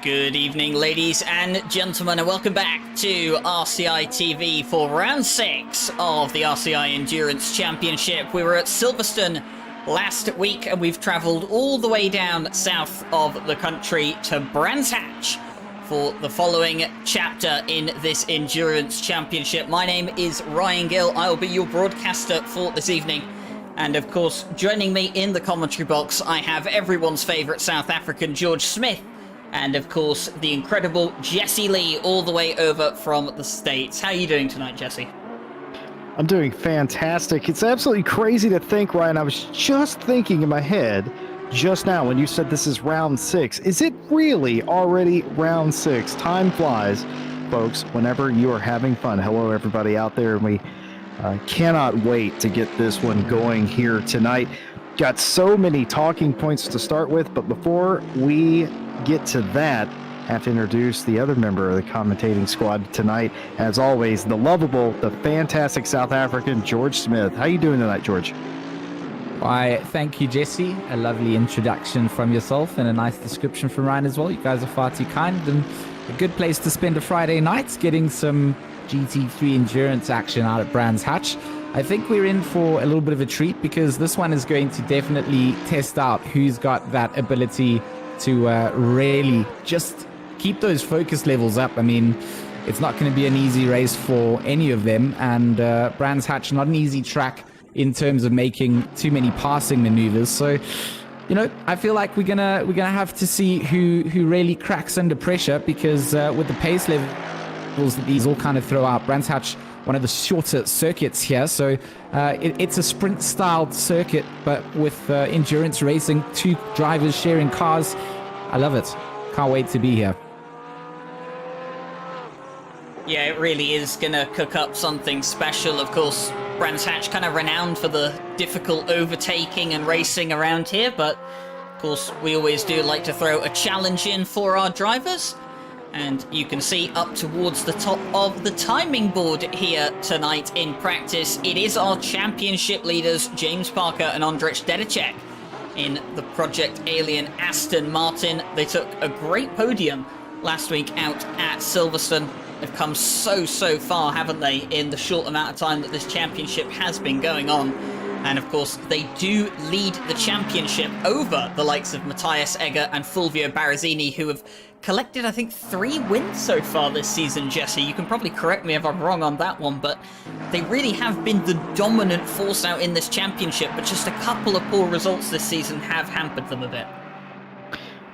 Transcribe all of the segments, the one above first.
Good evening, ladies and gentlemen, and welcome back to RCI TV for round 6 of the RCI Endurance Championship. We were at Silverstone last week, and we've travelled all the way down south of the country to Brands Hatch for the following chapter in this Endurance Championship. My name is Ryan Gill. I will be your broadcaster for this evening. And of course, joining me in the commentary box, I have everyone's favourite South African, George Smith. And of course, the incredible Jesse Lee, all the way over from the States. How are you doing tonight, Jesse? I'm doing fantastic. It's absolutely crazy to think, Ryan. I was just thinking in my head just now when you said this is round 6. Is it really already round 6? Time flies, folks, whenever you are having fun. Hello, everybody out there. And we cannot wait to get this one going here tonight. Got so many talking points to start with, but before we get to that, have to introduce the other member of the commentating squad tonight. As always, the lovable, the fantastic South African, George Smith. How you doing tonight, George? Why, thank you, Jesse. A lovely introduction from yourself and a nice description from Ryan as well. You guys are far too kind, and a good place to spend a Friday night, getting some GT3 endurance action out at Brands Hatch. I think we're in for a little bit of a treat, because this one is going to definitely test out who's got that ability to really just keep those focus levels up. I mean, it's not going to be an easy race for any of them, and Brands Hatch, not an easy track in terms of making too many passing maneuvers. So, you know, I feel like we're gonna have to see who really cracks under pressure, because with the pace levels that these all kind of throw out, Brands Hatch, one of the shorter circuits here, so it's a sprint styled circuit, but with endurance racing, 2 drivers sharing cars. I love it. Can't wait to be here. Yeah, it really is going to cook up something special. Of course, Brands Hatch kind of renowned for the difficult overtaking and racing around here, but of course we always do like to throw a challenge in for our drivers. And you can see up towards the top of the timing board here tonight in practice, it is our championship leaders, James Parker and Ondrej Dedicek, in the Project Alien Aston Martin. They took a great podium last week out at Silverstone. They've come so far, haven't they, in the short amount of time that this championship has been going on. And of course, they do lead the championship over the likes of Matthias Egger and Fulvio Barazzini, who have collected, I think, 3 wins so far this season, Jesse. You can probably correct me if I'm wrong on that one, but they really have been the dominant force out in this championship, but just a couple of poor results this season have hampered them a bit.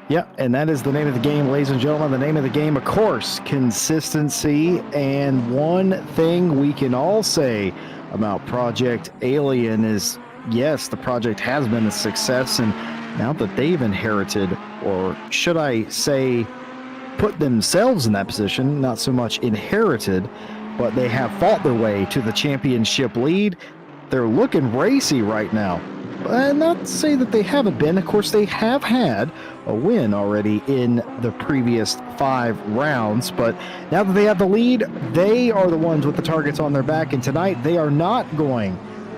Yeah, and that is the name of the game, ladies and gentlemen. The name of the game, of course, consistency. And one thing we can all say about Project Alien is, yes, the project has been a success, and now that they've inherited, or should I say put themselves in that position, not so much inherited, but they have fought their way to the championship lead. They're looking racy right now. Not to say that they haven't been. Of course, they have had a win already in the previous 5 rounds, but now that they have the lead, they are the ones with the targets on their back, and tonight they are not going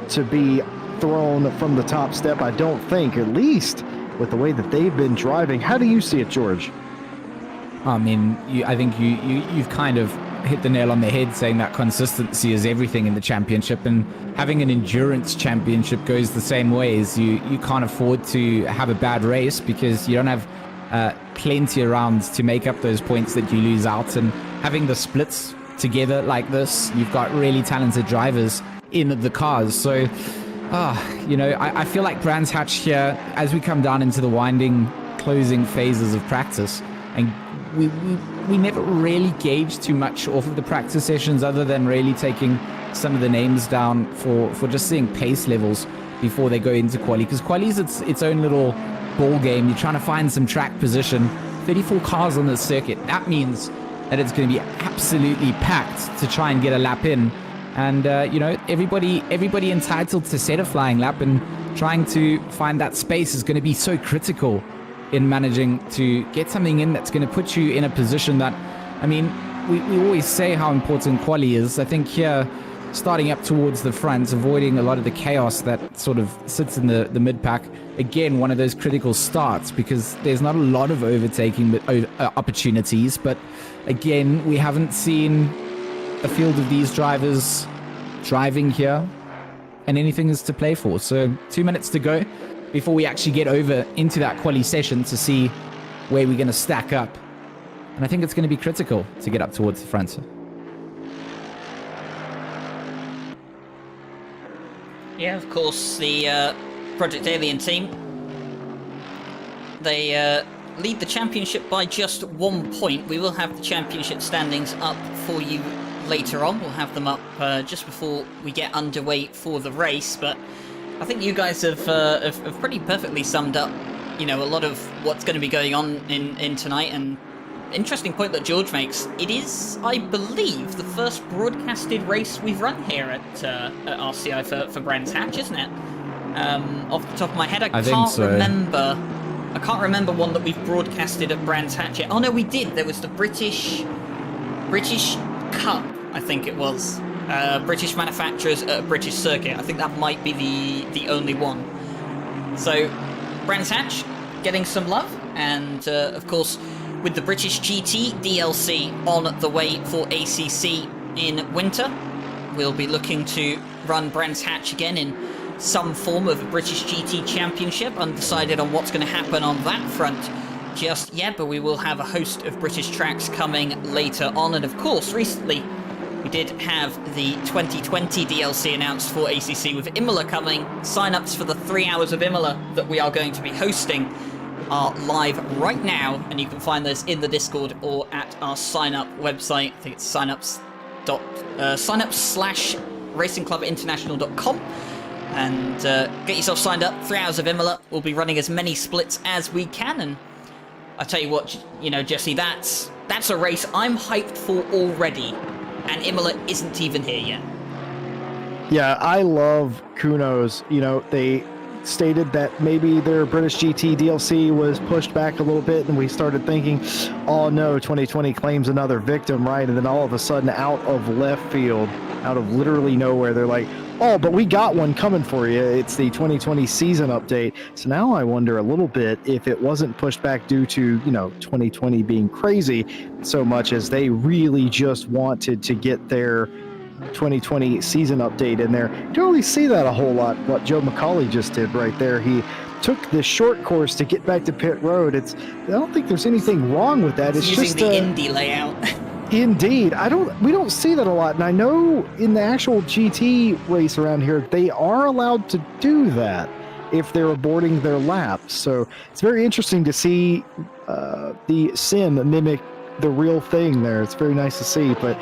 to be thrown from the top step, I don't think, at least with the way that they've been driving. How do you see it, George? I mean, I think you've kind of hit the nail on the head, saying that consistency is everything in the championship, and having an endurance championship goes the same way. As you can't afford to have a bad race, because you don't have plenty of rounds to make up those points that you lose out. And having the splits together like this, you've got really talented drivers in the cars. So you know, I feel like Brands Hatch here, as we come down into the winding, closing phases of practice, and we never really gauge too much off of the practice sessions, other than really taking some of the names down for just seeing pace levels before they go into quali, because quali is its own little ball game. You're trying to find some track position. 34 cars on this circuit, that means that it's going to be absolutely packed to try and get a lap in. And you know, everybody entitled to set a flying lap, and trying to find that space is going to be so critical in managing to get something in that's going to put you in a position that, I mean, we always say how important quali is. I think here, starting up towards the front, avoiding a lot of the chaos that sort of sits in the mid-pack. Again, one of those critical starts because there's not a lot of overtaking opportunities, but again, we haven't seen a field of these drivers driving here, and anything is to play for. So 2 minutes to go before we actually get over into that quali session to see where we're going to stack up. And I think it's going to be critical to get up towards the front. Yeah, of course, the Project Alien team, they lead the championship by just 1 point. We will have the championship standings up for you later on. We'll have them up just before we get underway for the race, but I think you guys have pretty perfectly summed up, you know, a lot of what's going to be going on in tonight. And interesting point that George makes. It is, I believe, the first broadcasted race we've run here at RCI for Brands Hatch, isn't it? Off the top of my head, I can't remember. I can't remember one that we've broadcasted at Brands Hatch yet. Oh no, we did. There was the British Cup, I think it was. British manufacturers at a British circuit. I think that might be the only one. So, Brands Hatch getting some love, and of course, with the British GT DLC on the way for ACC in winter, we'll be looking to run Brands Hatch again in some form of a British GT Championship. Undecided on what's going to happen on that front just yet, but we will have a host of British tracks coming later on. And of course, recently we did have the 2020 DLC announced for ACC with Imola coming. Sign-ups for the 3 hours of Imola that we are going to be hosting are live right now, and you can find those in the Discord or at our sign-up website. I think it's signups/racingclubinternational.com, and get yourself signed up. 3 hours of Imola. We'll be running as many splits as we can, and I tell you what, you know, Jesse, that's a race I'm hyped for already, and Imola isn't even here yet. Yeah, I love Kuno's. You know, they stated that maybe their British GT DLC was pushed back a little bit, and we started thinking, oh no, 2020 claims another victim, right? And then all of a sudden, out of left field, out of literally nowhere, they're like, oh, but we got one coming for you. It's the 2020 season update. So now I wonder a little bit if it wasn't pushed back due to, you know, 2020 being crazy so much as they really just wanted to get their 2020 season update in there. You don't really see that a whole lot, what Joe McCauley just did right there. He took the short course to get back to pit road. I don't think there's anything wrong with that. It's using just the Indy layout. Indeed. We don't see that a lot. And I know in the actual GT race around here, they are allowed to do that if they're aborting their laps. So it's very interesting to see the sim mimic the real thing there. It's very nice to see. But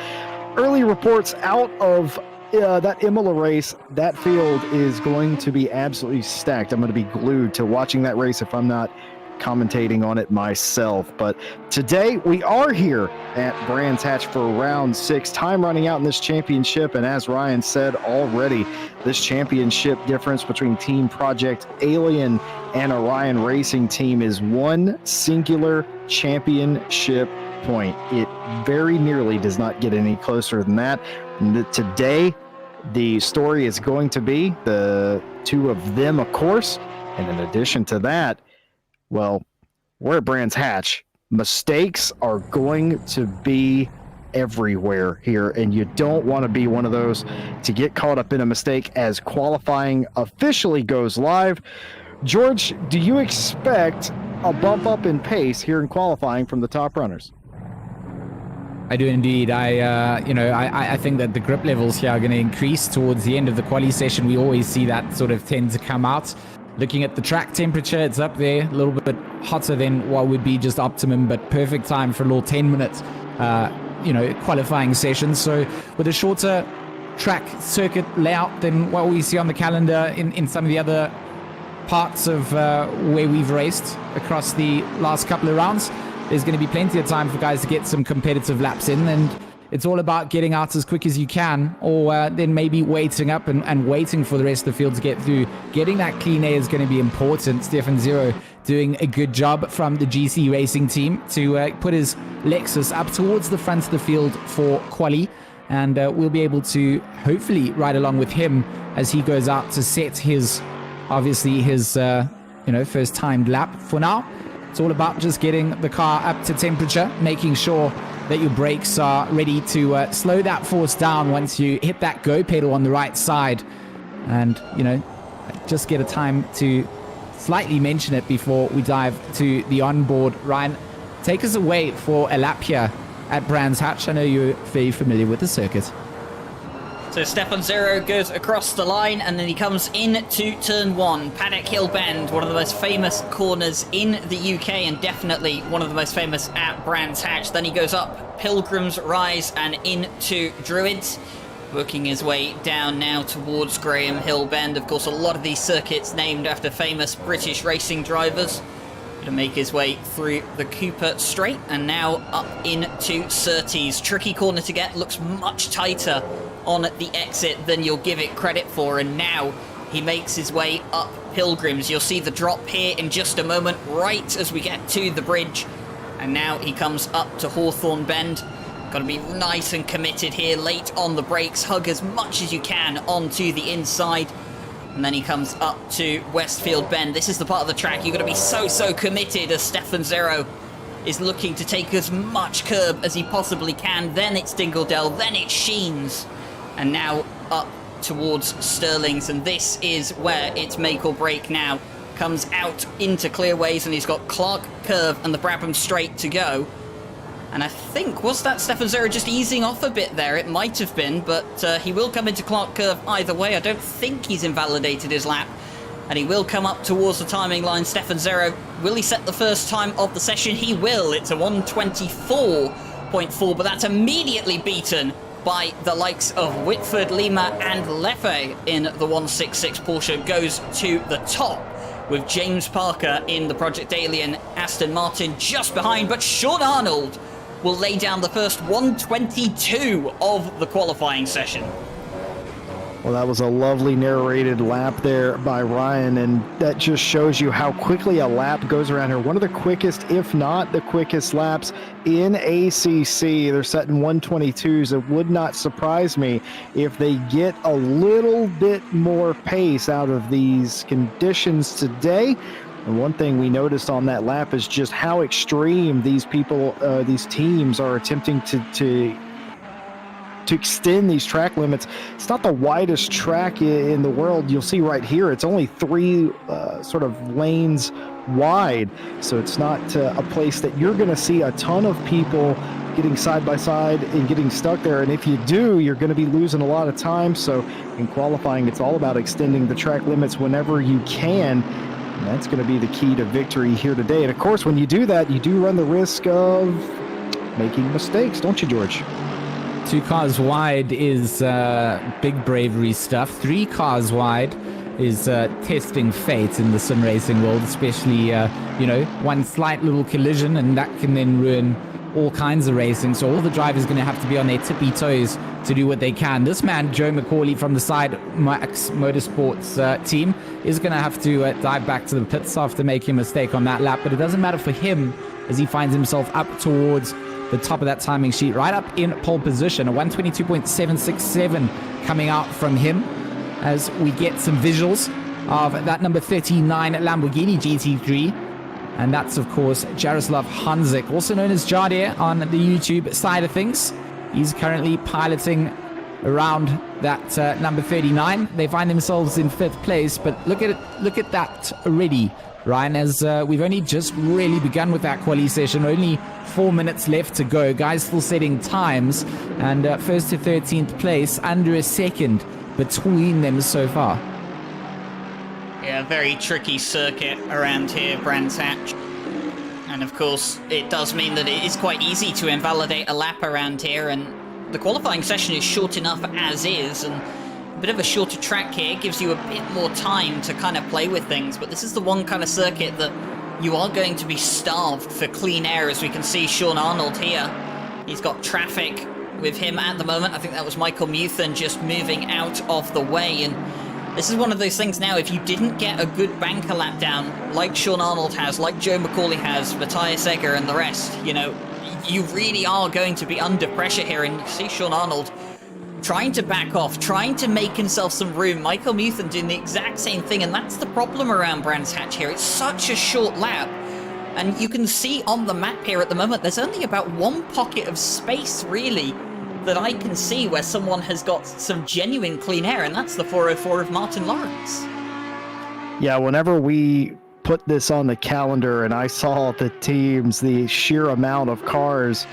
early reports out of that Imola race, that field is going to be absolutely stacked. I'm going to be glued to watching that race if I'm not commentating on it myself. But today we are here at Brands Hatch for round 6. Time running out in this championship, and as Ryan said already, this championship difference between Team Project Alien and Orion Racing Team is one singular championship point. It very nearly does not get any closer than that. Today, the story is going to be the two of them, of course, and in addition to that, well, we're at Brands Hatch. Mistakes are going to be everywhere here, and you don't want to be one of those to get caught up in a mistake as qualifying officially goes live. George, do you expect a bump up in pace here in qualifying from the top runners? I do indeed. I think that the grip levels here are going to increase towards the end of the quali session. We always see that sort of tend to come out. Looking at the track temperature, it's up there, a little bit hotter than what would be just optimum, but perfect time for a little 10-minute, qualifying session. So with a shorter track circuit layout than what we see on the calendar in some of the other parts of where we've raced across the last couple of rounds, there's going to be plenty of time for guys to get some competitive laps in, and it's all about getting out as quick as you can, or then maybe waiting up and waiting for the rest of the field to get through. Getting that clean air is going to be important. Stefan Zero doing a good job from the GC Racing team to put his Lexus up towards the front of the field for quali. and we'll be able to hopefully ride along with him as he goes out to set his, obviously his, first timed lap. For now, it's all about just getting the car up to temperature, making sure that your brakes are ready to slow that force down once you hit that go pedal on the right side. And, just get a time to slightly mention it before we dive to the onboard. Ryan, take us away for a lap here at Brands Hatch. I know you're very familiar with the circuit. So Stefan Zero goes across the line, and then he comes into turn 1, Paddock Hill Bend, one of the most famous corners in the UK, and definitely one of the most famous at Brands Hatch. Then he goes up Pilgrim's Rise and into Druids, working his way down now towards Graham Hill Bend. Of course, a lot of these circuits named after famous British racing drivers. To make his way through the Cooper Straight, and now up into Surtees. Tricky corner to get, looks much tighter on the exit than you'll give it credit for, and now he makes his way up Pilgrims. You'll see the drop here in just a moment, right as we get to the bridge, and now he comes up to Hawthorne Bend. Got to be nice and committed here, late on the brakes, hug as much as you can onto the inside. And then he comes up to Westfield Bend. This is the part of the track you've got to be so committed, as Stefan Zero is looking to take as much curb as he possibly can. Then it's Dingledell, then it's Sheens, and now up towards Stirlings. And this is where it's make or break now. Comes out into Clearways, and he's got Clark Curve and the Brabham Straight to go. And I think, was that Stefan Zero just easing off a bit there? It might have been, but he will come into Clark Curve either way. I don't think he's invalidated his lap. And he will come up towards the timing line. Stefan Zero, will he set the first time of the session? He will. It's a 1:24.4, but that's immediately beaten by the likes of Whitford, Lima, and Leffe in the 166 Porsche. Goes to the top with James Parker in the Project Alien Aston Martin just behind, but Sean Arnold will lay down the first 122 of the qualifying session. Well, that was a lovely narrated lap there by Ryan, and that just shows you how quickly a lap goes around here. One of the quickest, if not the quickest laps in ACC. They're setting 122s. It would not surprise me if they get a little bit more pace out of these conditions today. And one thing we noticed on that lap is just how extreme these people, these teams are attempting to extend these track limits. It's not the widest track in the world. You'll see right here, it's only 3 sort of lanes wide. So it's not a place that you're going to see a ton of people getting side by side and getting stuck there. And if you do, you're going to be losing a lot of time. So in qualifying, it's all about extending the track limits whenever you can. And that's going to be the key to victory here today. And of course, when you do that, you do run the risk of making mistakes, don't you, George? 2 cars wide is big bravery stuff. 3 cars wide is testing fate in the sim racing world, especially, one slight little collision, and that can then ruin all kinds of racing. So all the drivers are going to have to be on their tippy toes to do what they can. This man, Joe McCauley from the Side Max Motorsports team, is going to have to dive back to the pits after making a mistake on that lap. But it doesn't matter for him, as he finds himself up towards the top of that timing sheet, right up in pole position. A 122.767 coming out from him, as we get some visuals of that number 39 Lamborghini GT3. And that's, of course, Jaroslav Hanzik, also known as Jardir on the YouTube side of things. He's currently piloting around that number 39. They find themselves in 5th place, but look at that already, Ryan, as we've only just really begun with that quali session. Only 4 minutes left to go. Guys still setting times, and 1st to 13th place, under a second between them so far. Yeah, very tricky circuit around here, Brands Hatch. And of course, it does mean that it is quite easy to invalidate a lap around here, and the qualifying session is short enough as is, and a bit of a shorter track here gives you a bit more time to kind of play with things. But this is the one kind of circuit that you are going to be starved for clean air, as we can see Sean Arnold here. He's got traffic with him at the moment. I think that was Michael Muthen just moving out of the way, and this is one of those things now, if you didn't get a good banker lap down, like Sean Arnold has, like Joe McCauley has, Matthias Egger and the rest, you really are going to be under pressure here. And you see Sean Arnold trying to back off, trying to make himself some room. Michael Muthen doing the exact same thing, and that's the problem around Brands Hatch here. It's such a short lap, and you can see on the map here at the moment, there's only about one pocket of space, really, that I can see where someone has got some genuine clean air, and that's the 404 of Martin Lawrence. Yeah, whenever we put this on the calendar and I saw the teams, the sheer amount of cars,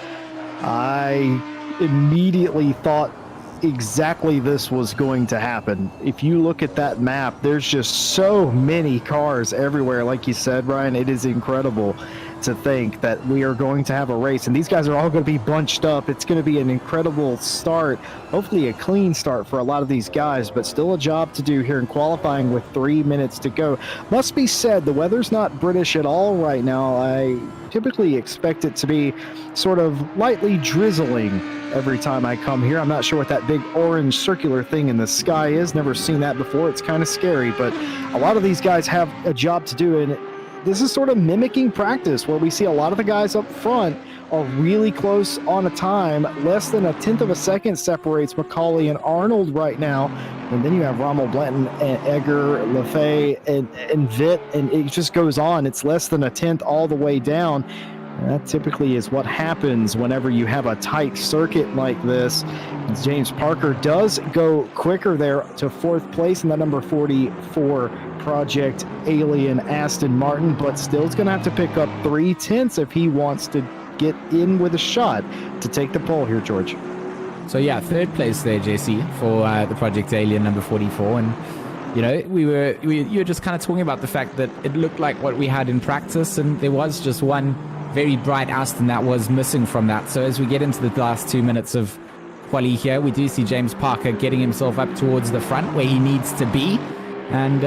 I immediately thought exactly this was going to happen. If you look at that map, there's just so many cars everywhere. Like you said, Ryan, it is incredible to think that we are going to have a race, and these guys are all going to be bunched up. It's going to be an incredible start, hopefully a clean start for a lot of these guys, but still a job to do here in qualifying with 3 minutes to go. Must be said, the weather's not British at all right now. I typically expect it to be sort of lightly drizzling every time I come here. I'm not sure what that big orange circular thing in the sky is. Never seen that before. It's kind of scary, but a lot of these guys have a job to do, and this is sort of mimicking practice where we see a lot of the guys up front are really close on a time. Less than a tenth of a second separates Macaulay and Arnold right now. And then you have Rommel, Blanton, and Egger, Lefay, and Vitt, and it just goes on. It's less than a tenth all the way down. And that typically is what happens whenever you have a tight circuit like this. As James Parker does go quicker there to fourth place in the number 44 Project Alien Aston Martin, but still is going to have to pick up 3/10 if he wants to get in with a shot to take the pole here, George. So yeah, third place there, Jesse, for the Project Alien number 44. And you know, you were just kind of talking about the fact that it looked like what we had in practice, and there was just one very bright Aston that was missing from that. So as we get into the last 2 minutes of quali here, we do see James Parker getting himself up towards the front where he needs to be, and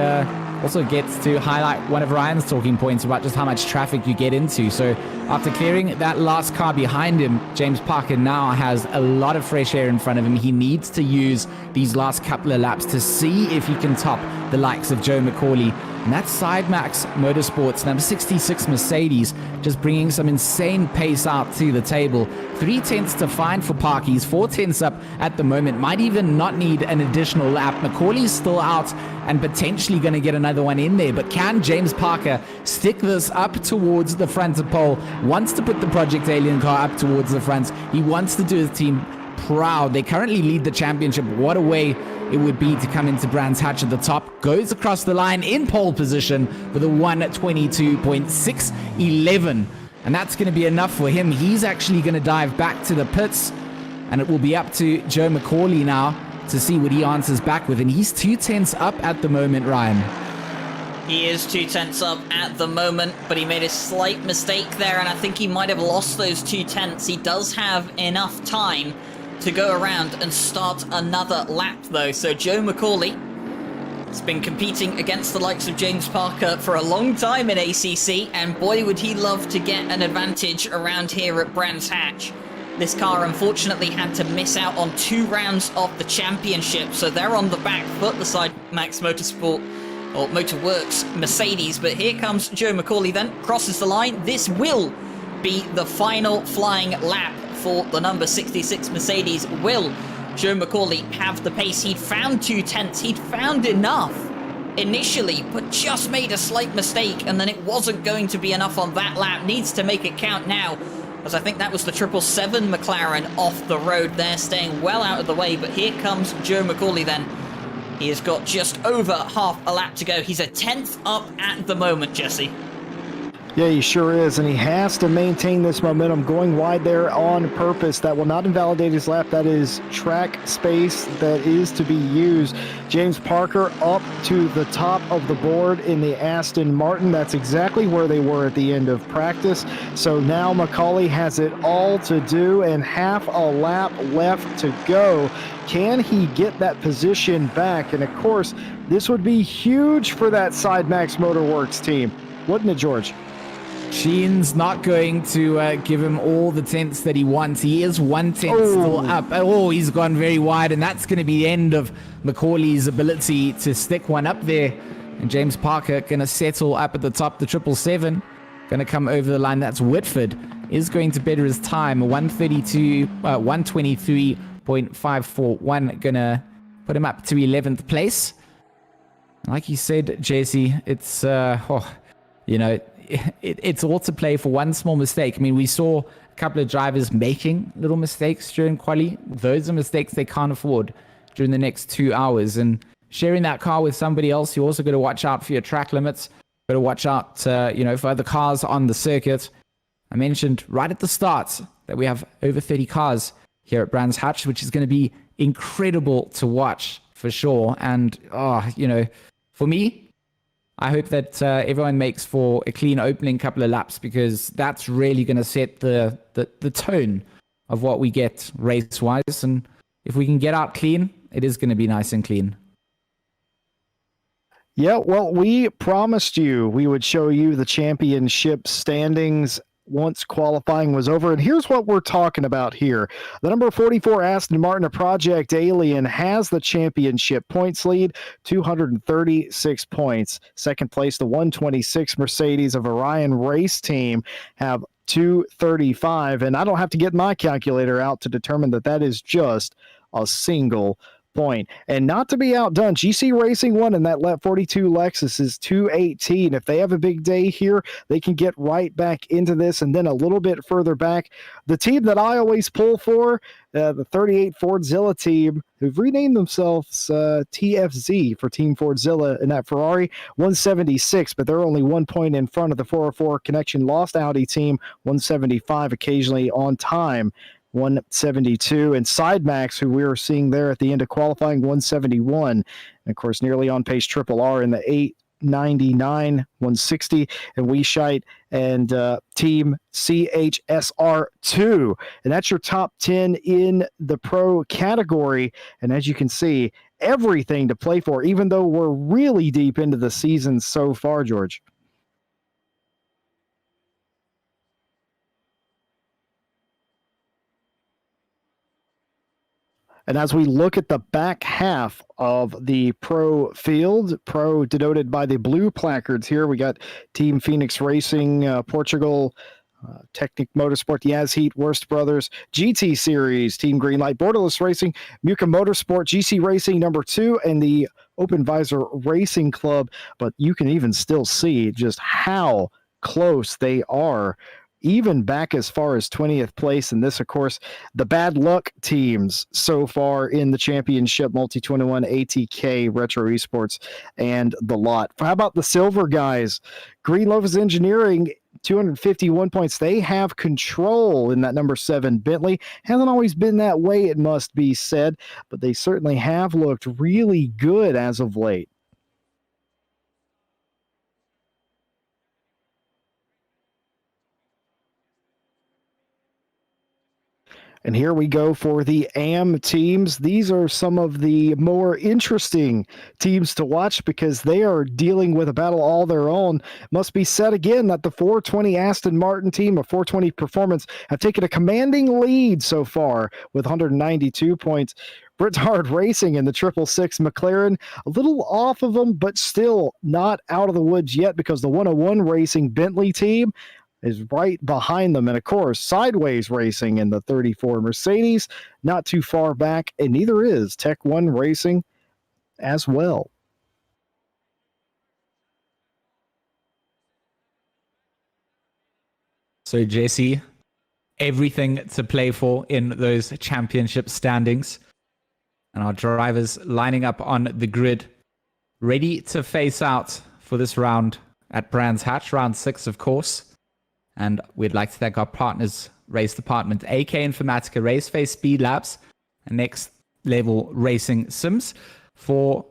also gets to highlight one of Ryan's talking points about just how much traffic you get into. So after clearing that last car behind him, James Parker now has a lot of fresh air in front of him. He needs to use these last couple of laps to see if he can top the likes of Joe McCauley. And that's Sidemax Motorsports number 66 Mercedes, just bringing some insane pace out to the table. 3/10 to find for Parky. He's 4/10 up at the moment. Might even not need an additional lap. McCauley's still out and potentially going to get another one in there. But can James Parker stick this up towards the front of pole? Wants to put the Project Alien car up towards the front. He wants to do his team proud. They currently lead the championship. What a way it would be to come into Brands Hatch at the top. Goes across the line in pole position with a 1:22.611. And that's going to be enough for him. He's actually going to dive back to the pits. And it will be up to Joe McCauley now to see what he answers back with. And he's 2/10 up at the moment, Ryan. He is 2/10 up at the moment, but he made a slight mistake there, and I think he might have lost those 2/10. He does have enough time to go around and start another lap, though. So Joe McCauley has been competing against the likes of James Parker for a long time in ACC, and boy, would he love to get an advantage around here at Brands Hatch. This car unfortunately had to miss out on 2 rounds of the championship, so they're on the back foot, the Sidemax Motorsport or Motorworks Mercedes. But here comes Joe McCauley then, crosses the line. This will be the final flying lap for the number 66 Mercedes. Will Joe McCauley have the pace? He'd found 2/10. He'd found enough initially, but just made a slight mistake, and then it wasn't going to be enough on that lap. Needs to make it count now, as I think that was the 777 McLaren off the road there, staying well out of the way. But here comes Joe McCauley then. He has got just over half a lap to go. He's a 10th up at the moment, Jesse. Yeah, he sure is, and he has to maintain this momentum, going wide there on purpose. That will not invalidate his lap. That is track space that is to be used. James Parker up to the top of the board in the Aston Martin. That's exactly where they were at the end of practice. So now McCauley has it all to do, and half a lap left to go. Can he get that position back? And of course, this would be huge for that Sidemax Motorworks team, wouldn't it, George? Sheen's not going to give him all the tenths that he wants. He is 1/10 still up. Oh, he's gone very wide, and that's going to be the end of McCauley's ability to stick one up there. And James Parker going to settle up at the top. The 777 going to come over the line. That's Whitford is going to better his time. 1:23 1:17.541, gonna put him up to 11th place. Like you said, Jesse, it's it's all to play for one small mistake. I mean, we saw a couple of drivers making little mistakes during quali. Those are mistakes they can't afford during the next 2 hours. And sharing that car with somebody else, you also got to watch out for your track limits. Got to watch out, for other cars on the circuit. I mentioned right at the start that we have over 30 cars here at Brands Hatch, which is going to be incredible to watch for sure. And, for me, I hope that everyone makes for a clean opening couple of laps, because that's really going to set the tone of what we get race-wise. And if we can get out clean, it is going to be nice and clean. Yeah, well, we promised you we would show you the championship standings once qualifying was over. And here's what we're talking about here. The number 44 Aston Martin, a Project Alien, has the championship points lead, 236 points. Second place, the 126 Mercedes of Orion Race Team have 235. And I don't have to get my calculator out to determine that is just a single point. And not to be outdone, GC Racing won in that 42 Lexus is 218. If they have a big day here, they can get right back into this. And then a little bit further back, the team that I always pull for, the 38 Fordzilla team, who've renamed themselves TFZ for Team Fordzilla in that Ferrari, 176, but they're only 1 point in front of the 404 Connection Lost Audi team, 175, occasionally on time, 172, and Sidemax, who we were seeing there at the end of qualifying, 171, and of course nearly on pace Triple R in the 899, 160, and Weeshite and Team CHSR2, and that's your top 10 in the pro category. And as you can see, everything to play for, even though we're really deep into the season so far, George. And as we look at the back half of the pro field, pro denoted by the blue placards here, we got Team Phoenix Racing, Portugal, Technic Motorsport, Yaz Heat, Worst Brothers, GT Series, Team Greenlight, Borderless Racing, Muka Motorsport, GC Racing number 2, and the Open Visor Racing Club. But you can even still see just how close they are, even back as far as 20th place. And this, of course, the bad luck teams so far in the championship, Multi-21, ATK, Retro Esports, and the lot. How about the silver guys? Green Lotus Engineering, 251 points. They have control in that number 7 Bentley. Hasn't always been that way, it must be said, but they certainly have looked really good as of late. And here we go for the AM teams. These are some of the more interesting teams to watch because they are dealing with a battle all their own. Must be said again that the 420 Aston Martin team, a 420 Performance, have taken a commanding lead so far with 192 points. Brittard Racing and the 666 McLaren, a little off of them, but still not out of the woods yet because the 101 Racing Bentley team is right behind them. And of course, Sideways Racing in the 34 Mercedes, not too far back, and neither is Tech 1 Racing as well. So Jesse, everything to play for in those championship standings. And our drivers lining up on the grid, ready to face out for this round at Brands Hatch, round 6, of course. And we'd like to thank our partners, RaceDepartment AK Informatica, Raceface Speed Labs, and Next Level Racing Sims for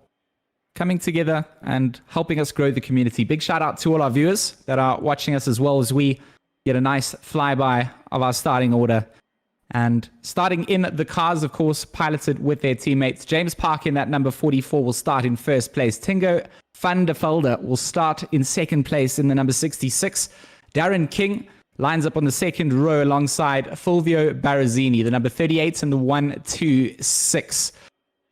coming together and helping us grow the community. Big shout out to all our viewers that are watching us as well as we get a nice flyby of our starting order. And starting in the cars, of course, piloted with their teammates. James Park in that number 44 will start in first place. Tingo van der Velde will start in second place in the number 66. Darren King lines up on the second row alongside Fulvio Barazzini, the number 38 and the 126.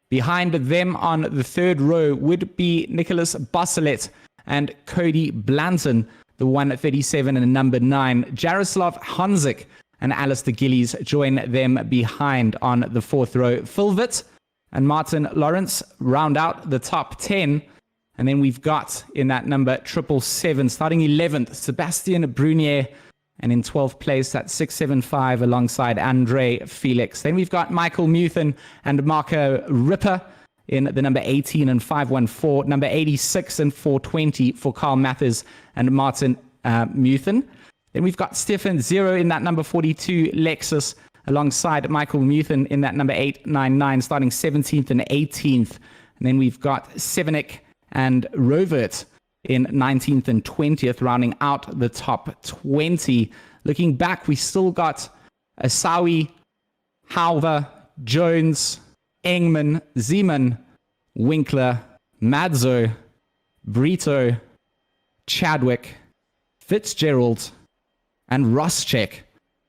Behind them on the third row would be Nicholas Bosselet and Cody Blanton, the 137 and the number 9. Jaroslav Hanzik and Alistair Gillies join them behind on the 4th row. Phil Witt and Martin Lawrence round out the top 10. And then we've got in that number 777, starting 11th, Sebastian Brunier. And in 12th place, that's 675 alongside Andre Felix. Then we've got Michael Muthen and Marco Ripper in the number 18 and 514, number 86 and 420 for Carl Mathers and Martin Muthen. Then we've got Stefan Zero in that number 42 Lexus alongside Michael Muthen in that number 899, starting 17th and 18th. And then we've got Sevenik and Rovert in 19th and 20th, rounding out the top 20. Looking back, we still got Asawi, Halver, Jones, Engman, Zeman, Winkler, Madzo, Brito, Chadwick, Fitzgerald, and Roschek,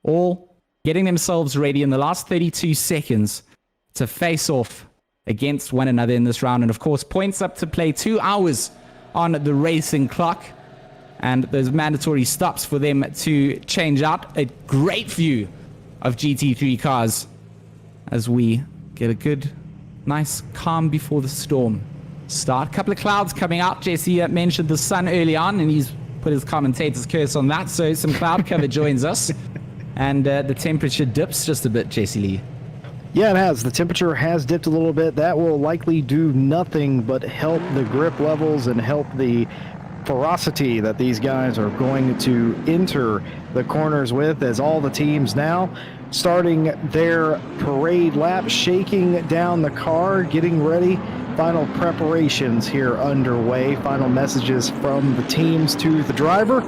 all getting themselves ready in the last 32 seconds to face off against one another in this round. And of course, points up to play, 2 hours on the racing clock, and those mandatory stops for them to change out. A great view of GT3 cars as we get a good, nice, calm before the storm start. A couple of clouds coming out. Jesse mentioned the sun early on, and he's put his commentator's curse on that, so some cloud cover joins us, and the temperature dips just a bit, Jesse Lee. Yeah, it has. The temperature has dipped a little bit. That will likely do nothing but help the grip levels and help the ferocity that these guys are going to enter the corners with, as all the teams now starting their parade lap, shaking down the car, getting ready. Final preparations here underway. Final messages from the teams to the driver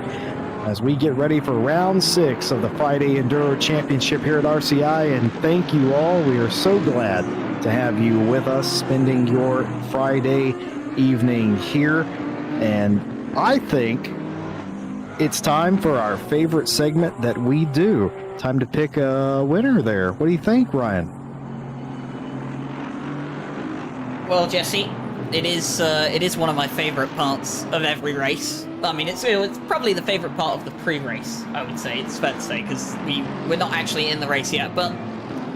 as we get ready for round 6 of the Friday Enduro Championship here at RCI. And thank you all. We are so glad to have you with us, spending your Friday evening here. And I think it's time for our favorite segment that we do. Time to pick a winner there. What do you think, Ryan? Well, Jesse, it is one of my favorite parts of every race. I mean, it's probably the favorite part of the pre-race, I would say. It's fair to say, because we're not actually in the race yet. But,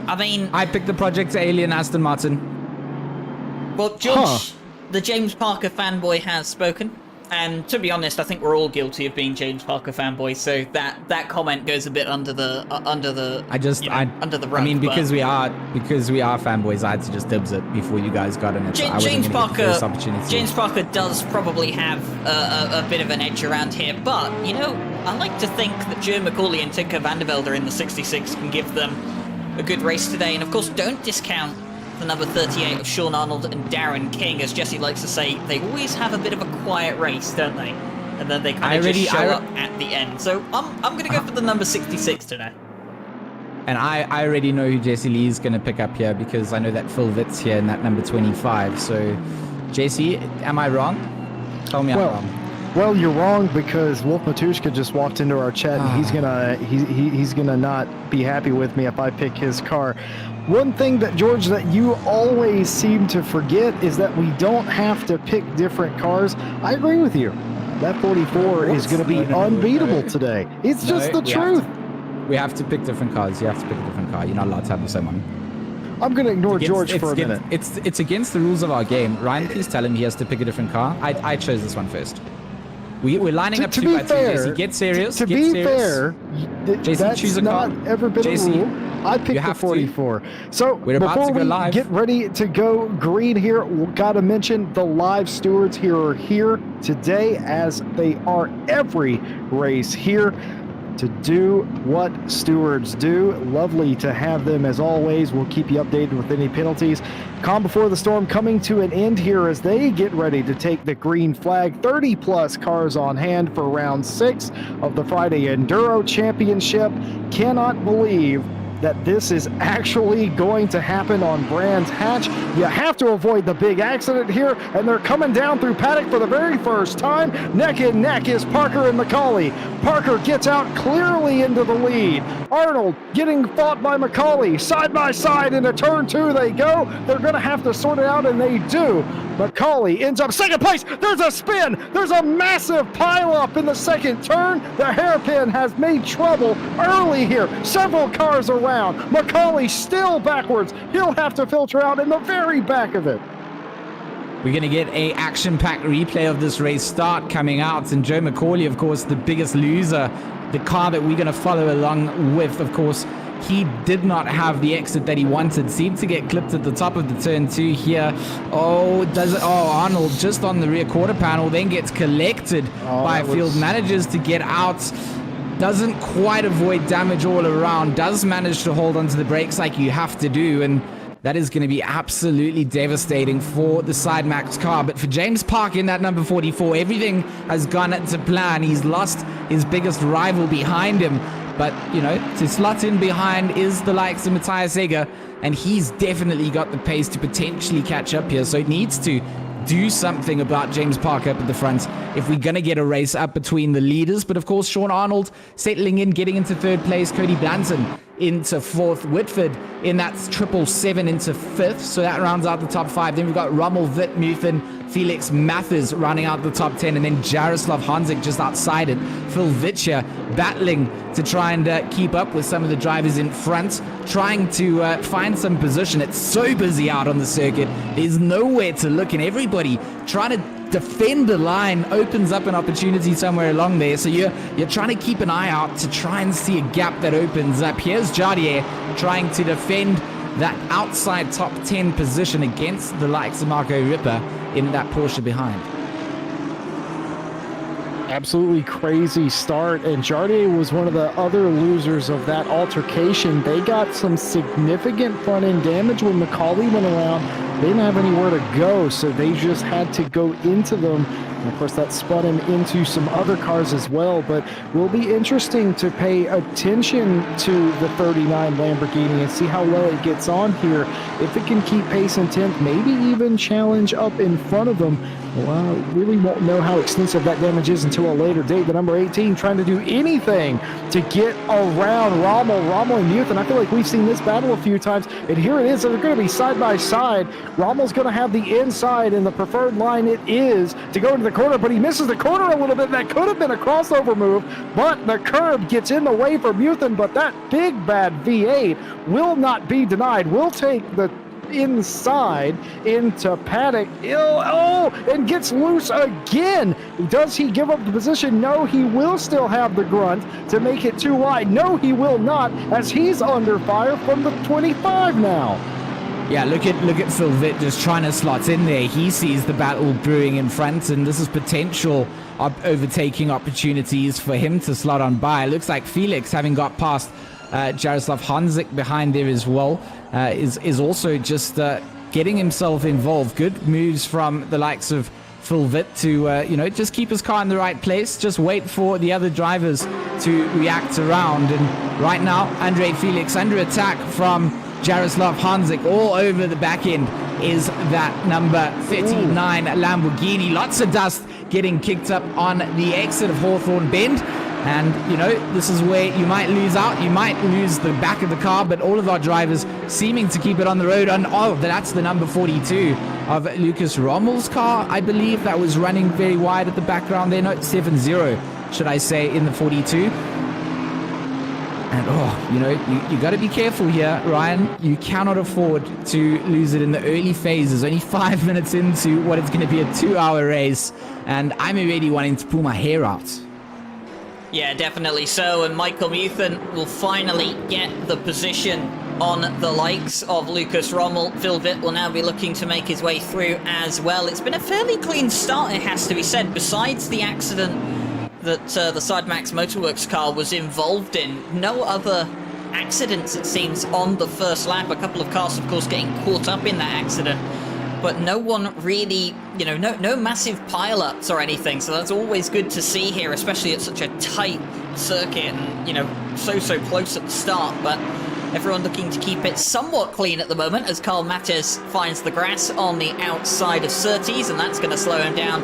I mean... I picked the Project Alien Aston Martin. Well, George, the James Parker fanboy, has spoken. And to be honest, I think we're all guilty of being James Parker fanboys. So that comment goes a bit under the under the rug. I mean, because we are fanboys, I had to just dibs it before you guys got in it. James Parker does probably have a bit of an edge around here, but you know, I like to think that Joe McCauley and Tinker Vandervelde in the 66 can give them a good race today. And of course, don't discount the number 38 of Sean Arnold and Darren King. As Jesse likes to say, they always have a bit of a quiet race, don't they? And then they kind of just show up at the end. So I'm going to go for the number 66 today. And I already know who Jesse Lee is going to pick up here, because I know that Phil Witt's here in that number 25. So, Jesse, am I wrong? Tell me I'm wrong. Well, you're wrong, because Wolf Matushka just walked into our chat, and he's gonna not be happy with me if I pick his car. One thing that, George, that you always seem to forget is that we don't have to pick different cars. I agree with you. That 44 is going to be unbeatable today. It's just the truth. We have to pick different cars. You have to pick a different car. You're not allowed to have the same one. I'm going to ignore George for a minute. It's against the rules of our game. Ryan, please tell him he has to pick a different car. I chose this one first. We're lining up 2 by 2. Jesse, get serious. To be fair, that's choose a not car. ever been a rule. I picked the 44. So before we get ready to go green here, we've got to mention the live stewards here are here today, as they are every race here to do what stewards do. Lovely to have them as always. We'll keep you updated with any penalties. Calm before the storm coming to an end here as they get ready to take the green flag. 30 plus cars on hand for round 6 of the Friday Enduro Championship. Cannot believe that this is actually going to happen on Brands Hatch. You have to avoid the big accident here, and they're coming down through paddock for the very first time. Neck and neck is Parker and McCauley. Parker gets out clearly into the lead. Arnold getting fought by McCauley. Side by side into turn 2 they go. They're going to have to sort it out, and they do. McCauley ends up second place. There's a spin. There's a massive pileup in the second turn. The hairpin has made trouble early here. Several cars around. McCauley still backwards. He'll have to filter out in the very back of it. We're going to get a action-packed replay of this race start coming out. And Joe McCauley, of course, the biggest loser. The car that we're going to follow along with, of course, he did not have the exit that he wanted. Seemed to get clipped at the top of the turn 2 here. Oh, Arnold just on the rear quarter panel, then gets collected by field managers to get out. Doesn't quite avoid damage all around. Does manage to hold onto the brakes like you have to do. And that is going to be absolutely devastating for the Sidemax car. But for James Park in that number 44, everything has gone to plan. He's lost his biggest rival behind him. But, you know, to slot in behind is the likes of Matthias Egger, and he's definitely got the pace to potentially catch up here. So it needs to do something about James Park up at the front if we're going to get a race up between the leaders. But, of course, Sean Arnold settling in, getting into third place. Cody Blanton into fourth. Whitford in that 777 into fifth. So that rounds out the top 5. Then we've got Rommel, Witt, Muthen, Felix Mathers rounding out the top 10, and then Jaroslav Hanzik just outside it. Phil Vitcher battling to try and keep up with some of the drivers in front, trying to find some position. It's so busy out on the circuit. There's nowhere to look, and everybody trying to defend the line opens up an opportunity somewhere along there. So you're trying to keep an eye out to try and see a gap that opens up. Here's Jardier trying to defend that outside top 10 position against the likes of Marco Ripper in that Porsche behind. Absolutely crazy start, and Jardier was one of the other losers of that altercation. They got some significant front end damage when McCauley went around. They didn't have anywhere to go, so they just had to go into them. And of course, that spun him into some other cars as well, but will be interesting to pay attention to the 39 Lamborghini and see how well it gets on here. If it can keep pace in 10th, maybe even challenge up in front of them. Well, really won't know how extensive that damage is until a later date. The number 18 trying to do anything to get around Rommel and Muthen. I feel like we've seen this battle a few times, and here it is. They're going to be side by side. Rommel's going to have the inside, and the preferred line it is to go into the corner, but he misses the corner a little bit. That could have been a crossover move, but the curb gets in the way for Muthen. But that big bad V8 will not be denied. We'll take the inside into paddock. And gets loose again. Does he give up the position? No, he will still have the grunt to make it too wide. No, he will not, as he's under fire from the 25 now. Yeah, look at Phil Vitt just trying to slot in there. He sees the battle brewing in front, and this is potential overtaking opportunities for him to slot on by. It looks like Felix, having got past Jaroslav Hanzik behind there as well, is also just getting himself involved. Good moves from the likes of Phil Vitt to just keep his car in the right place, just wait for the other drivers to react around. And right now, Andre Felix under attack from Jaroslav Hanzik. All over the back end is that number 39 Lamborghini. Lots of dust getting kicked up on the exit of Hawthorne Bend. And, this is where you might lose out. You might lose the back of the car, but all of our drivers seeming to keep it on the road. And, that's the number 42 of Lucas Rommel's car, I believe, that was running very wide at the background there. No, 7-0, should I say, in the 42. And, you got to be careful here, Ryan. You cannot afford to lose it in the early phases. Only 5 minutes into what is going to be a 2-hour race. And I'm already wanting to pull my hair out. Yeah, definitely so, and Michael Muthen will finally get the position on the likes of Lucas Rommel. Phil Vitt will now be looking to make his way through as well. It's been a fairly clean start, it has to be said, besides the accident that the Sidemax Motorworks car was involved in. No other accidents, it seems, on the first lap. A couple of cars, of course, getting caught up in that accident, but no one really, no massive pile-ups or anything, so that's always good to see here, especially at such a tight circuit and, so close at the start. But Everyone looking to keep it somewhat clean at the moment as Karl Mattes finds the grass on the outside of Surtees, and that's going to slow him down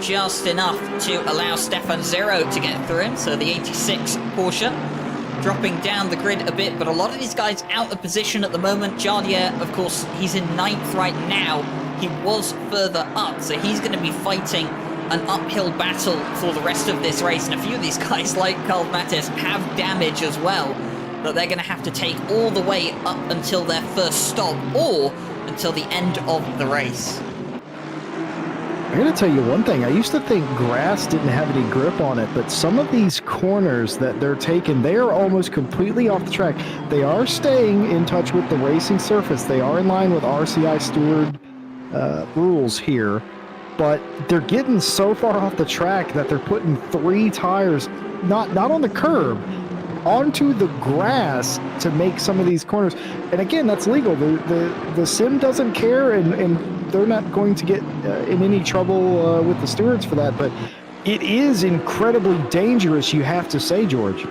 just enough to allow Stefan Zero to get through him. So the 86 Porsche dropping down the grid a bit, but a lot of these guys out of position at the moment. Jardier, of course, he's in 9th right now. He was further up, so he's going to be fighting an uphill battle for the rest of this race. And a few of these guys, like Karl Mattes, have damage as well that they're going to have to take all the way up until their first stop or until the end of the race. I'm going to tell you one thing. I used to think grass didn't have any grip on it, but some of these corners that they're taking, they are almost completely off the track. They are staying in touch with the racing surface. They are in line with RCI Steward rules here, but they're getting so far off the track that they're putting 3 tires, not on the curb, onto the grass to make some of these corners. And again, that's legal. The sim doesn't care, and they're not going to get in any trouble with the stewards for that. But it is incredibly dangerous, you have to say, George.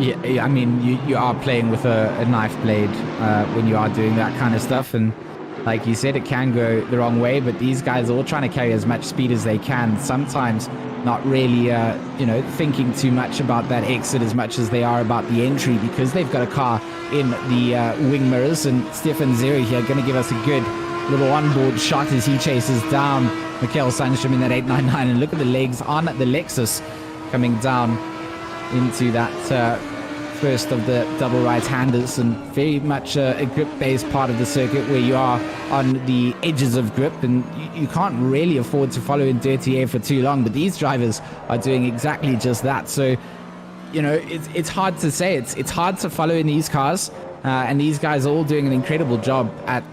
Yeah, I mean, you are playing with a knife blade when you are doing that kind of stuff. And like you said, it can go the wrong way, but these guys are all trying to carry as much speed as they can. Sometimes not really, thinking too much about that exit as much as they are about the entry, because they've got a car in the wing mirrors. And Stefan Zero here going to give us a good little onboard shot as he chases down Mikhail Sandstrom in that 899. And look at the legs on the Lexus coming down into that first of the double right-handers, and very much a grip-based part of the circuit where you are on the edges of grip, and you can't really afford to follow in dirty air for too long. But these drivers are doing exactly just that. So, it's hard to say. It's hard to follow in these cars, and these guys are all doing an incredible job at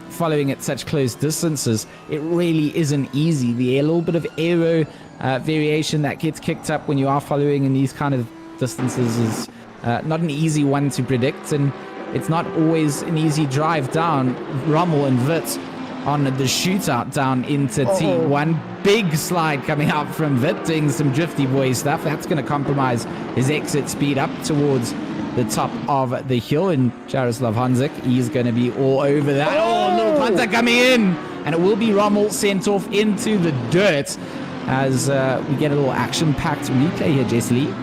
following at such close distances. It really isn't easy. The little bit of aero variation that gets kicked up when you are following in these kind of distances is not an easy one to predict, and it's not always an easy drive down. Rommel and Witt on the shootout down into T1. Big slide coming out from Witt, doing some drifty boy stuff. That's going to compromise his exit speed up towards the top of the hill. And Jaroslav Honzik, he's going to be all over that. Oh, little punter coming in, and it will be Rommel sent off into the dirt as we get a little action-packed replay here, Jesse Lee.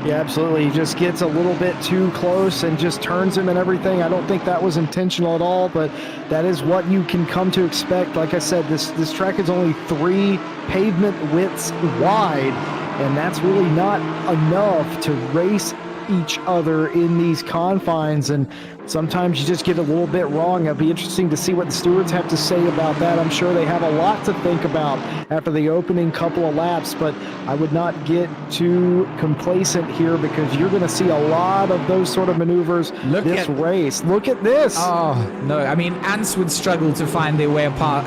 Yeah, absolutely. He just gets a little bit too close and just turns him and everything. I don't think that was intentional at all, but that is what you can come to expect. Like I said, this track is only 3 pavement widths wide, and that's really not enough to race each other in these confines, and sometimes you just get a little bit wrong. It'll be interesting to see what the stewards have to say about that. I'm sure they have a lot to think about after the opening couple of laps, but I would not get too complacent here, because you're going to see a lot of those sort of maneuvers this race. Look at this. Oh, no. I mean, ants would struggle to find their way apart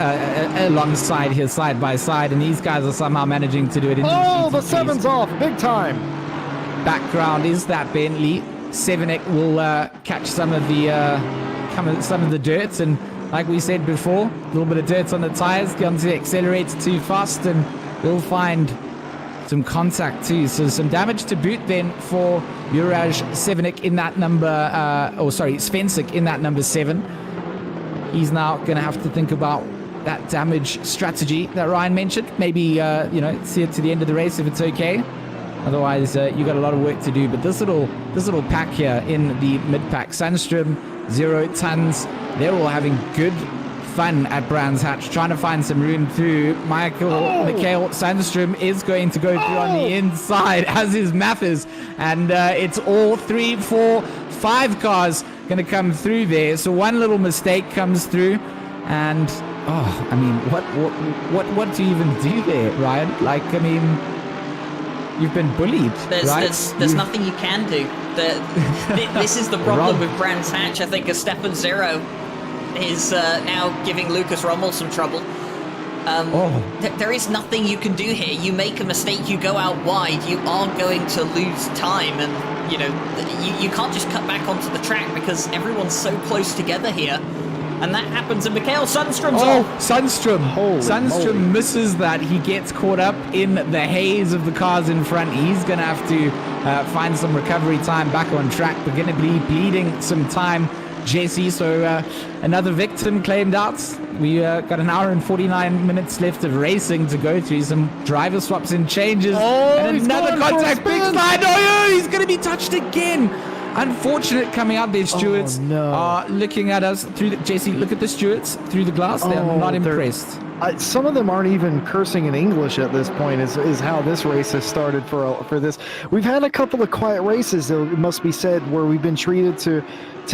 alongside here, side by side, and these guys are somehow managing to do it in these the 7's off, big time. Background is that Bentley. Sevenik will catch some of the dirt, and like we said before, a little bit of dirt on the tires, going to accelerate too fast, and we'll find some contact too. So some damage to boot then for Juraj Sevenik in that number, Svensik in that number 7. He's now going to have to think about that damage strategy that Ryan mentioned. Maybe see it to the end of the race if it's okay. Otherwise, you got a lot of work to do. But this little pack here in the mid-pack, Sandstrom, 0 tons, they're all having good fun at Brands Hatch, trying to find some room through. Mikhail Sandstrom is going to go through on the inside, as is Mathers. And it's all 3, 4, 5 cars going to come through there. So one little mistake comes through. And, I mean, what do you even do there, Ryan? Like, I mean, you've been bullied, right? There's nothing you can do. This is the problem with Brands Hatch. I think Stefan Zero is now giving Lucas Rommel some trouble. There is nothing you can do here. You make a mistake, you go out wide, you are going to lose time, and you can't just cut back onto the track because everyone's so close together here. And that happens, and Mikael Sundstrom's Oh, off. Sundstrom moly. misses that. He gets caught up in the haze of the cars in front. He's going to have to find some recovery time back on track. We're going to be bleeding some time, Jesse. So another victim claimed out. We got an hour and 49 minutes left of racing to go through. Some driver swaps and changes. And he's another going for a contact. Big spin. slide. Oh, he's going to be touched again. Unfortunate coming out there. Stewards no. are looking at us through the... Jesse, look at the stewards through the glass. They're not impressed. Some of them aren't even cursing in English at this point. Is how this race has started for this. We've had a couple of quiet races, it must be said, where we've been treated to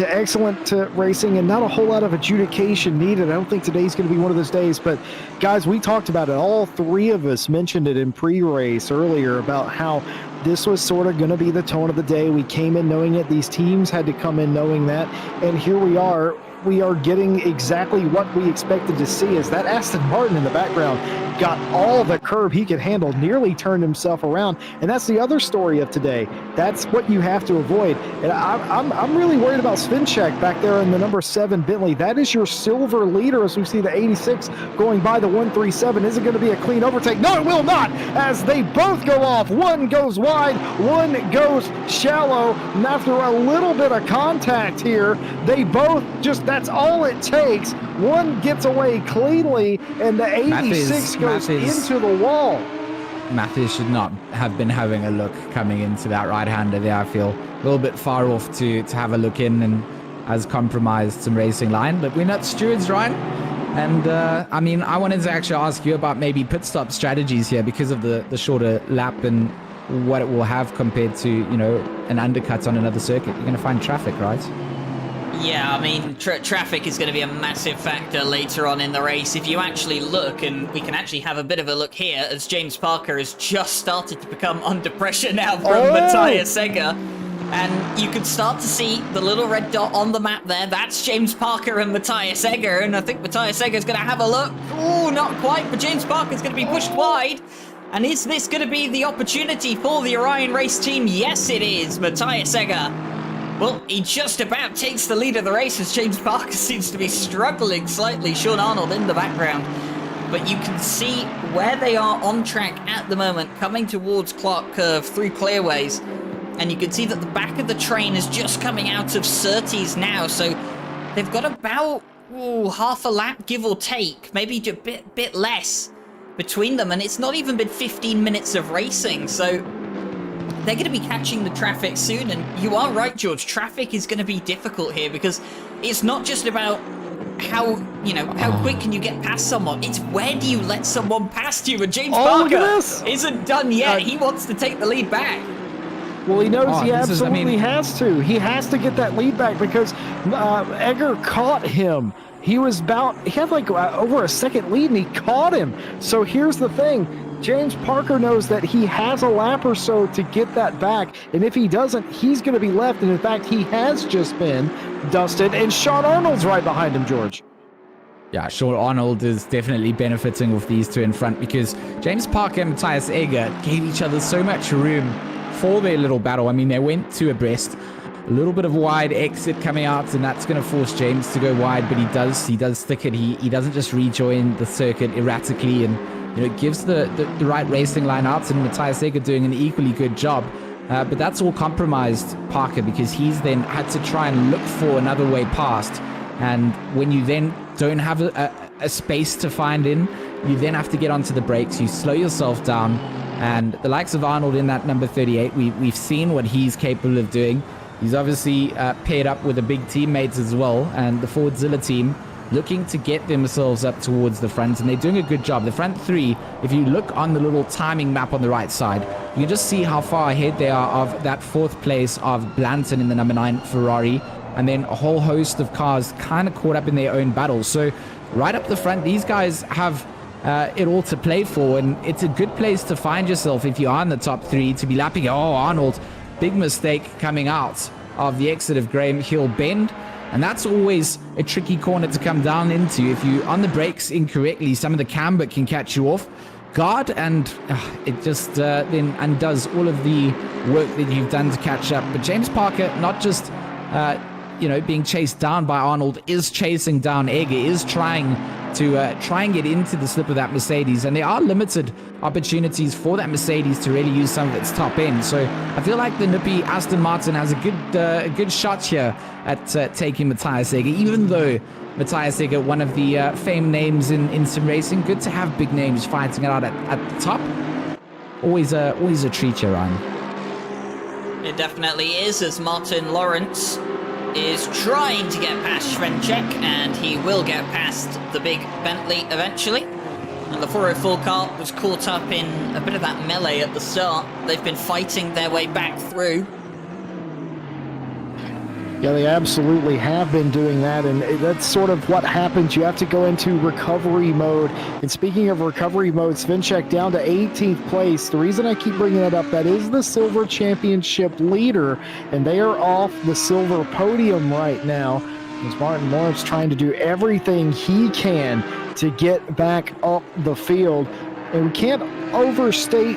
excellent racing and not a whole lot of adjudication needed. I don't think today's going to be one of those days. But guys, we talked about it. All three of us mentioned it in pre-race earlier about how this was sort of going to be the tone of the day. We came in knowing it. These teams had to come in knowing that. And here we are. We are getting exactly what we expected to see, as that Aston Martin in the background got all the curb he could handle, nearly turned himself around. And that's the other story of today. That's what you have to avoid. And I'm really worried about Svinček back there in the number 7 Bentley. That is your silver leader, as we see the 86 going by the 137. Is it going to be a clean overtake? No, it will not, as they both go off. One goes wide, one goes shallow. And after a little bit of contact here, they both just, that's all it takes. One gets away cleanly, and the 86 goes into the wall. Matheus should not have been having a look coming into that right-hander there. I feel a little bit far off to have a look in, and has compromised some racing line. But we're not stewards, Ryan. And I mean, I wanted to actually ask you about maybe pit stop strategies here because of the shorter lap and what it will have compared to, you know, an undercut on another circuit. You're going to find traffic, right? Yeah, I mean, traffic is going to be a massive factor later on in the race. If you actually look, and we can actually have a bit of a look here, as James Parker has just started to become under pressure now from Matthias Egger. And you can start to see the little red dot on the map there. That's James Parker and Matthias Egger. And I think Matthias Egger's going to have a look. Oh, not quite, but James Parker's going to be pushed wide. And is this going to be the opportunity for the Orion race team? Yes, it is. Matthias Egger. Well, he just about takes the lead of the race, as James Parker seems to be struggling slightly. Sean Arnold in the background. But you can see where they are on track at the moment, coming towards Clark Curve through clearways. And you can see that the back of the train is just coming out of Surtees now. So they've got about half a lap, give or take. Maybe a bit less between them. And it's not even been 15 minutes of racing. So they're going to be catching the traffic soon, and you are right, George. Traffic is going to be difficult here because it's not just about how quick can you get past someone. It's where do you let someone past you? And James Parker isn't done yet. He wants to take the lead back. Well, he knows he absolutely has to. He has to get that lead back because Egger caught him. He had like over a second lead, and he caught him. So here's the thing. James Parker knows that he has a lap or so to get that back, and if he doesn't, he's going to be left, and in fact, he has just been dusted, and Sean Arnold's right behind him, George. Yeah, Sean Arnold is definitely benefiting with these two in front because James Parker and Matthias Egger gave each other so much room for their little battle. I mean, they went two abreast. A little bit of wide exit coming out, and that's going to force James to go wide, but he does stick it. He doesn't just rejoin the circuit erratically, and it gives the right racing line out, and Matthias Egger doing an equally good job. But that's all compromised Parker because he's then had to try and look for another way past. And when you then don't have a space to find in, you then have to get onto the brakes. You slow yourself down. And the likes of Arnold in that number 38, we've seen what he's capable of doing. He's obviously paired up with the big teammates as well, and the Fordzilla team looking to get themselves up towards the front, and they're doing a good job. The front three, if you look on the little timing map on the right side, you can just see how far ahead they are of that fourth place of Blanton in the number 9 Ferrari, and then a whole host of cars kind of caught up in their own battles. So right up the front, these guys have it all to play for, and it's a good place to find yourself if you are in the top three, to be lapping. Arnold, big mistake coming out of the exit of Graham Hill Bend. And that's always a tricky corner to come down into. If you on the brakes incorrectly, some of the camber can catch you off guard, and it just then undoes all of the work that you've done to catch up. But James Parker not just being chased down by Arnold, is chasing down Egger, is trying to try and get into the slip of that Mercedes, and there are limited opportunities for that Mercedes to really use some of its top end. So I feel like the nippy Aston Martin has a good shot here at taking Matthias Egger, even though Matthias Egger, one of the famed names in sim racing. Good to have big names fighting it out at the top. Always a treat here, Ryan. It definitely is, as Martin Lawrence is trying to get past Schwenchek, and he will get past the big Bentley eventually. And the 404 car was caught up in a bit of that melee at the start. They've been fighting their way back through. Yeah, they absolutely have been doing that, and that's sort of what happens. You have to go into recovery mode. And speaking of recovery mode, Schwenchek down to 18th place. The reason I keep bringing that up, that is the Silver Championship leader, and they are off the silver podium right now. As Martin Lawrence trying to do everything he can to get back up the field. And we can't overstate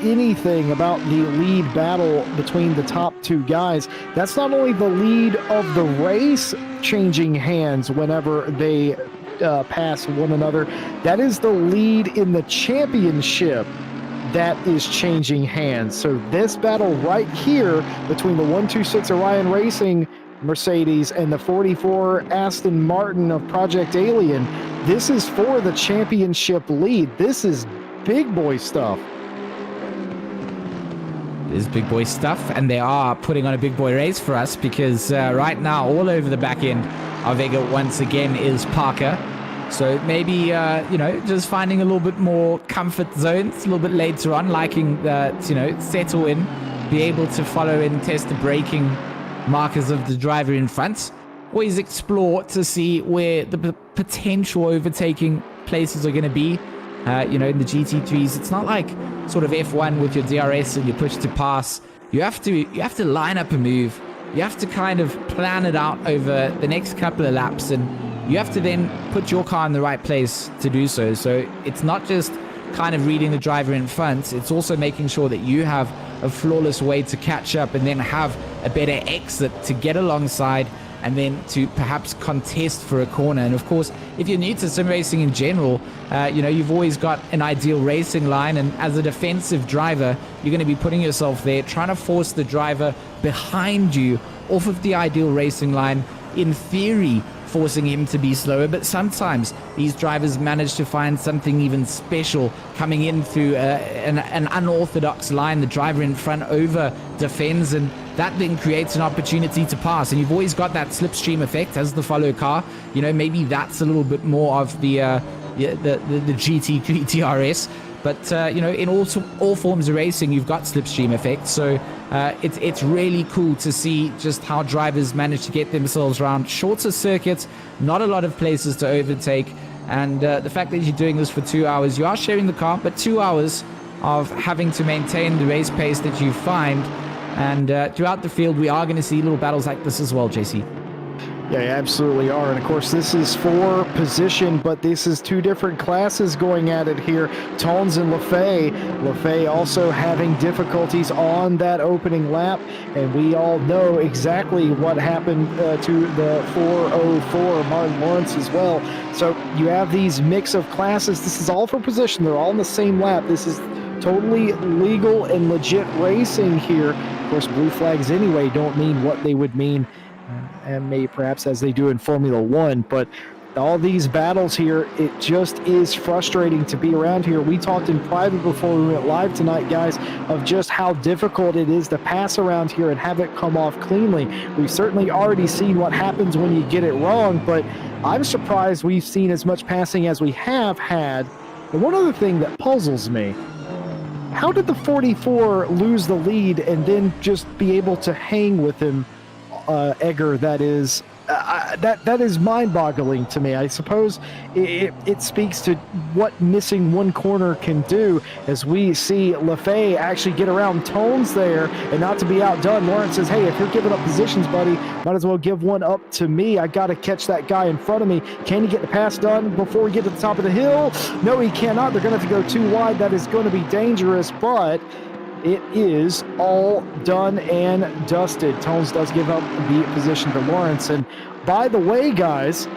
anything about the lead battle between the top two guys. That's not only the lead of the race changing hands whenever they pass one another, that is the lead in the championship that is changing hands. So this battle right here between the 126 Orion Racing Mercedes and the 44 Aston Martin of Project Alien, this is for the championship lead. This is big boy stuff. It is big boy stuff, and they are putting on a big boy race for us, because right now all over the back end of Egger once again is Parker. So maybe just finding a little bit more comfort zones a little bit later on, liking settle in, be able to follow and test the braking markers of the driver in front. Always explore to see where the potential overtaking places are going to be. In the GT3s, it's not like sort of F1 with your DRS and your push to pass. You have to line up a move. You have to kind of plan it out over the next couple of laps, and you have to then put your car in the right place to do so. So it's not just kind of reading the driver in front, it's also making sure that you have a flawless way to catch up and then have a better exit to get alongside and then to perhaps contest for a corner. And of course, if you're new to sim racing in general, you've always got an ideal racing line, and as a defensive driver, you're going to be putting yourself there, trying to force the driver behind you off of the ideal racing line, in theory forcing him to be slower. But sometimes these drivers manage to find something even special coming in through an unorthodox line. The driver in front over defends, and that then creates an opportunity to pass. And you've always got that slipstream effect as the follow car. Maybe that's a little bit more of the GT3 DRS. But in all forms of racing, you've got slipstream effect. So it's really cool to see just how drivers manage to get themselves around shorter circuits, not a lot of places to overtake. And the fact that you're doing this for 2 hours, you are sharing the car, but 2 hours of having to maintain the race pace that you find. And throughout the field, we are going to see little battles like this as well, JC. Yeah, you absolutely are. And of course, this is for position, but this is two different classes going at it here. Tones and LaFay. LaFay also having difficulties on that opening lap. And we all know exactly what happened to the 404 Martin Lawrence as well. So you have these mix of classes. This is all for position. They're all on the same lap. This is totally legal and legit racing here. Of course, blue flags anyway don't mean what they would mean and maybe perhaps as they do in Formula One, but all these battles here, it just is frustrating to be around here. We talked in private before we went live tonight, guys, of just how difficult it is to pass around here and have it come off cleanly. We've certainly already seen what happens when you get it wrong, but I'm surprised we've seen as much passing as we have had. And one other thing that puzzles me, how did the 44 lose the lead and then just be able to hang with him? Egger, that is mind-boggling to me. I suppose it speaks to what missing one corner can do, as we see LaFay actually get around Tones there and not to be outdone. Lawrence says, hey, if you're giving up positions, buddy, might as well give one up to me. I got to catch that guy in front of me. Can he get the pass done before we get to the top of the hill? No, he cannot. They're going to have to go too wide. That is going to be dangerous, but it is all done and dusted. Tones does give up the position to Lawrence. And by the way, guys,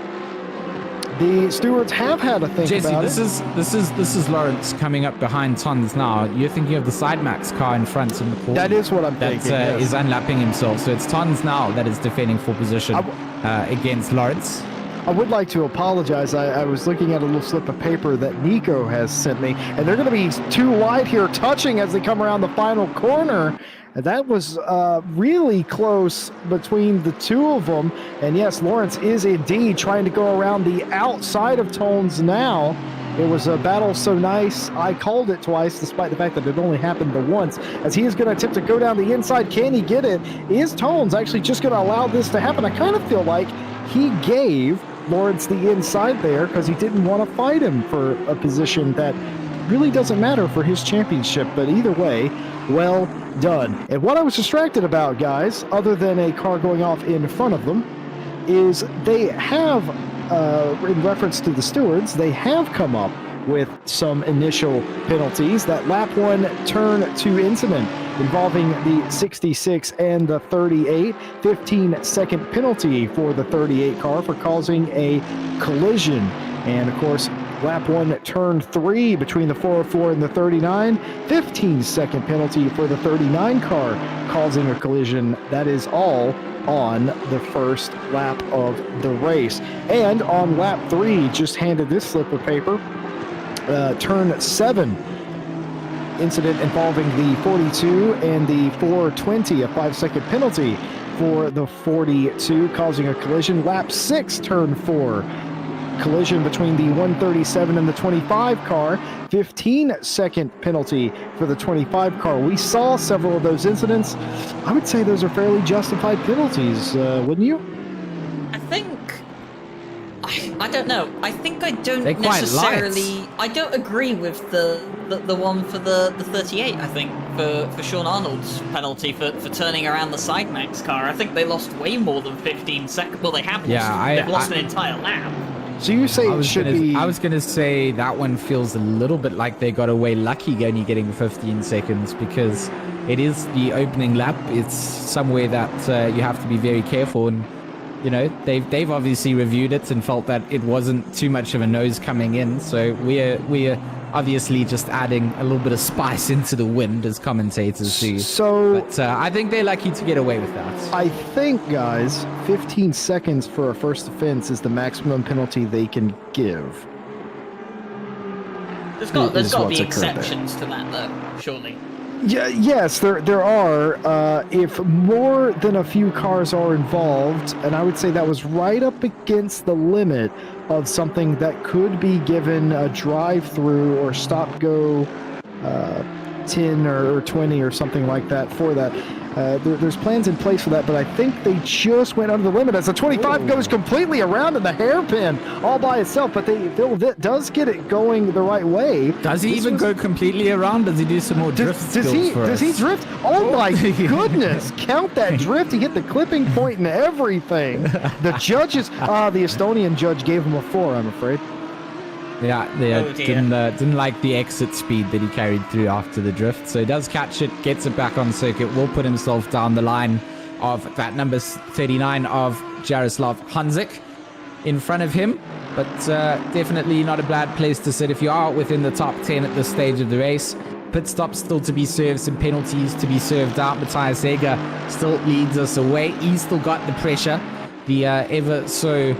the stewards have had to think Jesse, about this is Lawrence coming up behind Tons now. You're thinking of the Sidemax car in front in the corner. That is what I'm thinking. That yes. is unlapping himself. So it's Tons now that is defending for position against Lawrence. I would like to apologize. I was looking at a little slip of paper that Nico has sent me, and they're going to be too wide here, touching as they come around the final corner. That was really close between the two of them. And yes, Lawrence is indeed trying to go around the outside of Tones now. It was a battle so nice, I called it twice, despite the fact that it only happened the once. As he is going to attempt to go down the inside, can he get it? Is Tones actually just going to allow this to happen? I kind of feel like he gave Lawrence the inside there because he didn't want to fight him for a position that really doesn't matter for his championship. But either way, well done. And what I was distracted about, guys, other than a car going off in front of them, is they have, in reference to the stewards, they have come up with some initial penalties. That lap 1 turn 2 incident involving the 66 and the 38, 15-second penalty for the 38 car for causing a collision. And of course, lap 1 turn 3 between the 404 and the 39, 15-second penalty for the 39 car causing a collision. That is all on the first lap of the race. And on lap 3, just handed this slip of paper, turn 7 incident involving the 42 and the 420, a 5-second penalty for the 42 causing a collision. Lap 6, turn 4, collision between the 137 and the 25 car, 15-second penalty for the 25 car. We saw several of those incidents. I would say those are fairly justified penalties, wouldn't you? I think... I don't know. I think I don't They're quite necessarily... light. I don't agree with the one for the 38, I think, for Sean Arnold's penalty for turning around the Sidemax car. I think they lost way more than 15 seconds. Well, they have lost. They've lost an entire lap. So you say it should be... I was going to say that one feels a little bit like they got away lucky only getting 15 seconds because it is the opening lap. It's somewhere that you have to be very careful. And, you know, they've obviously reviewed it and felt that it wasn't too much of a nose coming in. So we're obviously just adding a little bit of spice into the wind as commentators do. But I think they're lucky to get away with that. I think, guys, 15 seconds for a first offense is the maximum penalty they can give. There's got to be exceptions to that, though, surely. Yeah, yes, there are. If more than a few cars are involved, and I would say that was right up against the limit of something that could be given a drive-through or stop-go 10 or 20 or something like that for that. There's plans in place for that, but I think they just went under the limit as the 25 goes completely around in the hairpin all by itself, but Phil does get it going the right way. Does he even go completely around? Does he do some more drift skills for us? Does he drift? Oh my goodness! Count that drift. He hit the clipping point and everything. The judges, the Estonian judge gave him a 4, I'm afraid. Yeah, didn't like the exit speed that he carried through after the drift. So he does catch it, gets it back on circuit, will put himself down the line of that number 39 of Jaroslav Hanzik in front of him. But definitely not a bad place to sit if you are within the top 10 at this stage of the race. Pit stops still to be served, some penalties to be served out. Matthias Seger still leads us away. He's still got the pressure. The ever so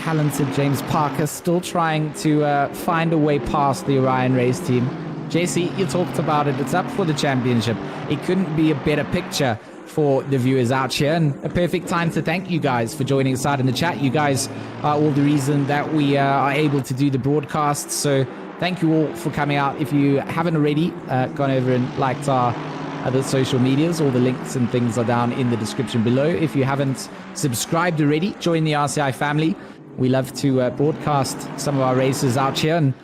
talented James Parker still trying to find a way past the Orion race team. JC, you talked about it. It's up for the championship. It couldn't be a better picture for the viewers out here, and a perfect time to thank you guys for joining us out in the chat. You guys are all the reason that we are able to do the broadcast, so thank you all for coming out. If you haven't already gone over and liked our other social medias, all the links and things are down in the description below. If you haven't subscribed already, join the RCI family. We love to broadcast some of our races out here, and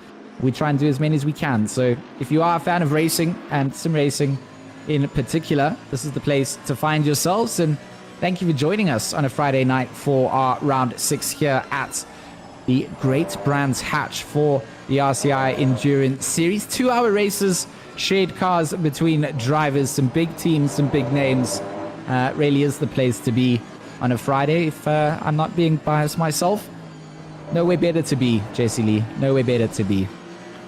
we try and do as many as we can. So if you are a fan of racing and sim racing in particular, this is the place to find yourselves. And thank you for joining us on a Friday night for our round 6 here at the Great Brands Hatch for the RCI Endurance Series. 2-hour races, shared cars between drivers, some big teams, some big names. Really is the place to be on a Friday, if I'm not being biased myself. Nowhere better to be, Jesse Lee. Nowhere better to be.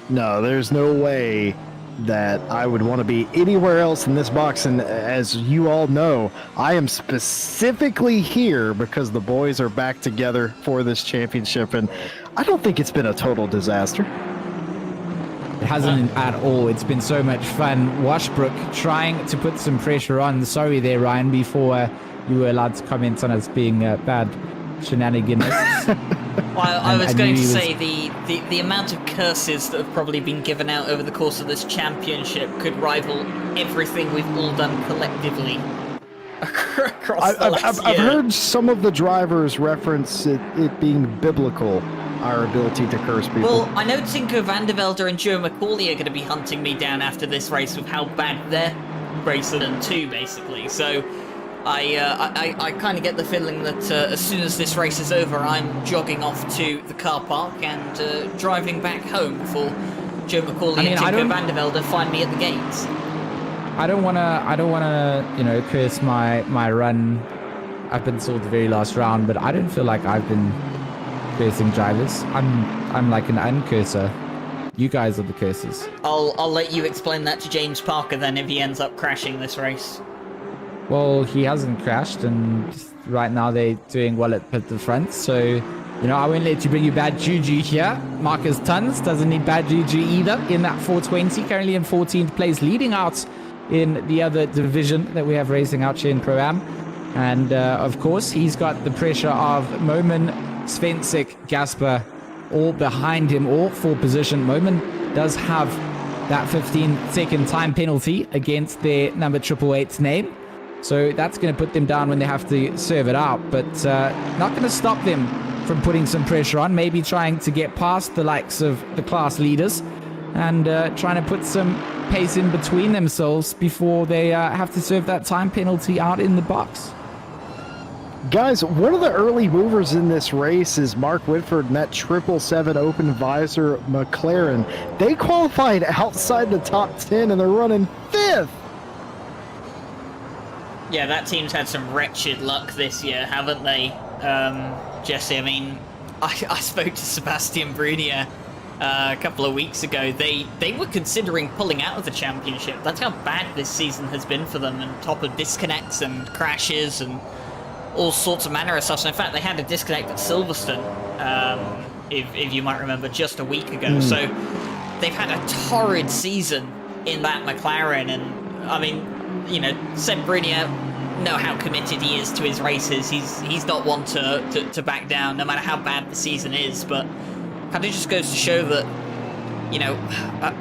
No, there's no way that I would want to be anywhere else in this box. And as you all know, I am specifically here because the boys are back together for this championship. And I don't think it's been a total disaster. It hasn't at all. It's been so much fun. Washbrook trying to put some pressure on. Sorry there, Ryan, before you were allowed to comment on us being bad shenanigans. I was going to say the amount of curses that have probably been given out over the course of this championship could rival everything we've all done collectively across the last I've year. heard some of the drivers reference it being biblical, our ability to curse people. Well, I know Tinko van der Velde and Joe McCauley are going to be hunting me down after this race with how bad they're racing in too, basically. So I kind of get the feeling that as soon as this race is over, I'm jogging off to the car park and driving back home before Joe McCauley and Tinko van der Velde find me at the gates. I don't wanna, you know, curse my run up until the very last round, but I don't feel like I've been cursing drivers. I'm like an uncurser. You guys are the cursers. I'll let you explain that to James Parker then if he ends up crashing this race. Well, he hasn't crashed, and right now they're doing well at the front, so, you know, I won't let you bring you bad juju here. Marcus Tons doesn't need bad juju either in that 420, currently in 14th place, leading out in the other division that we have racing out here in Pro-Am. And, of course, he's got the pressure of Moman, Svensik, Gasper, all behind him, all for position. Moman does have that 15-second time penalty against their number 888's name. So that's going to put them down when they have to serve it out, but not going to stop them from putting some pressure on, maybe trying to get past the likes of the class leaders and trying to put some pace in between themselves before they have to serve that time penalty out in the box. Guys, one of the early movers in this race is Mark Whitford and that 777 open visor McLaren. They qualified outside the top 10 and they're running 5th. Yeah, that team's had some wretched luck this year, haven't they, Jesse? I mean, I spoke to Sebastian Brunier a couple of weeks ago. They were considering pulling out of the championship. That's how bad this season has been for them, on top of disconnects and crashes and all sorts of manner of stuff. So in fact, they had a disconnect at Silverstone, if you might remember, just a week ago. So they've had a torrid season in that McLaren, and I mean, you know, Seb Brunier, know how committed he is to his races. He's not one to back down, no matter how bad the season is. But kind of just goes to show that, you know,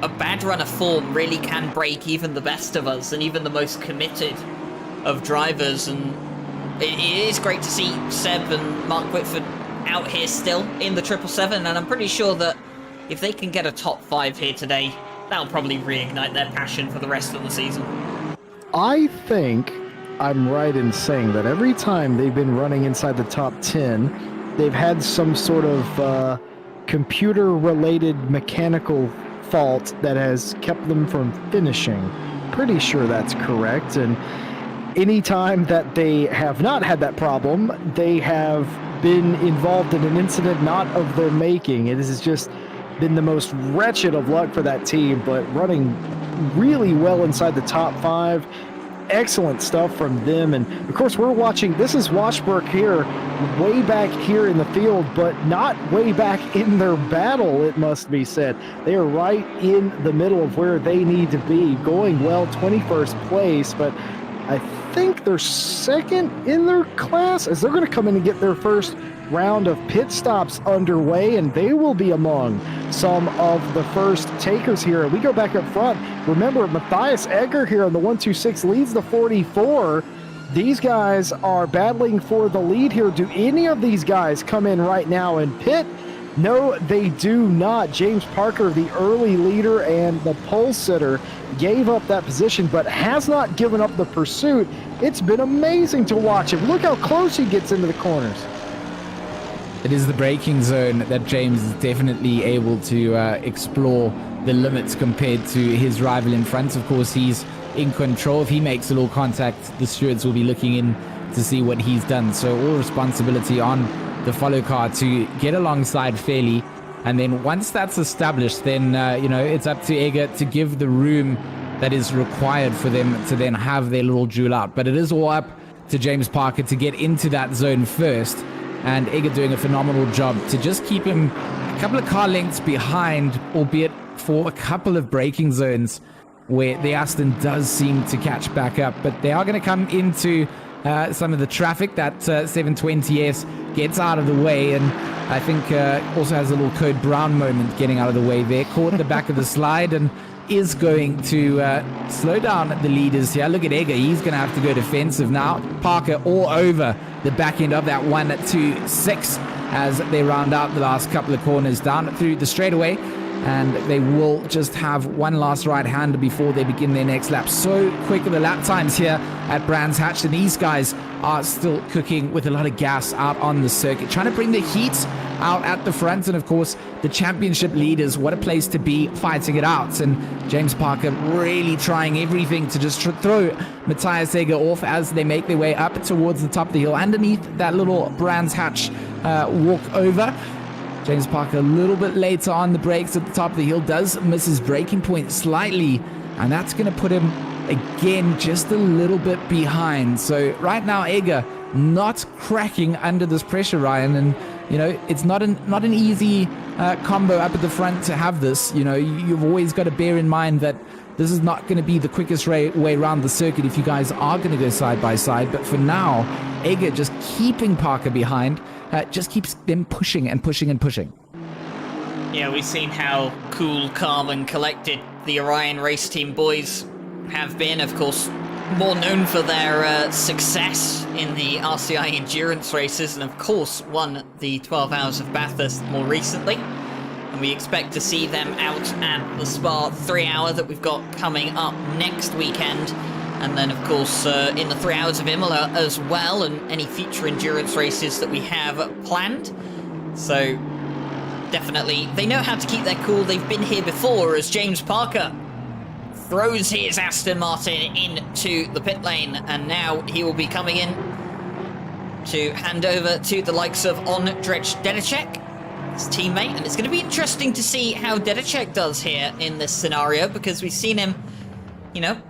a bad run of form really can break even the best of us and even the most committed of drivers. And it is great to see Seb and Mark Whitford out here still in the 777, and I'm pretty sure that if they can get a top 5 here today, that'll probably reignite their passion for the rest of the season. I think I'm right in saying that every time they've been running inside the top 10, they've had some sort of computer-related mechanical fault that has kept them from finishing. Pretty sure that's correct. And anytime that they have not had that problem, they have been involved in an incident not of their making. It has just been the most wretched of luck for that team, but running really well inside the top 5. Excellent stuff from them. And of course, we're watching, this is Washbrook here, way back here in the field, but not way back in their battle, it must be said. They are right in the middle of where they need to be, going well, 21st place, but I think they're second in their class, as they're going to come in and get their first round of pit stops underway, and they will be among some of the first takers here. We go back up front. Remember, Matthias Egger here on the 126 leads the 44. These guys are battling for the lead here. Do any of these guys come in right now and pit? No, they do not. James Parker, the early leader and the pole sitter, gave up that position, but has not given up the pursuit. It's been amazing to watch him. Look how close he gets into the corners. it is the braking zone that James is definitely able to explore the limits compared to his rival in front. Of course, he's in control. If he makes a little contact, the stewards will be looking in to see what he's done. So all responsibility on the follow car to get alongside fairly. And then once that's established, then, it's up to Edgar to give the room that is required for them to then have their little duel out. But it is all up to James Parker to get into that zone first. And Edgar doing a phenomenal job to just keep him a couple of car lengths behind, albeit for a couple of braking zones where the Aston does seem to catch back up. But they are going to come into some of the traffic. That 720S gets out of the way, and I think also has a little Code Brown moment getting out of the way there. Caught the back of the slide and is going to slow down the leaders here. Look at Edgar. He's going to have to go defensive now. Parker all over the back end of that 1-2-6 as they round out the last couple of corners down through the straightaway. And they will just have one last right-hander before they begin their next lap. So quick are the lap times here at Brands Hatch, and these guys are still cooking with a lot of gas out on the circuit, trying to bring the heat out at the front. And of course, the championship leaders, what a place to be, fighting it out. And James Parker really trying everything to just throw Matthias Egger off as they make their way up towards the top of the hill, underneath that little Brands Hatch walk over. James Parker a little bit later on the brakes at the top of the hill, does miss his braking point slightly, and that's going to put him again just a little bit behind. So right now Edgar not cracking under this pressure, Ryan, and it's not an easy combo up at the front to have this. You've always got to bear in mind that this is not going to be the quickest way around the circuit if you guys are going to go side by side. But for now, Edgar just keeping Parker behind just keeps them pushing and pushing and pushing. Yeah, we've seen how cool, calm and collected the Orion race team boys have been. Of course, more known for their success in the RCI endurance races, and of course won the 12 Hours of Bathurst more recently. And we expect to see them out at the Spa 3 Hour that we've got coming up next weekend. And then, of course, in the 3 Hours of Imola as well, and any future endurance races that we have planned. So, definitely, they know how to keep their cool. They've been here before, as James Parker throws his Aston Martin into the pit lane. And now he will be coming in to hand over to the likes of Ondrej Dedicek, his teammate. And it's going to be interesting to see how Dedicek does here in this scenario, because we've seen him,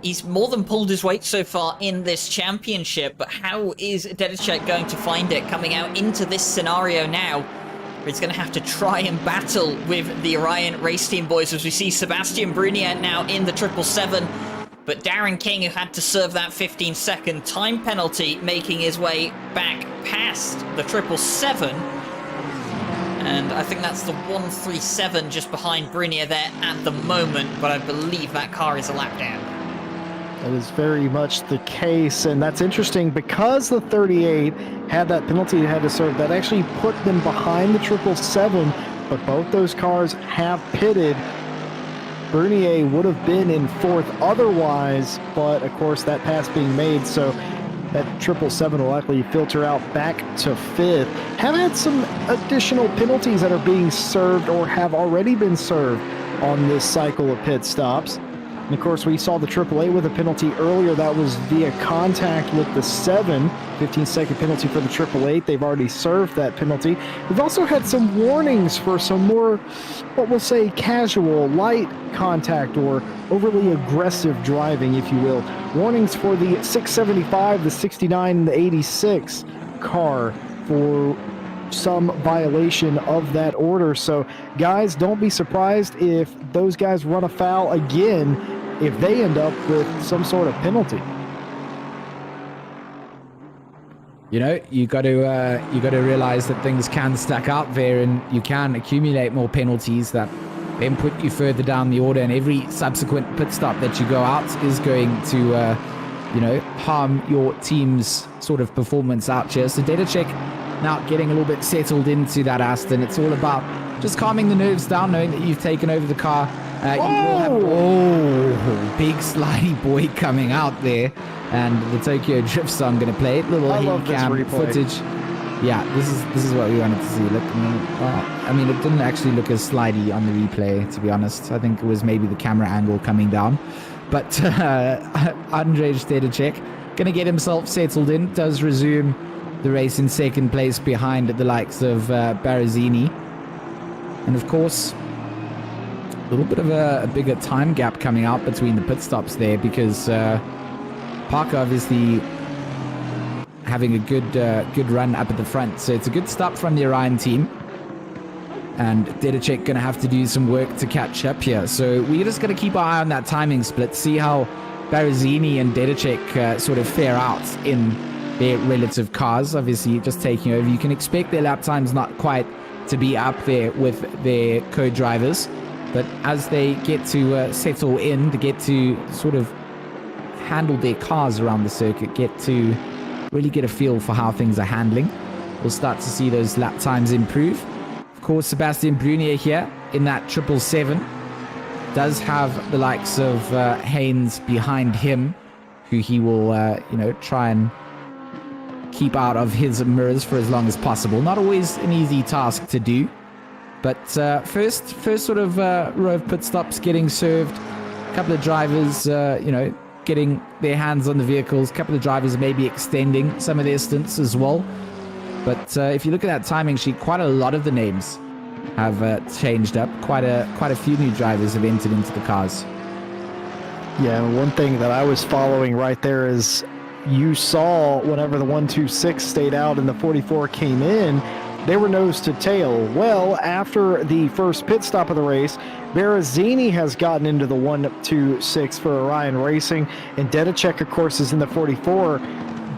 he's more than pulled his weight so far in this championship, but how is Dedicek going to find it coming out into this scenario now? He's going to have to try and battle with the Orion race team boys, as we see Sebastian Brunier now in the 777, but Darren King, who had to serve that 15-second time penalty, making his way back past the 777. And I think that's the 137 just behind Brunier there at the moment, but I believe that car is a lap down. That is very much the case, and that's interesting because the 38 had that penalty it had to serve. That actually put them behind the 777, but both those cars have pitted. Bernier would have been in fourth otherwise, but of course that pass being made, so that 777 will likely filter out back to fifth. Have had some additional penalties that are being served or have already been served on this cycle of pit stops. And of course, we saw the AAA with a penalty earlier. That was via contact with the 15-second penalty for the 888. They've already served that penalty. We've also had some warnings for some more, what we'll say, casual, light contact or overly aggressive driving, if you will. Warnings for the 675, the 69, and the 86 car for some violation of that order. So, guys, don't be surprised if those guys run afoul again if they end up with some sort of penalty. You got to realize that things can stack up there, and you can accumulate more penalties that then put you further down the order, and every subsequent pit stop that you go out is going to harm your team's sort of performance out here. So Dedicek now getting a little bit settled into that Aston. It's all about just calming the nerves down, knowing that you've taken over the car. You will have, big slidey boy coming out there, and the Tokyo Drift song going to play it. Little heat cam footage Yeah, this is what we wanted to see. Look, I mean, it didn't actually look as slidey on the replay, to be honest. I think it was maybe the camera angle coming down. But Andrzej Stedacek going to get himself settled in, does resume the race in second place behind the likes of Barazini. And of course, a little bit of a bigger time gap coming out between the pit stops there, because Parker obviously having a good run up at the front. So it's a good stop from the Orion team. And Dedicek going to have to do some work to catch up here. So we're just going to keep our eye on that timing split, see how Barazini and Dedicek sort of fare out in their relative cars. Obviously, just taking over. You can expect their lap times not quite to be up there with their co-drivers. But as they get to settle in, to get to sort of handle their cars around the circuit, get to really get a feel for how things are handling, we'll start to see those lap times improve. Of course, Sebastian Brunier here in that 777 does have the likes of Haynes behind him, who he will, try and keep out of his mirrors for as long as possible. Not always an easy task to do, but first sort of row of pit stops getting served. A couple of drivers, getting their hands on the vehicles. A couple of drivers maybe extending some of their stints as well. But if you look at that timing sheet, quite a lot of the names have changed up. Quite a few new drivers have entered into the cars. Yeah, and one thing that I was following right there is you saw whenever the 126 stayed out and the 44 came in, they were nose to tail. Well, after the first pit stop of the race, Barazini has gotten into the 126 for Orion Racing, and Dedicek, of course, is in the 44.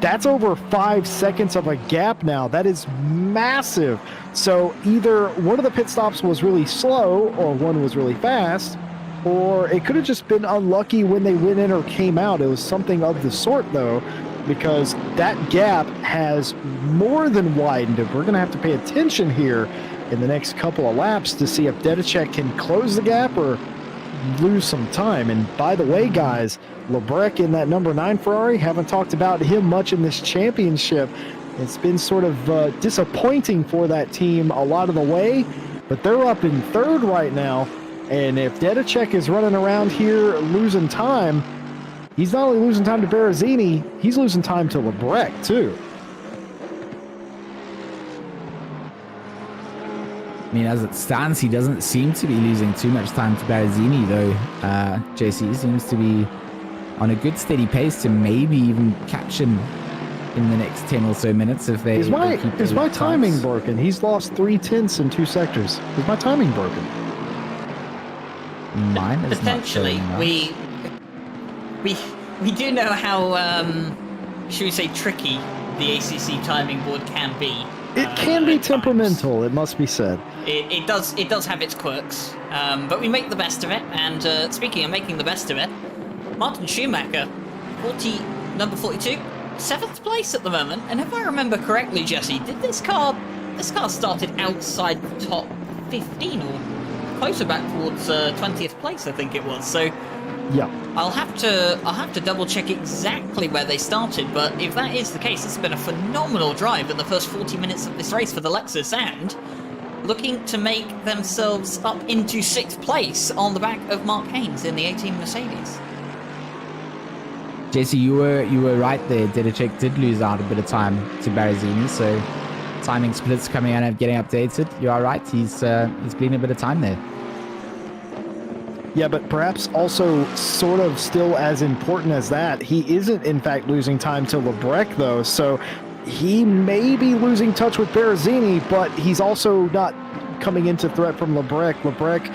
That's over 5 seconds of a gap now. That is massive. So either one of the pit stops was really slow or one was really fast, or it could have just been unlucky when they went in or came out. It was something of the sort, though, because that gap has more than widened. And we're going to have to pay attention here in the next couple of laps to see if Dedicek can close the gap or lose some time. And by the way, guys, Lebrec in that number 9 Ferrari, haven't talked about him much in this championship. It's been sort of disappointing for that team a lot of the way, but they're up in third right now. And if Dedicek is running around here losing time, he's not only losing time to Barazini, he's losing time to Lebrec too. I mean, as it stands, he doesn't seem to be losing too much time to Barazini, though. JC seems to be on a good steady pace to maybe even catch him in the next 10 or so minutes if they... Is my timing broken? He's lost 3/10 in 2 sectors. Is my timing broken? Mine is potentially. Not We do know how should we say tricky the ACC timing board can be. It can be temperamental, times. It must be said. It does have its quirks, but we make the best of it. And speaking of making the best of it, Martin Schumacher, number 42, 7th place at the moment. And if I remember correctly, Jesse, did this car started outside the top 15 or closer back towards 20th place, I think it was. So yeah, I'll have to double check exactly where they started. But if that is the case, it's been a phenomenal drive in the first 40 minutes of this race for the Lexus, and looking to make themselves up into 6th place on the back of Mark Haynes in the 18 Mercedes. JC, you were right there. Dedicek did lose out a bit of time to Barazini, so timing splits coming out and getting updated. You are right. He's bleeding a bit of time there. Yeah, but perhaps also sort of still as important as that, he isn't in fact losing time to Lebrec though. So he may be losing touch with Barazini, but he's also not coming into threat from Lebrec. Lebrec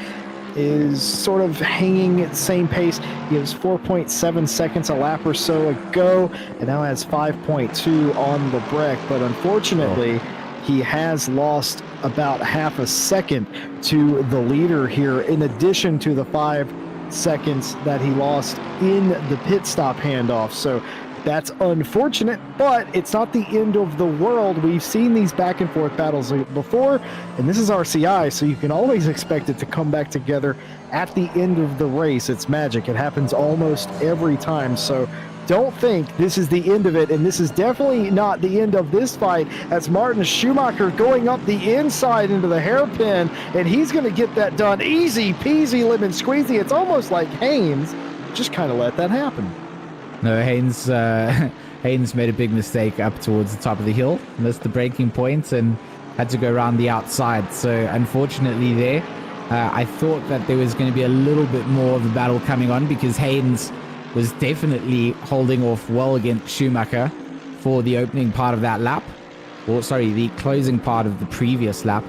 is sort of hanging at the same pace. He was 4.7 seconds a lap or so ago, and now has 5.2 on Lebrec. But unfortunately, he has lost about half a second to the leader here, in addition to the 5 seconds that he lost in the pit stop handoff. So that's unfortunate, but it's not the end of the world. We've seen these back and forth battles before, and this is RCI, so you can always expect it to come back together at the end of the race. It's magic. It happens almost every time. So don't think this is the end of it, and this is definitely not the end of this fight, as Martin Schumacher going up the inside into the hairpin, and he's going to get that done easy peasy lemon squeezy. It's almost like Haynes just kind of let that happen. No, Haynes Haynes made a big mistake up towards the top of the hill, missed the braking point, and had to go around the outside. So unfortunately there, I thought that there was going to be a little bit more of a battle coming on, because Haynes was definitely holding off well against Schumacher for the opening part of that lap, or sorry, the closing part of the previous lap,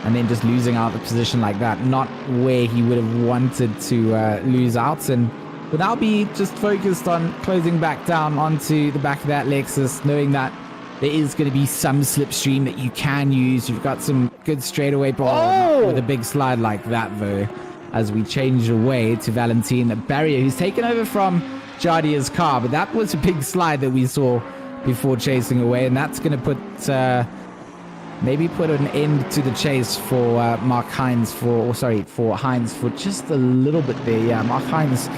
and then just losing out the position like that, not where he would have wanted to lose out. And will now be just focused on closing back down onto the back of that Lexus, knowing that there is going to be some slipstream that you can use. You've got some good straightaway ball with a big slide like that, though, as we change away to Valentin Barrier, who's taken over from Jadia's car. But that was a big slide that we saw before chasing away, and that's going to put maybe put an end to the chase for Mark Hines for Hines for just a little bit there. Yeah, Mark Hines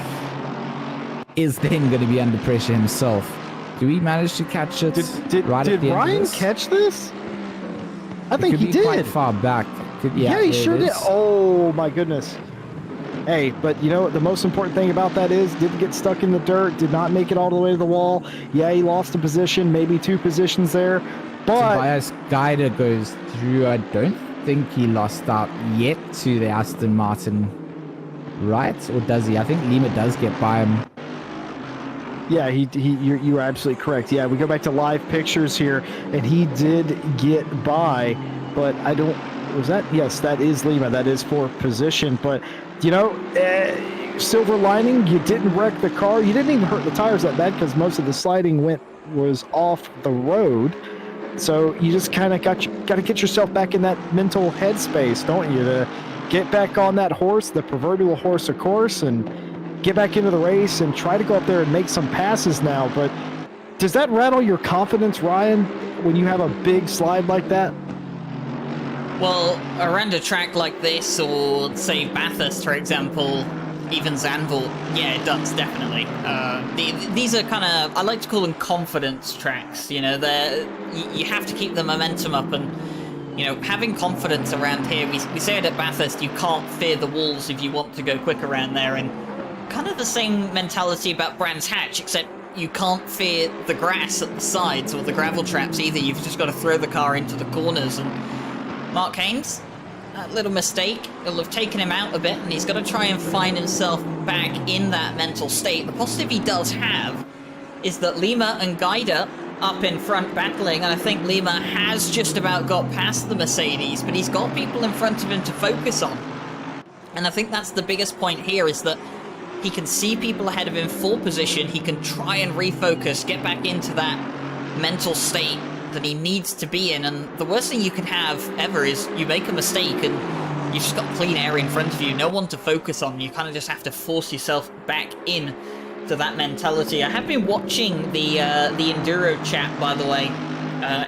is then going to be under pressure himself. Do we manage to catch it? Did Ryan catch this? I think he did. Quite far back. Yeah, he sure did. Oh my goodness. Hey, but you know the most important thing about that is didn't get stuck in the dirt, did not make it all the way to the wall. Yeah, he lost a position, maybe 2 positions there. But Tobias Guider goes through. I don't think he lost out yet to the Aston Martin, right? Or does he? I think Lima does get by him. Yeah, you're absolutely correct. Yeah, we go back to live pictures here, and he did get by, but I don't. Was that? Yes, that is Lima. That is 4th position. But you know, silver lining, you didn't wreck the car. You didn't even hurt the tires that bad because most of the sliding was off the road. So you just kind of got to get yourself back in that mental headspace, don't you? To get back on that horse, the proverbial horse, of course, and get back into the race and try to go up there and make some passes now. But does that rattle your confidence, Ryan, when you have a big slide like that? Well, around a track like this, or say Bathurst, for example, even Zandvoort, yeah, it does, definitely. These are kind of, I like to call them confidence tracks, you know, you have to keep the momentum up, and, you know, having confidence around here, we say it at Bathurst, you can't fear the walls if you want to go quick around there, and kind of the same mentality about Brands Hatch, except you can't fear the grass at the sides or the gravel traps either. You've just got to throw the car into the corners. And Mark Haynes, that little mistake, it'll have taken him out a bit, and he's got to try and find himself back in that mental state. The positive he does have is that Lima and Guida up in front battling, and I think Lima has just about got past the Mercedes, but he's got people in front of him to focus on. And I think that's the biggest point here, is that he can see people ahead of him, full position, he can try and refocus, get back into that mental state that he needs to be in. And the worst thing you can have ever is you make a mistake and you've just got clean air in front of you, no one to focus on. You kind of just have to force yourself back in to that mentality. I have been watching the Enduro chat, by the way,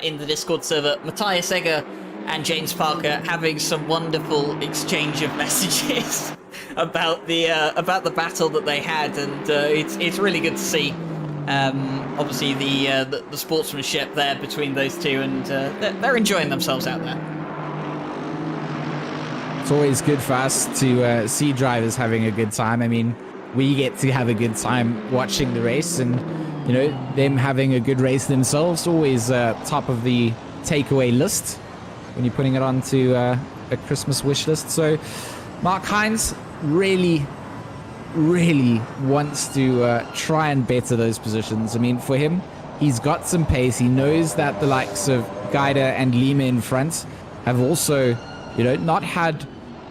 in the Discord server. Matthias Egger and James Parker having some wonderful exchange of messages about the battle that they had, and it's really good to see. Obviously the sportsmanship there between those two, and they're enjoying themselves out there. It's always good for us to see drivers having a good time. I mean, we get to have a good time watching the race, and you know, them having a good race themselves, always top of the takeaway list when you're putting it onto a Christmas wish list. So Mark Hines really wants to try and better those positions. I mean, for him, he's got some pace. He knows that the likes of Guida and Lima in front have also, you know, not had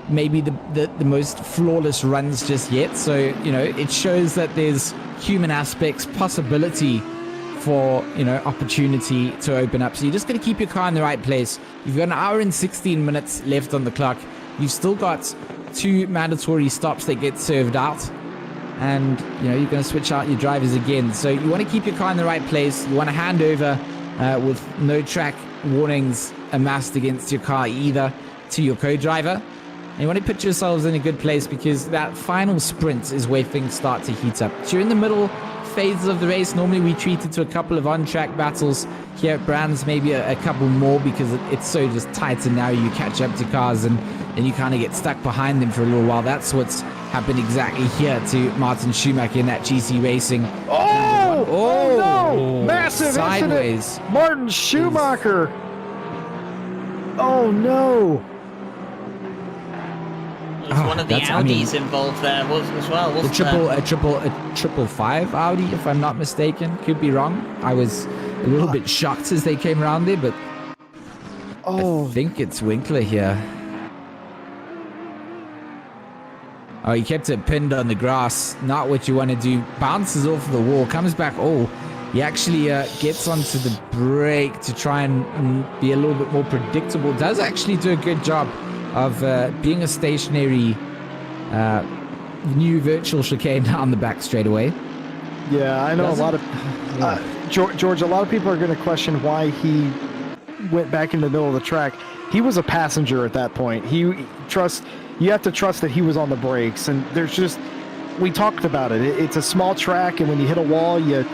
maybe the most flawless runs just yet. So, you know, it shows that there's human aspects, possibility for, you know, opportunity to open up. So you just got to keep your car in the right place. You've got an hour and 16 minutes left on the clock. You've still got 2 mandatory stops that get served out, and you know, you're going to switch out your drivers again. So you want to keep your car in the right place. You want to hand over with no track warnings amassed against your car either to your co-driver. And you want to put yourselves in a good place, because that final sprint is where things start to heat up. So you're in the middle, phases of the race. Normally we treat it to a couple of on-track battles. Here at Brands, maybe a couple more because it's so just tight and narrow. You catch up to cars and you kind of get stuck behind them for a little while. That's what's happened exactly here to Martin Schumacher in that GC Racing. Oh no! Massive sideways. Incident. Martin Schumacher. Oh no! There's one of the Audis involved there as well, wasn't a triple five Audi, if I'm not mistaken. Could be wrong. I was a little bit shocked as they came around there, but I think it's Winkler here. Oh, he kept it pinned on the grass. Not what you want to do. Bounces off the wall, comes back. Oh, he actually gets onto the brake to try and be a little bit more predictable. Does actually do a good job of being a stationary new virtual chicane down the back straight away. Yeah, I know a lot of George. A lot of people are going to question why he went back in the middle of the track. He was a passenger at that point. You have to trust that he was on the brakes, and we talked about it. It's a small track, and when you hit a wall, you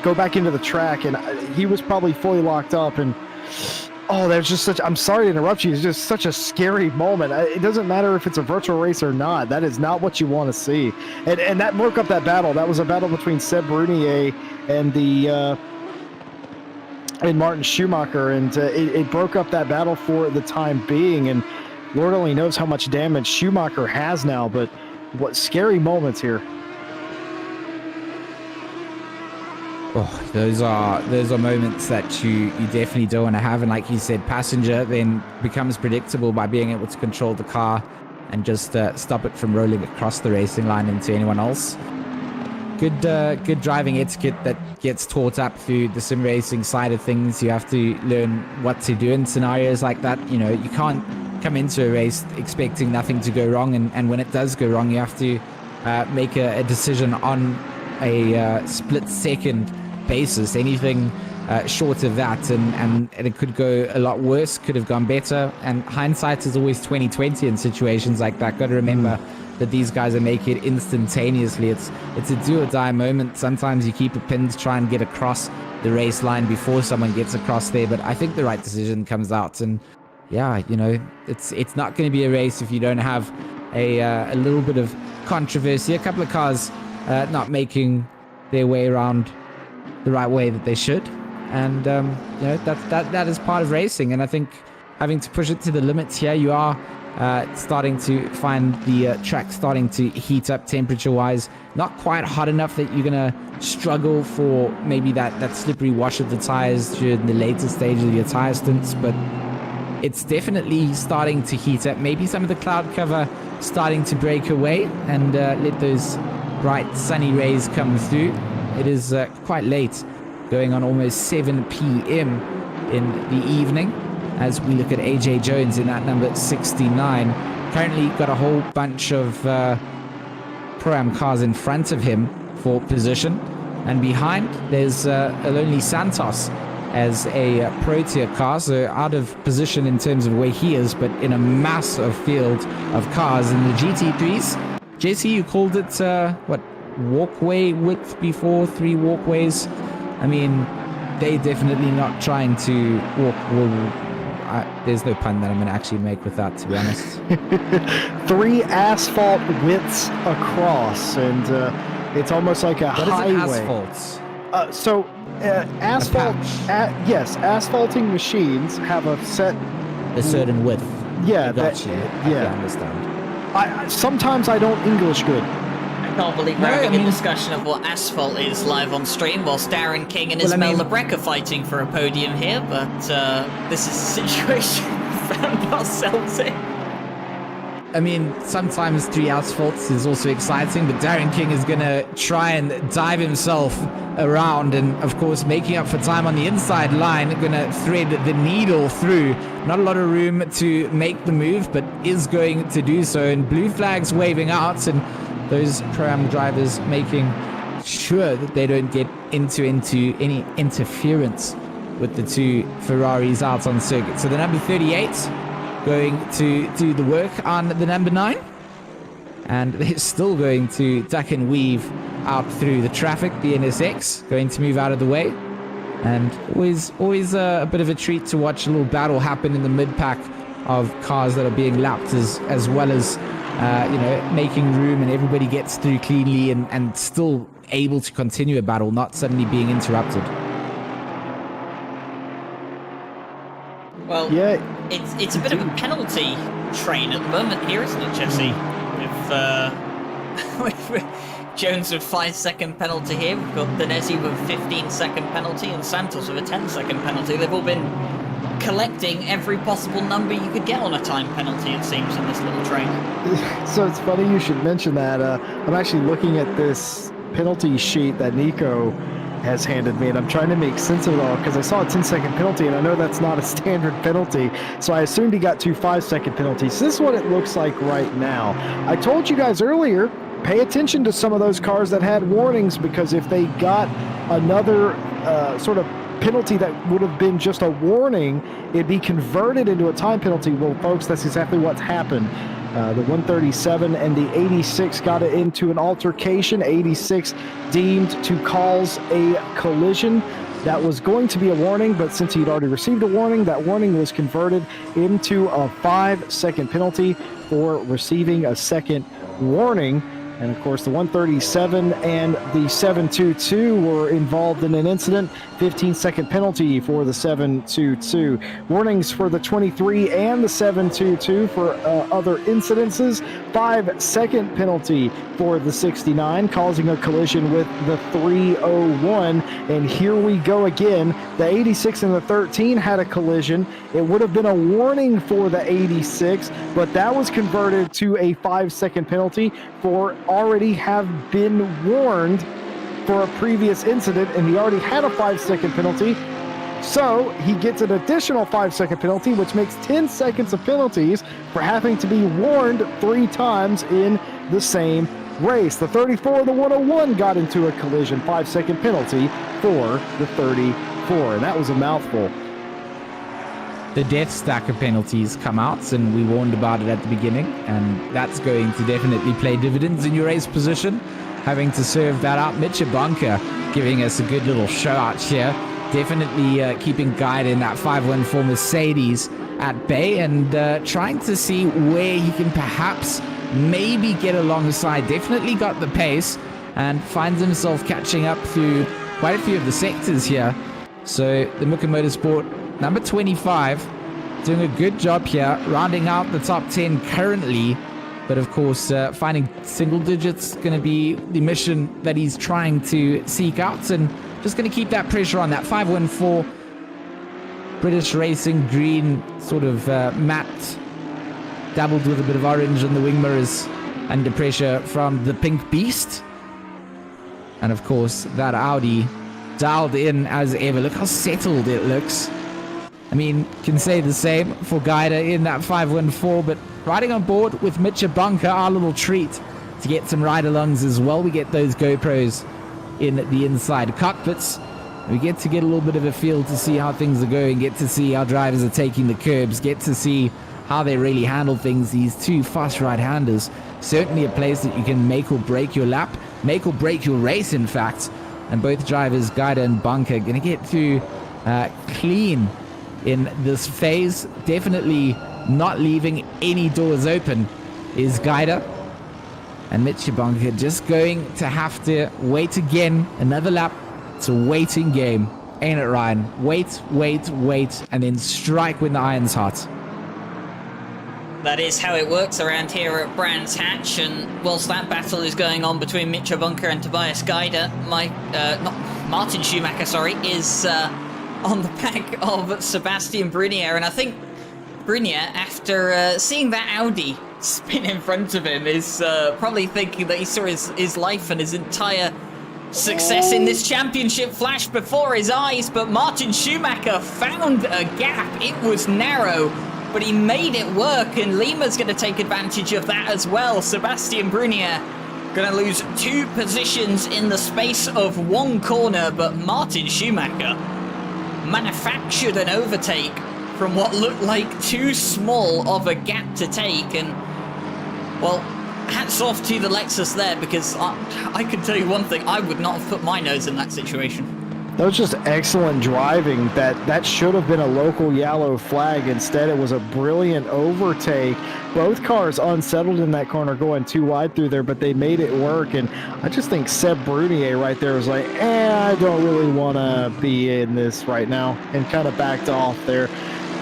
go back into the track, and he was probably fully locked up. And there's just I'm sorry to interrupt you. It's just such a scary moment. It doesn't matter if it's a virtual race or not. That is not what you want to see. And that broke up that battle. That was a battle between Seb Brunier and and Martin Schumacher, and it broke up that battle for the time being. And Lord only knows how much damage Schumacher has now. But what scary moments here. Oh, those are moments that you definitely don't want to have. And like you said, passenger then becomes predictable by being able to control the car and just stop it from rolling across the racing line into anyone else. Good driving etiquette that gets taught up through the sim racing side of things. You have to learn what to do in scenarios like that. You know, you can't come into a race expecting nothing to go wrong, and when it does go wrong, you have to make a decision on a split-second basis. Anything short of that, and it could go a lot worse, could have gone better. And hindsight is always 20/20 in situations like that. Got to remember that these guys are making it instantaneously. It's a do-or-die moment. Sometimes you keep a pin to try and get across the race line before someone gets across there, but I think the right decision comes out. And yeah, you know, it's not going to be a race if you don't have a little bit of controversy, a couple of cars not making their way around the right way that they should. And you know, that is part of racing. And I think having to push it to the limits here, you are starting to find the track starting to heat up temperature wise. Not quite hot enough that you're gonna struggle for maybe that slippery wash of the tires during the later stage of your tire stints, but it's definitely starting to heat up. Maybe some of the cloud cover starting to break away and let those bright sunny rays come through. It is quite late, going on almost 7 p.m. in the evening, as we look at AJ Jones in that number 69. Currently got a whole bunch of Pro-Am cars in front of him for position, and behind there's a lonely Santos as a Pro Tier car, so out of position in terms of where he is, but in a massive field of cars in the GT3s. JC, you called it walkway width before, 3 walkways. I mean, they definitely not trying to walk. There's no pun that I'm going to actually make with that, to be honest. 3 asphalt widths across, and it's almost like a highway. What is asphalt? Asphalt. Yes, asphalting machines have a certain width. Yeah, I understand. Sometimes I don't English good. I can't believe we're having a discussion of what asphalt is live on stream whilst Darren King and Ismail Lebrecq are fighting for a podium here, but this is the situation we found ourselves in. I mean, sometimes 3 asphalts is also exciting, but Darren King is going to try and dive himself around and, of course, making up for time on the inside line, going to thread the needle through. Not a lot of room to make the move, but is going to do so. And blue flags waving out, and those Pro-Am drivers making sure that they don't get into any interference with the 2 Ferraris out on circuit. So the number 38 going to do the work on the number 9, and they're still going to duck and weave out through the traffic, the NSX, going to move out of the way. And always a bit of a treat to watch a little battle happen in the mid-pack of cars that are being lapped, as well as, making room and everybody gets through cleanly and still able to continue a battle, not suddenly being interrupted. Well, Yeah. it's a bit of a penalty train at the moment here, isn't it, Jesse? With Jones with 5-second penalty here. We've got Danesi with a 15-second penalty and Santos with a 10-second penalty. They've all been collecting every possible number you could get on a time penalty, it seems, in this little train. So it's funny you should mention that. I'm actually looking at this penalty sheet that Nico has handed me, and I'm trying to make sense of it all because I saw a 10-second penalty, and I know that's not a standard penalty, so I assumed he got 2 5-second penalties. This is what it looks like right now. I told you guys earlier, pay attention to some of those cars that had warnings, because if they got another sort of penalty that would have been just a warning, it'd be converted into a time penalty. Well, folks, that's exactly what's happened. The 137 and the 86 got into an altercation. 86 deemed to cause a collision. That was going to be a warning, but since he'd already received a warning, that warning was converted into a 5-second penalty for receiving a second warning. And of course, the 137 and the 722 were involved in an incident. 15-second penalty for the 722. Warnings for the 23 and the 722 for other incidences. 5-second penalty for the 69, causing a collision with the 301. And here we go again. The 86 and the 13 had a collision. It would have been a warning for the 86, but that was converted to a 5-second penalty for already have been warned for a previous incident, and he already had a 5-second penalty. So he gets an additional 5-second penalty, which makes 10 seconds of penalties for having to be warned 3 times in the same race. The 34 and the 101 got into a collision, 5-second penalty for the 34, and that was a mouthful. The death stack of penalties come out, and we warned about it at the beginning, and that's going to definitely play dividends in your race position. Having to serve that out. Mitch Bunker giving us a good little show out here. Definitely keeping guide in that 514 Mercedes at bay, and trying to see where he can perhaps maybe get alongside. Definitely got the pace and finds himself catching up through quite a few of the sectors here. So the Mooka Motorsport number 25 doing a good job here, rounding out the top 10 currently. But of course, finding single digits going to be the mission that he's trying to seek out, and just going to keep that pressure on. That 514 British Racing green sort of matte, dabbled with a bit of orange on the wing mirrors, under pressure from the Pink Beast. And of course, that Audi dialed in as ever. Look how settled it looks. I mean, can say the same for Guida in that 514, but riding on board with Mitch Bunker, our little treat to get some ride-alongs as well. We get those GoPros in the inside cockpits. We get to get a little bit of a feel to see how things are going, get to see how drivers are taking the curbs, get to see how they really handle things, these two fast right-handers. Certainly a place that you can make or break your lap, make or break your race, in fact. And both drivers, Guida and Bunker, going to get through clean in this phase. Definitely not leaving any doors open is Guida. And Mitch Bunker just going to have to wait again, another lap. It's a waiting game, ain't it, Ryan? Wait, and then strike when the iron's hot. That is how it works around here at Brands Hatch, and whilst that battle is going on between Mitch Bunker and Tobias Guida, Martin Schumacher, is on the back of Sebastian Brunier, and I think Brunier, after seeing that Audi spin in front of him, is probably thinking that he saw his life and his entire success in this championship flash before his eyes. But Martin Schumacher found a gap. It was narrow, but he made it work, and Lima's going to take advantage of that as well. Sebastian Brunier going to lose 2 positions in the space of 1 corner, but Martin Schumacher manufactured an overtake from what looked like too small of a gap to take. And, well, hats off to the Lexus there, because I can tell you one thing, I would not have put my nose in that situation. That was just excellent driving. That should have been a local yellow flag. Instead, it was a brilliant overtake. Both cars unsettled in that corner going too wide through there, but they made it work. And I just think Seb Brunier right there was like, I don't really want to be in this right now, and kind of backed off there.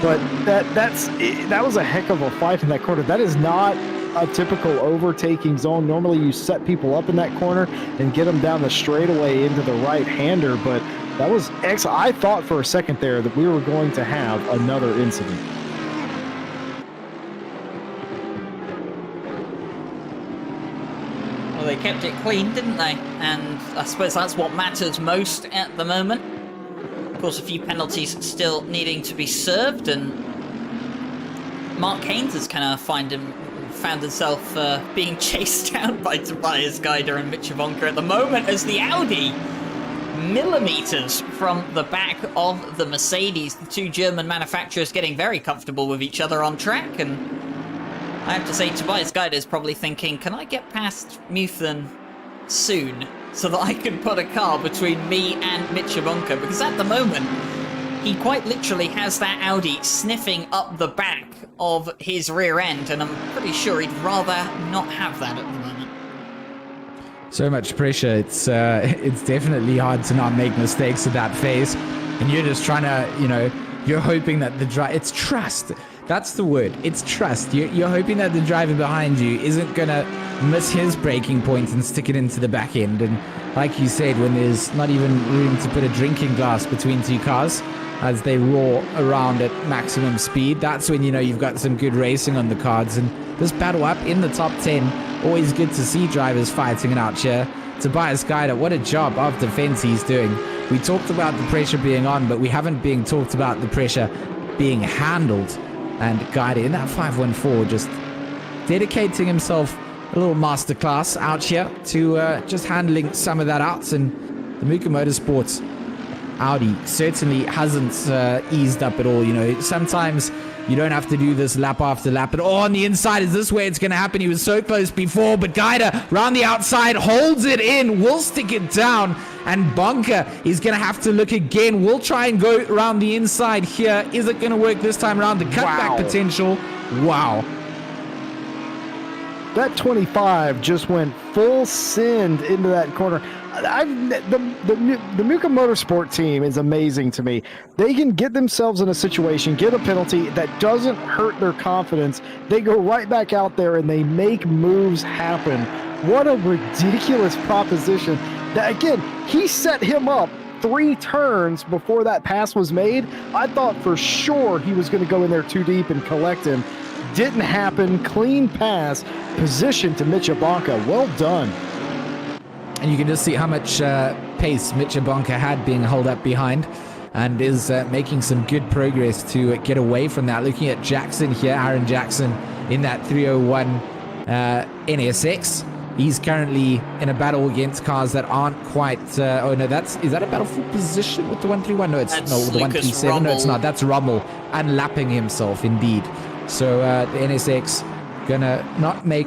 But that was a heck of a fight in that corner. That is not a typical overtaking zone. Normally you set people up in that corner and get them down the straightaway into the right-hander, but that was excellent. I thought for a second there that we were going to have another incident. Well, they kept it clean, didn't they? And I suppose that's what matters most at the moment. Of course, a few penalties still needing to be served, and Mark Haynes has kind of found himself being chased down by Tobias Geider and Mitch Ivanka at the moment, as the Audi, millimeters from the back of the Mercedes. The two German manufacturers getting very comfortable with each other on track, and I have to say Tobias Geider is probably thinking, can I get past Muthen soon so that I can put a car between me and Mitch Ivanka? Because at the moment, he quite literally has that Audi sniffing up the back of his rear end, and I'm pretty sure he'd rather not have that at the moment. So much pressure. It's definitely hard to not make mistakes at that phase, and you're just trying to, you're hoping that it's trust. That's the word. It's trust. You're hoping that the driver behind you isn't gonna miss his braking point and stick it into the back end. And like you said, when there's not even room to put a drinking glass between two cars as they roar around at maximum speed, that's when you've got some good racing on the cards. And this battle up in the top 10, always good to see drivers fighting it out here. Tobias Geider, what a job of defense he's doing. We talked about the pressure being on, but we haven't been talked about the pressure being handled. And Geider in that 514 just dedicating himself a little masterclass out here to just handling some of that out. And the Muka Motorsports Audi certainly hasn't eased up at all. Sometimes you don't have to do this lap after lap. And on the inside, is this where it's going to happen? He was so close before, but Geider round the outside holds it in, will stick it down, and Bunker is going to have to look again. We'll try and go around the inside here. Is it going to work this time around? The cutback potential. Wow. That 25 just went full send into that corner. The Muka Motorsport team is amazing to me. They can get themselves in a situation, get a penalty that doesn't hurt their confidence. They go right back out there and they make moves happen. What a ridiculous proposition. That, again, he set him up 3 turns before that pass was made. I thought for sure he was going to go in there too deep and collect him. Didn't happen. Clean pass. Position to Mitch Ivanka. Well done. And you can just see how much pace Mitch Ivanka had being held up behind, and is making some good progress to get away from that. Looking at Jackson here, Aaron Jackson in that 301 NSX. He's currently in a battle against cars that aren't quite... is that a battle for position with the 131? No, it's That's no, the Lucas 137. Rummel. No, it's not. That's Rummel unlapping himself, indeed. So the NSX gonna not make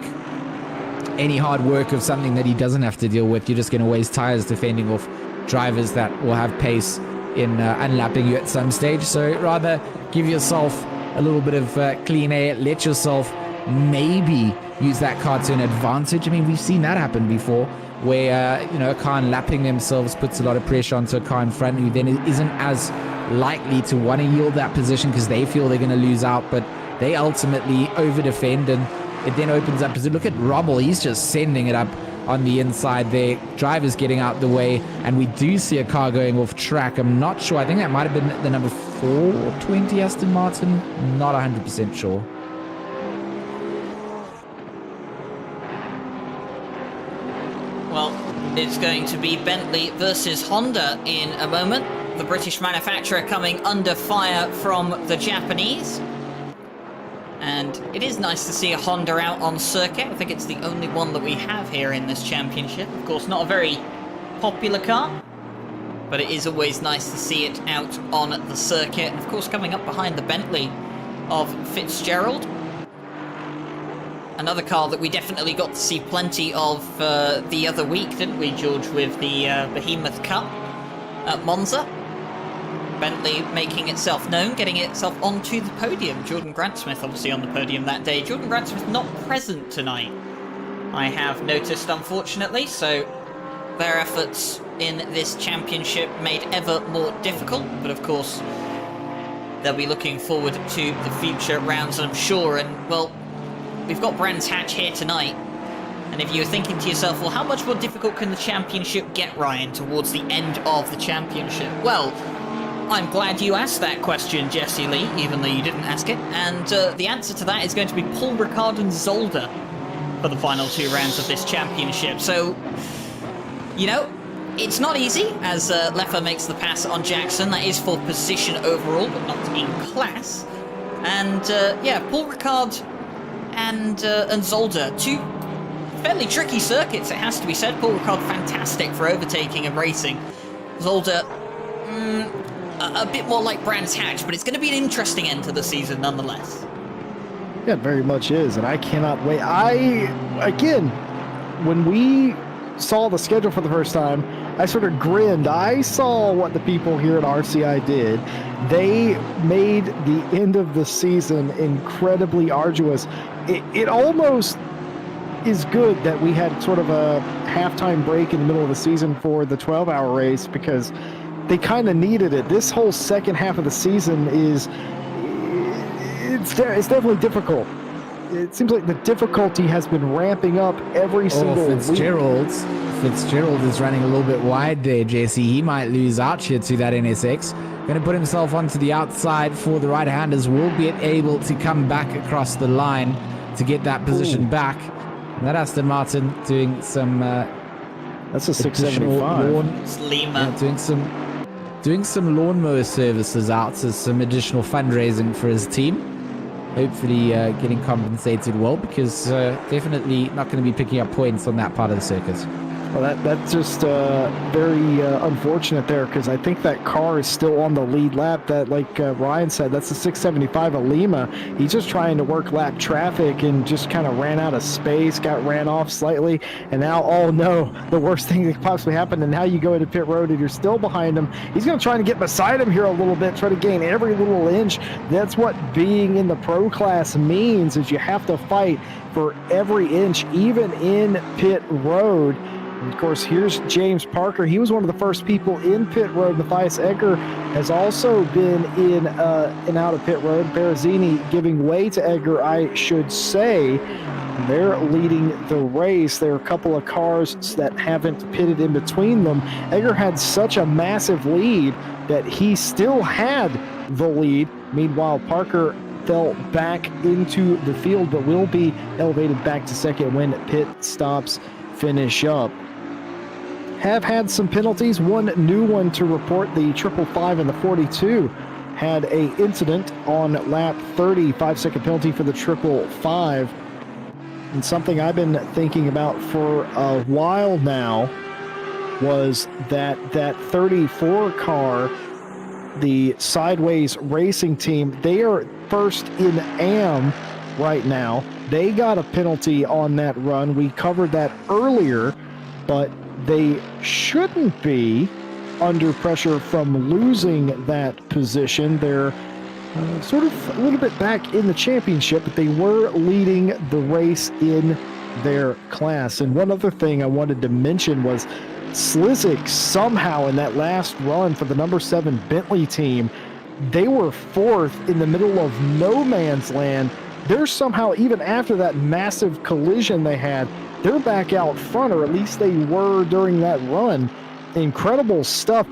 any hard work of something that he doesn't have to deal with. You're just going to waste tires defending off drivers that will have pace in unlapping you at some stage. So rather give yourself a little bit of clean air, let yourself maybe use that car to an advantage. I mean, we've seen that happen before, where a car lapping themselves puts a lot of pressure onto a car in front who then isn't as likely to want to yield that position because they feel they're going to lose out, but they ultimately over defend, and it then opens up. Look at Rommel, he's just sending it up on the inside there. Drivers getting out the way, and we do see a car going off track. I'm not sure. I think that might have been the number 420 Aston Martin. Not 100% sure. Well, it's going to be Bentley versus Honda in a moment. The British manufacturer coming under fire from the Japanese. And it is nice to see a Honda out on circuit. I think it's the only one that we have here in this championship. Of course, not a very popular car, but it is always nice to see it out on the circuit. Of course, coming up behind the Bentley of Fitzgerald. another car that we definitely got to see plenty of the other week, didn't we, George, with the Behemoth Cup at Monza? Bentley making itself known, getting itself onto the podium. Jordan Grantsmith obviously on the podium that day. Jordan Grantsmith not present tonight, I have noticed, unfortunately, so their efforts in this championship made ever more difficult, but of course they'll be looking forward to the future rounds, I'm sure. And well, we've got Brands Hatch here tonight, and if you're thinking to yourself, well, how much more difficult can the championship get, Ryan, towards the end of the championship? Well, I'm glad you asked that question, Jesse Lee, even though you didn't ask it. And the answer to that is going to be Paul Ricard and Zolder for the final 2 rounds of this championship. So, you know, it's not easy, as Leffer makes the pass on Jackson. That is for position overall, but not in class. And, yeah, Paul Ricard and Zolder, 2 fairly tricky circuits, it has to be said. Paul Ricard, fantastic for overtaking and racing. Zolder, a bit more like Brands Hatch, but it's going to be an interesting end to the season nonetheless. Yeah, it very much is, and I cannot wait. Again, when we saw the schedule for the first time, I sort of grinned. I saw what the people here at RCI did. They made the end of the season incredibly arduous. It almost is good that we had sort of a halftime break in the middle of the season for the 12-hour race, because they kind of needed it. This whole second half of the season it's definitely difficult. It seems like the difficulty has been ramping up every single week. Fitzgerald is running a little bit wide there, Jesse. He might lose out here to that NSX. Going to put himself onto the outside for the right-handers. Will be able to come back across the line to get that position back. And that Aston Martin doing some... that's a 675. It's Lima. Yeah, doing some lawnmower services out as some additional fundraising for his team. Hopefully getting compensated well, because definitely not going to be picking up points on that part of the circuit. Well, that's just very unfortunate there, because I think that car is still on the lead lap. That, like Ryan said, that's the 675 of Lima. He's just trying to work lap traffic and just kind of ran out of space, got ran off slightly, and now, oh no, the worst thing that could possibly happen, and now you go into pit road and you're still behind him. He's going to try to get beside him here a little bit, try to gain every little inch. That's what being in the pro class means, is you have to fight for every inch, even in pit road. And of course, here's James Parker. He was one of the first people in pit road. Matthias Egger has also been in and out of pit road. Berrezzini giving way to Egger, I should say. They're leading the race. There are a couple of cars that haven't pitted in between them. Egger had such a massive lead that he still had the lead. Meanwhile, Parker fell back into the field, but will be elevated back to second when pit stops finish up. Have had some penalties. One new one to report. The 555 and the 42 had a incident on lap 30, 5-second penalty for the 555. And something I've been thinking about for a while now was that 34 car, the Sideways Racing team, they are first in AM right now. They got a penalty on that run. We covered that earlier, but they shouldn't be under pressure from losing that position. They're sort of a little bit back in the championship, but they were leading the race in their class. And one other thing I wanted to mention was Slizik somehow in that last run for the number 7 Bentley team, they were fourth in the middle of no man's land. They're somehow, even after that massive collision they had, they're back out front, or at least they were during that run. Incredible stuff.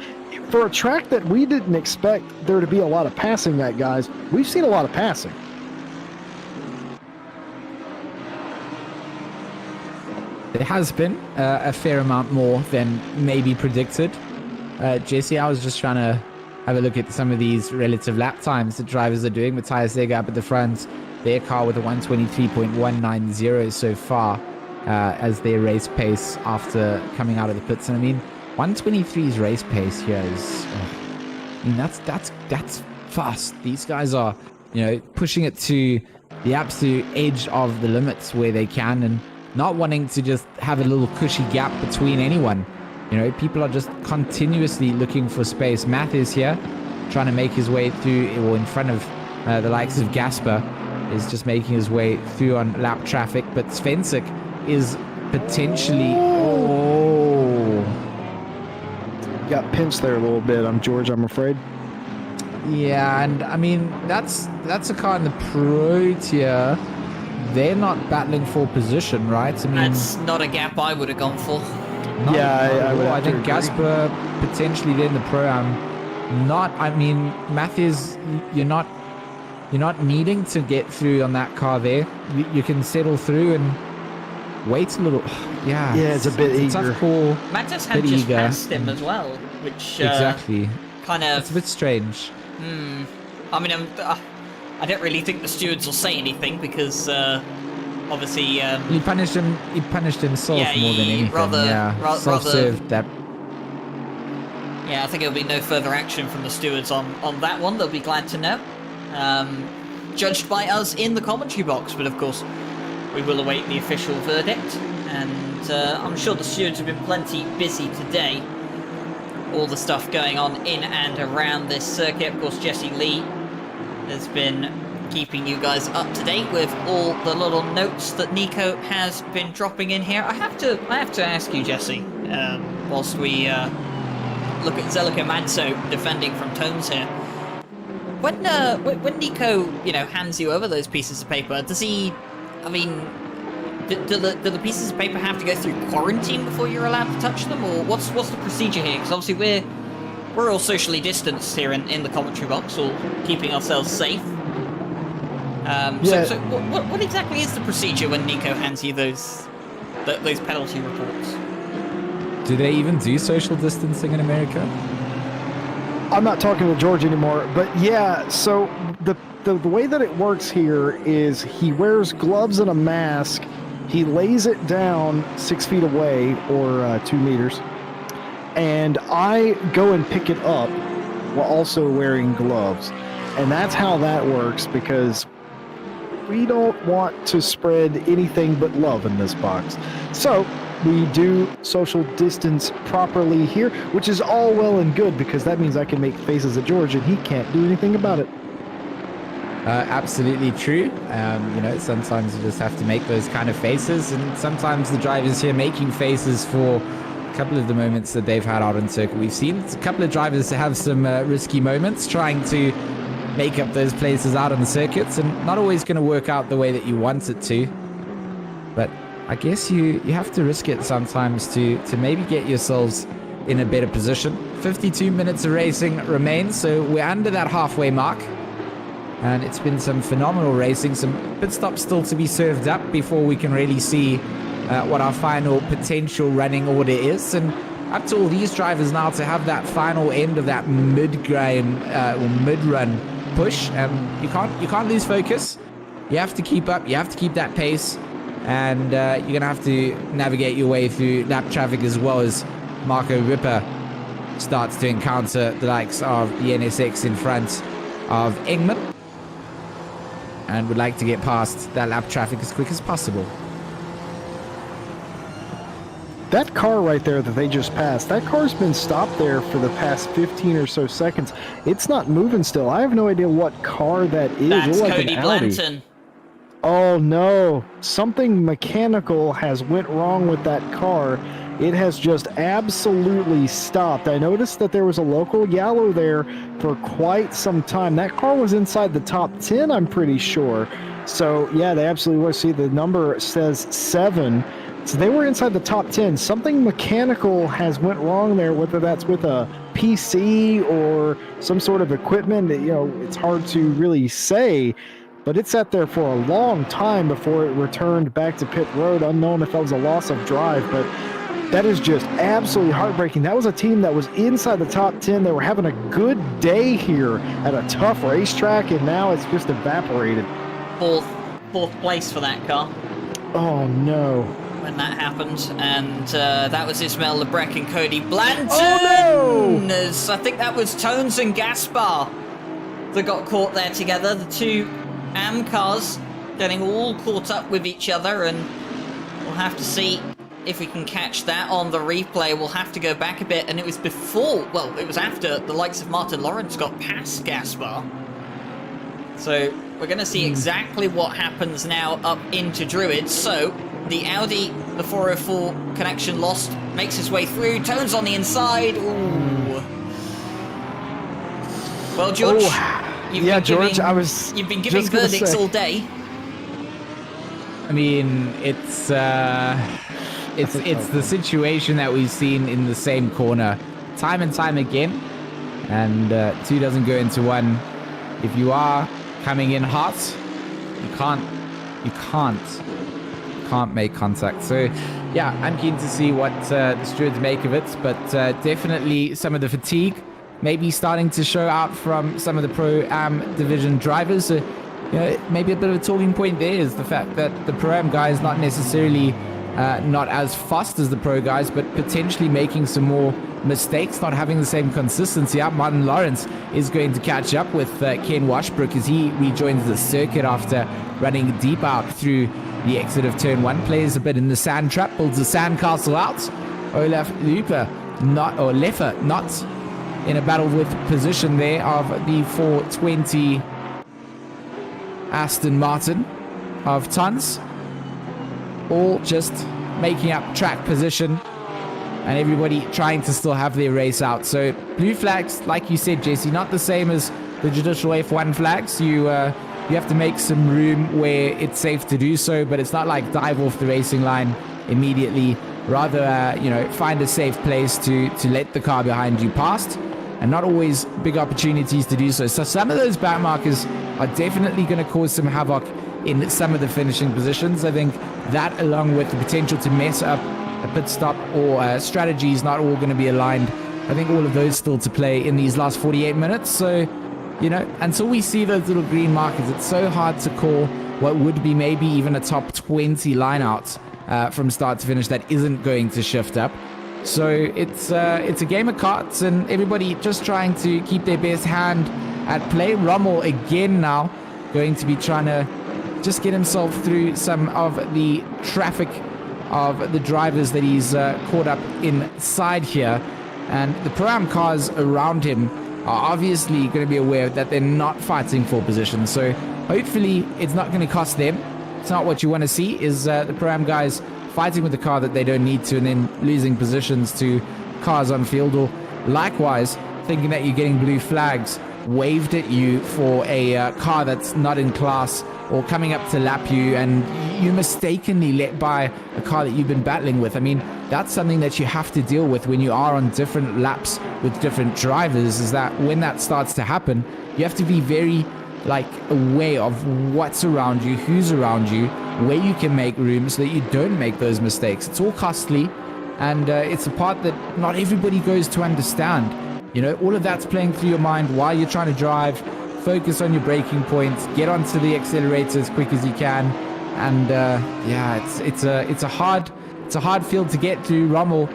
For a track that we didn't expect there to be a lot of passing that, guys, we've seen a lot of passing. There has been a fair amount more than maybe predicted. Jesse, I was just trying to have a look at some of these relative lap times the drivers are doing. Matthias Egger up at the front, their car with a 123.190 so far as their race pace after coming out of the pits. And I mean, 123's race pace here is, I mean, that's fast. These guys are, you know, pushing it to the absolute edge of the limits where they can, and not wanting to just have a little cushy gap between anyone. You know, people are just continuously looking for space. Matt is here, trying to make his way through, or in front of the likes of Gasper, is just making his way through on lap traffic. But Svensik is potentially... Oh. Got pinched there a little bit. George, I'm afraid. Yeah, and I mean, that's a car in the Pro tier. They're not battling for position, right? I mean, That's not a gap I would have gone for. I think Gasper potentially then the Pro. I mean, Matthews, you're not needing to get through on that car there. You can settle through and wait a little. Yeah, it's a bit eager. Tough call. Mattis had just passed him as well, which exactly kind of. It's a bit strange. I mean, I don't really think the stewards will say anything because obviously he punished him. He punished himself more than anything. Self-served that. Yeah, I think there'll be no further action from the stewards on that one. They'll be glad to know. Judged by us in the commentary box, but of course we will await the official verdict. And I'm sure the stewards have been plenty busy today. All the stuff going on in and around this circuit. Of course, Jesse Lee has been keeping you guys up to date with all the little notes that Nico has been dropping in here. I have to ask you, Jesse, whilst we look at Zelico Manso defending from Tones here. When Nico, hands you over those pieces of paper, does he? I mean, do the pieces of paper have to go through quarantine before you're allowed to touch them, or what's the procedure here? Because obviously we're all socially distanced here in the commentary box, all keeping ourselves safe. So what exactly is the procedure when Nico hands you those penalty reports? Do they even do social distancing in America? I'm not talking to George anymore, but yeah, so the way that it works here is he wears gloves and a mask. He lays it down 6 feet away, or 2 meters, and I go and pick it up while also wearing gloves. And that's how that works, because we don't want to spread anything but love in this box. So we do social distance properly here, which is all well and good, because that means I can make faces at George and he can't do anything about it. Absolutely true. Sometimes you just have to make those kind of faces, and sometimes the drivers here making faces for a couple of the moments that they've had out on circuit. We've seen a couple of drivers have some risky moments trying to make up those places out on the circuits, and not always going to work out the way that you want it to. But I guess you have to risk it sometimes to maybe get yourselves in a better position. 52 minutes of racing remains, so we're under that halfway mark. And it's been some phenomenal racing, some pit stops still to be served up before we can really see what our final potential running order is. And up to all these drivers now to have that final end of that mid-grind or mid-run push. You can't lose focus. You have to keep up. You have to keep that pace. And you're going to have to navigate your way through lap traffic, as well as Marco Ripper starts to encounter the likes of the NSX in front of Engman, and would like to get past that lap traffic as quick as possible. That car right there that they just passed, that car's been stopped there for the past 15 or so seconds. It's not moving still. I have no idea what car that is. That's like Cody Blanton. Oh no, something mechanical has went wrong with that car. It has just absolutely stopped. I noticed that there was a local yellow there for quite some time. That car was inside the top 10, I'm pretty sure. So yeah, they absolutely were. See, the number says 7. So they were inside the top 10. Something mechanical has went wrong there, whether that's with a PC or some sort of equipment that, it's hard to really say. But it sat there for a long time before it returned back to pit road. Unknown if that was a loss of drive, but that is just absolutely heartbreaking. That was a team that was inside the top 10. They were having a good day here at a tough racetrack, and now it's just evaporated. Fourth place for that car. Oh, no. When that happened, and that was Ismail Lebrec and Cody Blanton. Oh, no! I think that was Tones and Gaspar that got caught there together. The two AM cars getting all caught up with each other, and we'll have to see if we can catch that on the replay. We'll have to go back a bit, and it was before, well, it was after the likes of Martin Lawrence got past Gaspar. So we're going to see exactly what happens now up into Druid. So the Audi, the 404 connection lost, makes his way through, Tone's on the inside. Ooh. Well, George, you've been giving verdicts all day. I mean, it's the situation that we've seen in the same corner time and time again, and 2 doesn't go into 1. If you are coming in hot, you can't make contact. So yeah, I'm keen to see what the stewards make of it, but definitely some of the fatigue maybe starting to show out from some of the Pro-Am division drivers. You know, maybe a bit of a talking point there is the fact that the Pro-Am guys not necessarily not as fast as the Pro guys, but potentially making some more mistakes, not having the same consistency. Martin Lawrence is going to catch up with Ken Washbrook as he rejoins the circuit after running deep out through the exit of turn 1, plays a bit in the sand trap, builds a sandcastle out. Olaf Leffer not in a battle with position there of the 420 Aston Martin of tons, all just making up track position, and everybody trying to still have their race out. So blue flags, like you said, Jesse, not the same as the traditional F1 flags. You have to make some room where it's safe to do so, but it's not like dive off the racing line immediately. Rather, find a safe place to let the car behind you past, and not always big opportunities to do so. So some of those back markers are definitely going to cause some havoc in some of the finishing positions. I think that, along with the potential to mess up a pit stop or strategies, not all going to be aligned. I think all of those still to play in these last 48 minutes. So, until we see those little green markers, it's so hard to call what would be maybe even a top 20 line out from start to finish that isn't going to shift up. So it's a game of cards, and everybody just trying to keep their best hand at play. Rommel again now going to be trying to just get himself through some of the traffic of the drivers that he's caught up inside here. And the Pro-Am cars around him are obviously going to be aware that they're not fighting for position. So hopefully it's not going to cost them. It's not what you want to see, is the Pro-Am guys fighting with the car that they don't need to and then losing positions to cars on field, or likewise thinking that you're getting blue flags waved at you for a car that's not in class or coming up to lap you, and you mistakenly let by a car that you've been battling with. I mean, that's something that you have to deal with when you are on different laps with different drivers, is that when that starts to happen, you have to be very aware of what's around you, who's around you, where you can make room so that you don't make those mistakes. It's all costly, and it's a part that not everybody goes to understand. All of that's playing through your mind while you're trying to drive. Focus on your braking points, get onto the accelerator as quick as you can, and it's a hard field to get to. Rommel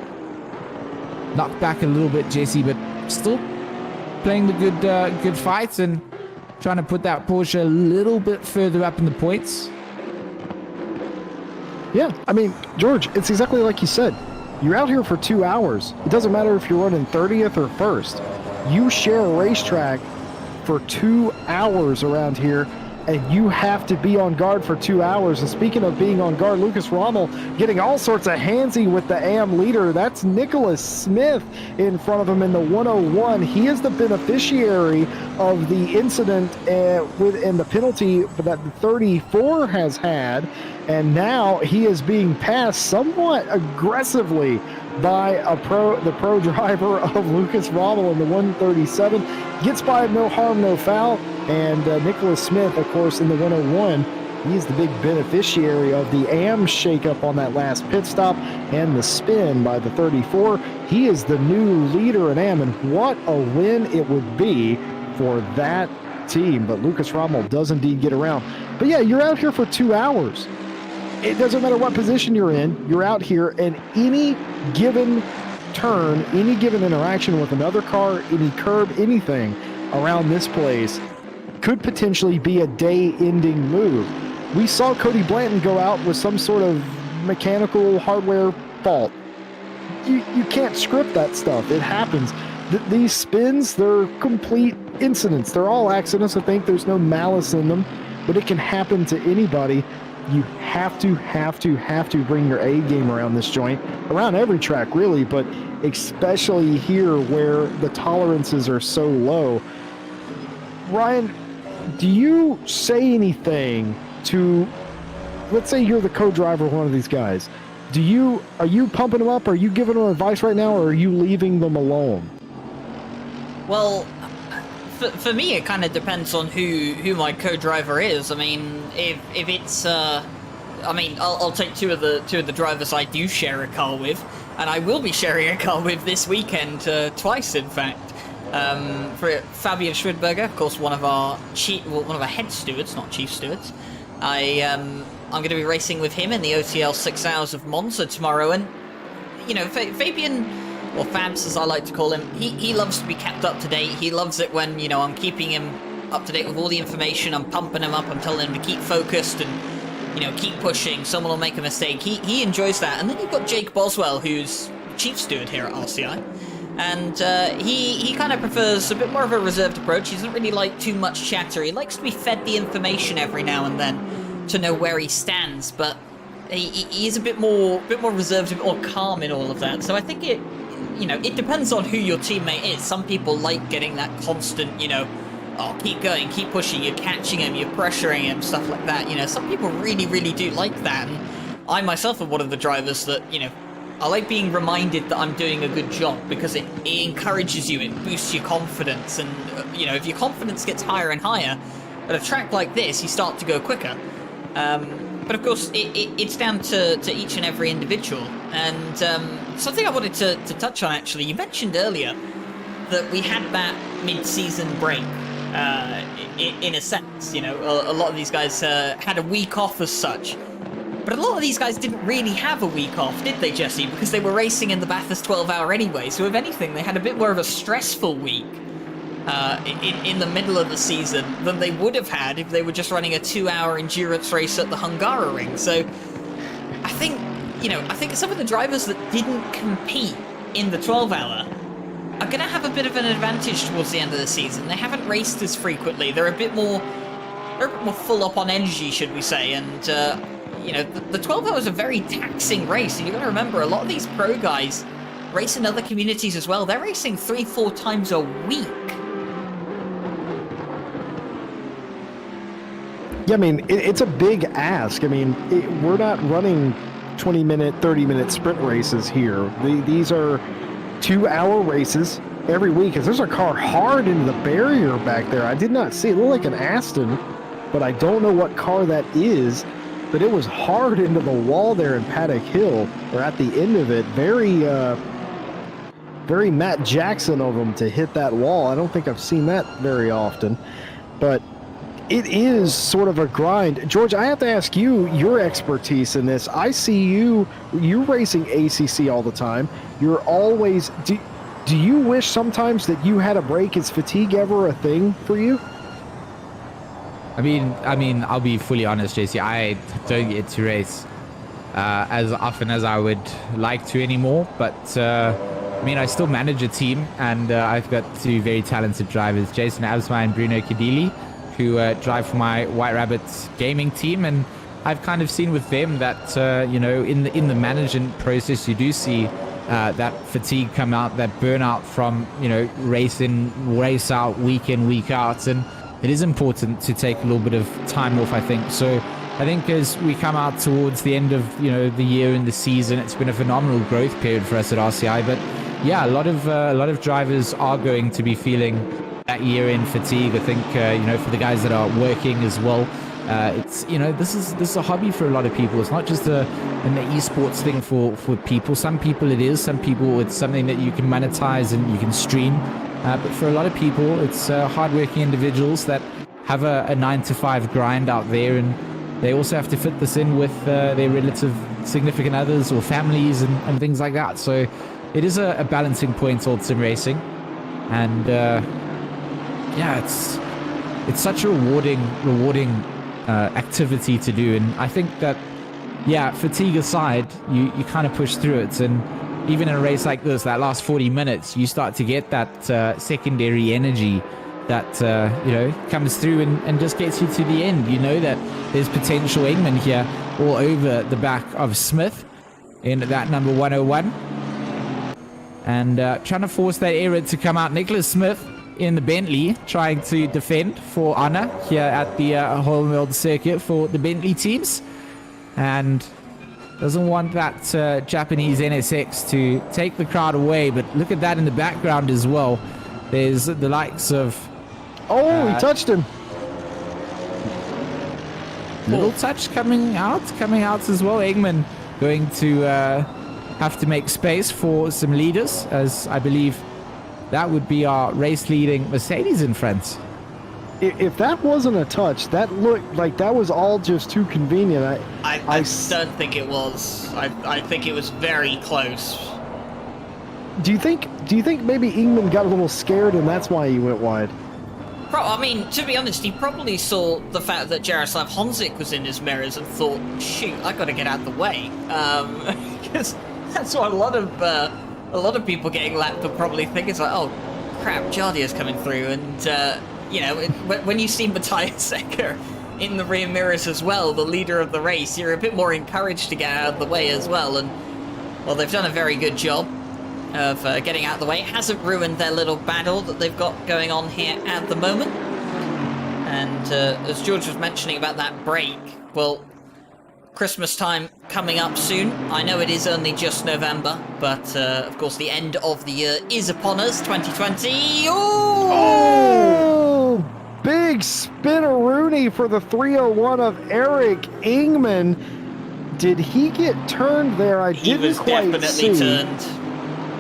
knocked back a little bit, Jesse, but still playing the good fights and trying to put that Porsche a little bit further up in the points. Yeah, I mean, George, it's exactly like you said. You're out here for 2 hours. It doesn't matter if you're running 30th or 1st. You share a racetrack for 2 hours around here, and you have to be on guard for 2 hours. And speaking of being on guard, Lucas Rommel getting all sorts of handsy with the AM leader. That's Nicholas Smith in front of him in the 101. He is the beneficiary of the incident and the penalty that the 34 has had, and now he is being passed somewhat aggressively by the pro driver of Lucas Rommel in the 137. Gets by no harm, no foul. And Nicholas Smith, of course, in the 101, he's the big beneficiary of the AM shakeup on that last pit stop and the spin by the 34. He is the new leader in AM, and what a win it would be for that team. But Lucas Rommel does indeed get around. But yeah, you're out here for 2 hours. It doesn't matter what position you're in. You're out here, and any given turn, any given interaction with another car, any curb, anything around this place could potentially be a day-ending move. We saw Cody Blanton go out with some sort of mechanical hardware fault. You can't script that stuff. It happens. These spins, they're complete incidents. They're all accidents. I think there's no malice in them, but it can happen to anybody. You have to bring your A game around this joint, around every track really, but especially here where the tolerances are so low. Ryan, do you say anything to, let's say you're the co-driver of one of these guys. Are you pumping them up? Are you giving them advice right now, or are you leaving them alone? Well, for me, it kind of depends on who my co-driver is. I mean, if it's I'll take two of the drivers I do share a car with, and I will be sharing a car with this weekend, twice in fact. For Fabian Schwidberger, of course, one of our head stewards, not chief stewards. I'm going to be racing with him in the OTL 6 Hours of Monza tomorrow, and you know, Fabian, or Fabs as I like to call him, he loves to be kept up to date. He loves it when, you know, I'm keeping him up to date with all the information, I'm pumping him up, I'm telling him to keep focused and, you know, keep pushing. Someone will make a mistake. He enjoys that. And then you've got Jake Boswell, who's chief steward here at RCI, and he kind of prefers a bit more of a reserved approach. He doesn't really like too much chatter. He likes to be fed the information every now and then to know where he stands, but he is a bit more reserved, a bit more calm in all of that. So I think it depends on who your teammate is. Some people like getting that constant, you know, oh, keep going, keep pushing, you're catching him, you're pressuring him, stuff like that. You know, some people really, really do like that. And I myself am one of the drivers that, you know, I like being reminded that I'm doing a good job, because it encourages you, it boosts your confidence. And, you know, if your confidence gets higher and higher, at a track like this, you start to go quicker. But of course, it's down to each and every individual. And something I wanted to touch on, actually, you mentioned earlier that we had that mid-season break, in a sense. You know, a lot of these guys had a week off as such. But a lot of these guys didn't really have a week off, did they, Jesse? Because they were racing in the Bathurst 12 Hour anyway. So if anything, they had a bit more of a stressful week in the middle of the season than they would have had if they were just running a 2-hour endurance race at the Hungaroring. So I think some of the drivers that didn't compete in the 12 Hour are going to have a bit of an advantage towards the end of the season. They haven't raced as frequently. They're a bit more full up on energy, should we say. And you know, the 12 Hour is a very taxing race, and you've got to remember, a lot of these pro guys race in other communities as well. They're racing 3-4 times a week. Yeah, I mean, it's a big ask. I mean, we're not running 20-minute, 30-minute sprint races here. These are 2-hour races every week. There's a car hard into the barrier back there. I did not see it. It looked like an Aston, but I don't know what car that is. But it was hard into the wall there in Paddock Hill, or at the end of it. Very Matt Jackson of him to hit that wall. I don't think I've seen that very often. But it is sort of a grind. George, I have to ask you your expertise in this. I see you're racing ACC all the time. You're always... Do you wish sometimes that you had a break? Is fatigue ever a thing for you? I mean, I'll be fully honest, JC. I don't get to race as often as I would like to anymore. But I mean, I still manage a team, and I've got two very talented drivers, Jason Absma and Bruno Kadili, who drive for my White Rabbits gaming team. And I've kind of seen with them that you know, in the management process, you do see that fatigue come out, that burnout from, you know, race out, week in, week out. And it is important to take a little bit of time off, I think. So I think as we come out towards the end of, you know, the year and the season, it's been a phenomenal growth period for us at RCI. But yeah, a lot of drivers are going to be feeling that year-end fatigue. I think you know, for the guys that are working as well, it's, you know, this is a hobby for a lot of people. It's not just an esports thing for people. Some people it is. Some people it's something that you can monetize and you can stream. But for a lot of people, it's hardworking individuals that have a 9-to-5 grind out there, and they also have to fit this in with their relative significant others or families and things like that. So it is a balancing point towards sim racing, and yeah, it's such a rewarding activity to do. And I think that, yeah, fatigue aside, you kind of push through it. And even in a race like this, that last 40 minutes, you start to get that secondary energy that, comes through and just gets you to the end. You know that there's potential Engman here all over the back of Smith in that number 101. And trying to force that error to come out. Nicholas Smith in the Bentley trying to defend for honor here at the Home World Circuit for the Bentley teams. And doesn't want that Japanese NSX to take the crowd away. But look at that in the background as well. There's the likes of... Oh, he touched him. Little touch coming out as well. Engman going to have to make space for some leaders, as I believe that would be our race leading Mercedes in front. If that wasn't a touch, that looked like that was all just too convenient. I don't think it was. I think it was very close. Do you think maybe Engman got a little scared and that's why he went wide? I mean, to be honest, he probably saw the fact that Jaroslav Honzik was in his mirrors and thought, shoot, I got to get out of the way. Because that's what a lot of people getting lapped will probably think. It's like, oh, crap, Jardier's coming through. And, when you see Matthias Secker in the rear mirrors as well, the leader of the race, you're a bit more encouraged to get out of the way as well. And, well, they've done a very good job of getting out of the way. It hasn't ruined their little battle that they've got going on here at the moment. And as George was mentioning about that break, well, Christmas time coming up soon. I know it is only just November, but of course the end of the year is upon us, 2020. Oh! Big spinneroonie for the 301 of Eric Engman. Did he get turned there? I didn't quite see. He was definitely turned.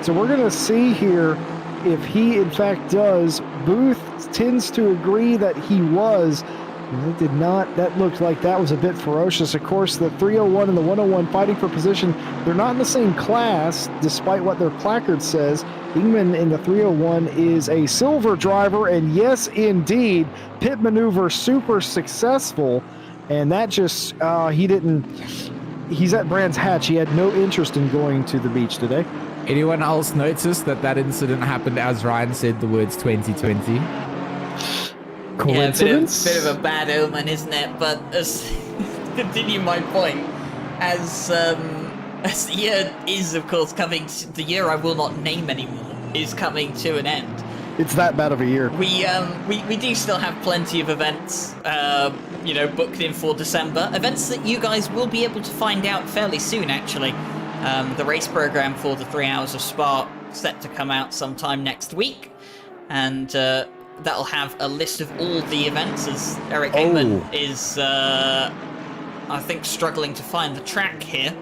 So we're going to see here if he, in fact, does. Booth tends to agree that he was. It did not. That looked like that was a bit ferocious. Of course, the 301 and the 101 fighting for position, they're not in the same class, despite what their placard says. Engman in the 301 is a silver driver, and yes, indeed, pit maneuver super successful. And that just, he's at Brands Hatch. He had no interest in going to the beach today. Anyone else notice that incident happened as Ryan said the words 2020? Coincidence? Yeah, bit of a bad omen, isn't it? But as continue my point, as the year is, of course, coming. The year I will not name anymore is coming to an end. It's that bad of a year. We do still have plenty of events, booked in for December. Events that you guys will be able to find out fairly soon, actually. The race program for the 3 hours of Spa set to come out sometime next week, and that'll have a list of all the events, as Eric Engman is, I think, struggling to find the track here,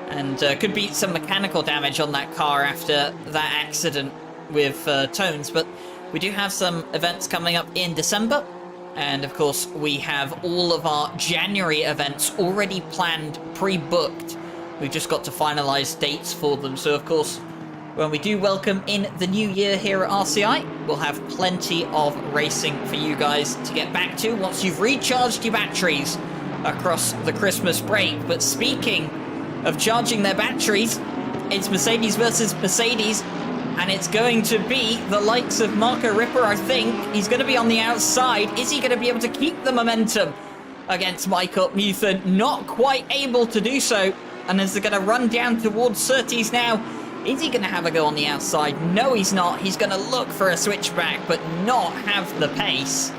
and could be some mechanical damage on that car after that accident with Tones. But we do have some events coming up in December, and of course we have all of our January events already planned, pre-booked. We've just got to finalise dates for them. So, of course, when we do welcome in the new year here at RCI, we'll have plenty of racing for you guys to get back to once you've recharged your batteries across the Christmas break. But speaking of charging their batteries, it's Mercedes versus Mercedes, and it's going to be the likes of Marco Ripper, I think. He's going to be on the outside. Is he going to be able to keep the momentum against Michael Muthen? Not quite able to do so. And as they're going to run down towards Surtees now, is he going to have a go on the outside? No, he's not. He's going to look for a switchback, but not have the pace.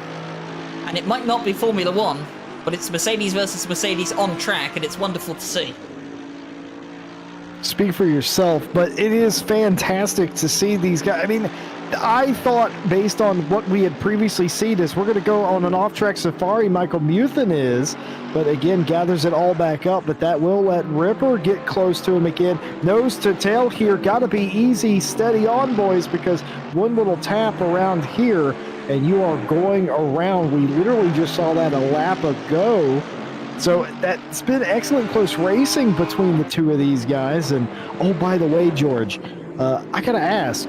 And it might not be Formula One, but it's Mercedes versus Mercedes on track, and it's wonderful to see. Speak for yourself, but it is fantastic to see these guys. I mean, I thought, based on what we had previously seen, is we're going to go on an off-track safari. Michael Muthen is, but again, gathers it all back up. But that will let Ripper get close to him again. Nose to tail here. Got to be easy, steady on, boys, because one little tap around here, and you are going around. We literally just saw that a lap ago. So that's been excellent close racing between the two of these guys. And, oh, by the way, George, I got to ask,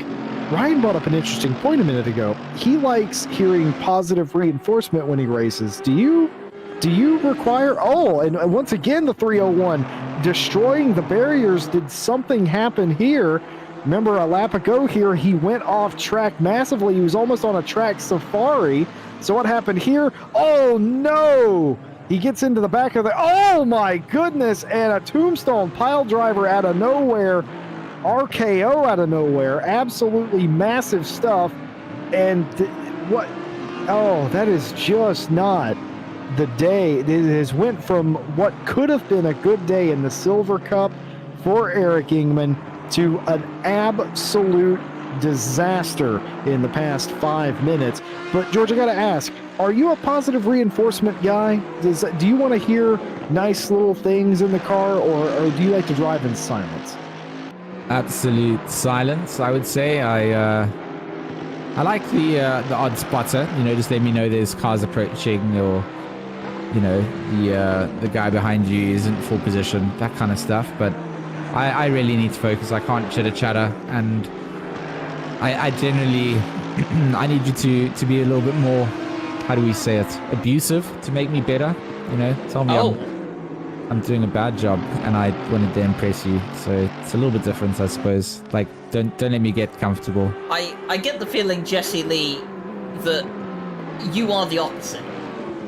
Ryan brought up an interesting point a minute ago. He likes hearing positive reinforcement when he races. Do you? Do you require... Oh, and once again, the 301 destroying the barriers. Did something happen here? Remember, a lap ago here, he went off track massively. He was almost on a track safari. So what happened here? Oh, no! He gets into the back of the... Oh, my goodness! And a tombstone pile driver out of nowhere. RKO out of nowhere. Absolutely massive stuff. And what... Oh, that is just not the day. It has went from what could have been a good day in the Silver Cup for Eric Ingman to an absolute disaster in the past 5 minutes. But George, I gotta ask, are you a positive reinforcement guy? Do you want to hear nice little things in the car, or do you like to drive in silence? Absolute silence, I would say. I like the odd spotter, just let me know there's cars approaching, or the guy behind you isn't full position, that kind of stuff. But I really need to focus. I can't chitter chatter, and I generally I need you to be a little bit more, how do we say it, abusive to make me better. Tell me I'm doing a bad job and I wanted to impress you. So it's a little bit different, I suppose. Like, don't let me get comfortable. I get the feeling, Jesse Lee, that you are the opposite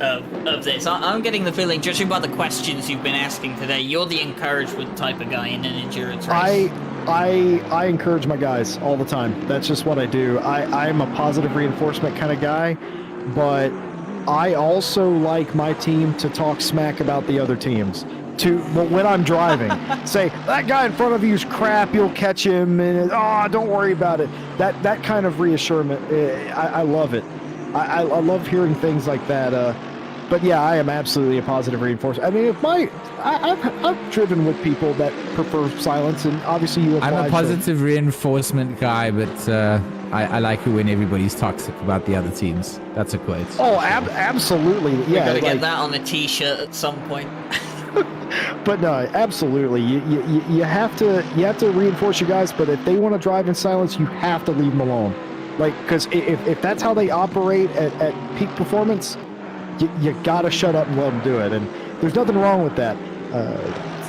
of this. I'm getting the feeling, judging by the questions you've been asking today, you're the encouragement type of guy in an endurance race. I encourage my guys all the time. That's just what I do. I'm a positive reinforcement kind of guy, but I also like my team to talk smack about the other teams. When I'm driving, say, that guy in front of you is crap, you'll catch him, and don't worry about it. That kind of reassurance, I love it. I love hearing things like that. But yeah, I am absolutely a positive reinforcement. I mean, I've driven with people that prefer silence, and obviously you apply. I'm a positive reinforcement guy, but I like it when everybody's toxic about the other teams. That's a quote. Oh, absolutely. Yeah, gotta get that on a t-shirt at some point. But no, absolutely. You have to reinforce your guys, but if they want to drive in silence, you have to leave them alone. Like, because if that's how they operate at peak performance, you gotta shut up and let them do it. And there's nothing wrong with that.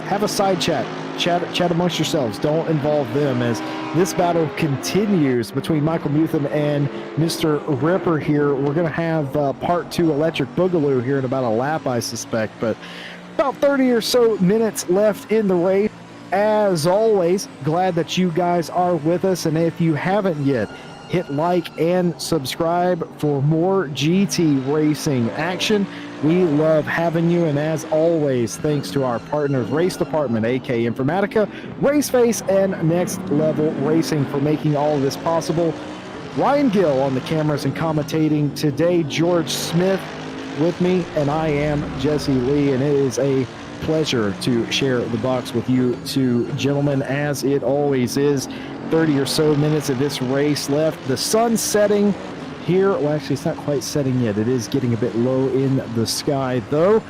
Have a side chat amongst yourselves. Don't involve them, as this battle continues between Michael Muthen and Mr. Ripper here. We're gonna have part 2 Electric Boogaloo here in about a lap, I suspect, but about 30 or so minutes left in the race. As always, glad that you guys are with us, and if you haven't yet, hit like and subscribe for more GT racing action. We love having you, and as always, thanks to our partners, Race Department AK Informatica, Raceface, and Next Level Racing for making all of this possible. Ryan Gill on the cameras and commentating today, George Smith with me, and I am Jesse Lee, and it is a pleasure to share the box with you two gentlemen, as it always is. 30 or so minutes of this race left. The sun setting here. Well, actually, it's not quite setting yet. It is getting a bit low in the sky, though.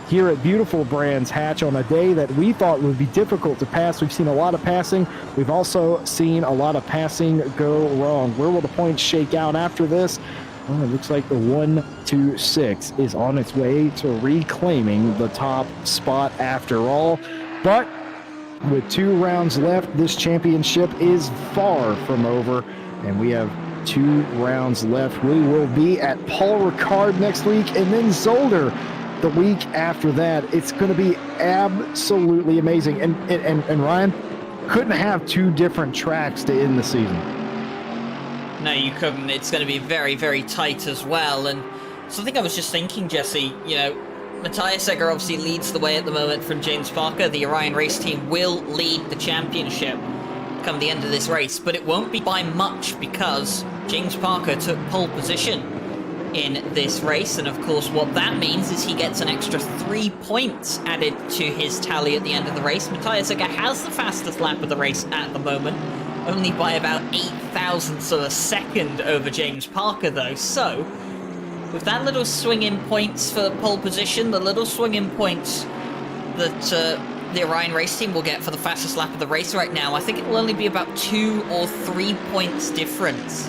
Here at beautiful Brands Hatch on a day that we thought would be difficult to pass. We've seen a lot of passing. We've also seen a lot of passing go wrong. Where will the points shake out after this? Well, it looks like the 1-2-6 is on its way to reclaiming the top spot after all. But with 2 rounds left, this championship is far from over, and we have 2 rounds left. We will be at Paul Ricard next week, and then Zolder the week after that. It's going to be absolutely amazing. And Ryan, couldn't have 2 different tracks to end the season. No, you couldn't. It's going to be very, very tight as well. And something I was just thinking, Jesse, Matthias Egger obviously leads the way at the moment from James Parker. The Orion race team will lead the championship come the end of this race, but it won't be by much because James Parker took pole position in this race, and of course what that means is he gets an extra 3 points added to his tally at the end of the race. Matthias Egger has the fastest lap of the race at the moment, only by about 8 thousandths of a second over James Parker though, so with that little swing in points for pole position, the little swing in points that the Orion race team will get for the fastest lap of the race right now, I think it will only be about 2 or 3 points difference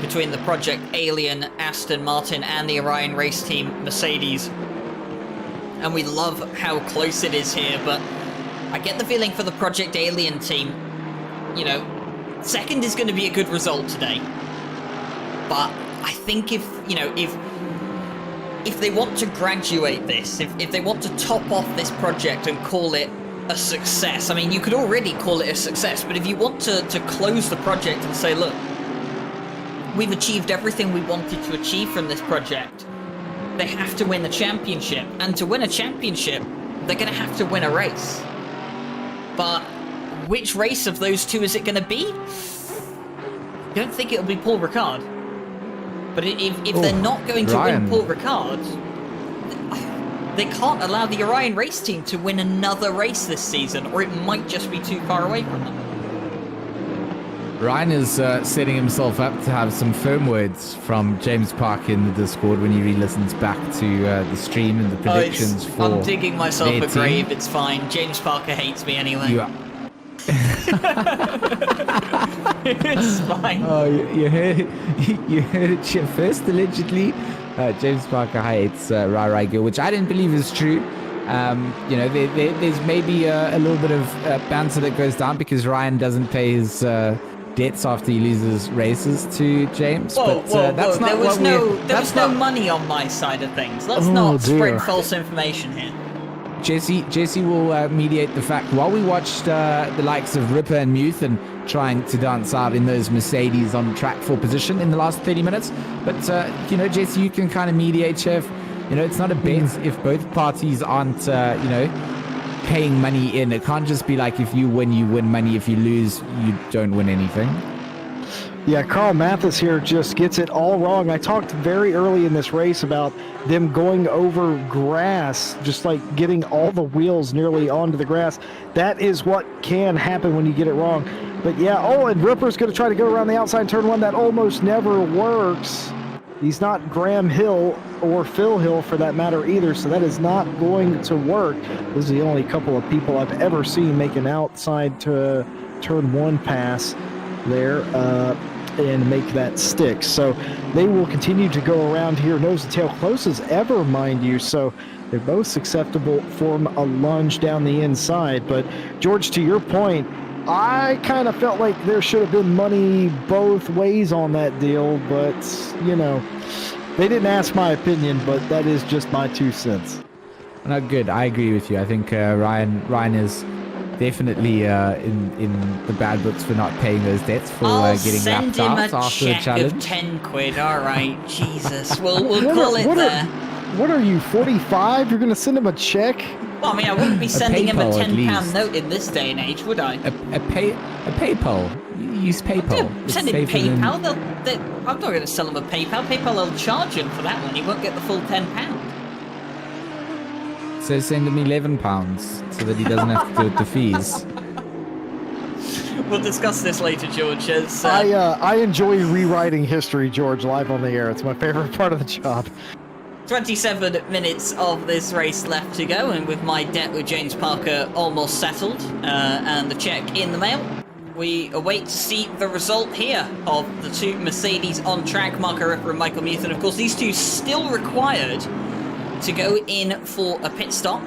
between the Project Alien, Aston Martin, and the Orion race team, Mercedes. and we love how close it is here, but I get the feeling for the Project Alien team, you know, second is going to be a good result today. But I think if they want to graduate this, if they want to top off this project and call it a success, I mean, you could already call it a success, but if you want to close the project and say, look, we've achieved everything we wanted to achieve from this project, they have to win the championship. And to win a championship, they're going to have to win a race. But which race of those two is it going to be? I don't think it'll be Paul Ricard. But if they're not going to win Paul Ricard, they can't allow the Orion race team to win another race this season, or it might just be too far away from them. Ryan is setting himself up to have some firm words from James Parker in the Discord when he re-listens back to the stream and the predictions for I'm digging myself a team. grave, it's fine. James Parker hates me anyway. You are. It's fine. Oh, you heard it here first, allegedly. James Parker hates Rai Gill, which I didn't believe is true. There's maybe a little bit of banter that goes down because Ryan doesn't pay his debts after he loses races to James. Whoa, that's not there was what no money on my side of things. Let's not spread false information here. Jesse will mediate the fact while we watched the likes of Ripper and Muthen trying to dance out in those Mercedes on track for position in the last 30 minutes. But, Jesse, you can kind of mediate, Chef. It's not a bet if both parties aren't, paying money in. It can't just be like if you win money. If you lose, you don't win anything. Yeah, Carl Mathis here just gets it all wrong. I talked very early in this race about them going over grass, just like getting all the wheels nearly onto the grass. That is what can happen when you get it wrong. But yeah, and Ripper's going to try to go around the outside turn one. That almost never works. He's not Graham Hill or Phil Hill for that matter either, so that is not going to work. This is the only couple of people I've ever seen make an outside to turn one pass there and make that stick. So they will continue to go around here nose to tail, close as ever, mind you. So they're both susceptible from a lunge down the inside. But George, to your point, I kind of felt like there should have been money both ways on that deal, but, they didn't ask my opinion, but that is just my 2 cents. No, good. I agree with you. I think Ryan is definitely in the bad books for not paying those debts for getting lapped out after the challenge. I'll send him a check of 10 quid, all right, Jesus. We'll call it there. What are you, 45? You're going to send him a check? Well, I mean, I wouldn't be sending him a £10 note in this day and age, would I? A PayPal. Use PayPal. Send him PayPal. I'm not going to sell him a PayPal. PayPal will charge him for that one. He won't get the full £10. So send him £11 so that he doesn't have to do the fees. We'll discuss this later, George. I enjoy rewriting history, George, live on the air. It's my favorite part of the job. 27 minutes of this race left to go, and with my debt with James Parker almost settled, and the check in the mail, we await to see the result here of the two Mercedes on track, Marco Ripper and Michael Muthen. Of course, these two still required to go in for a pit stop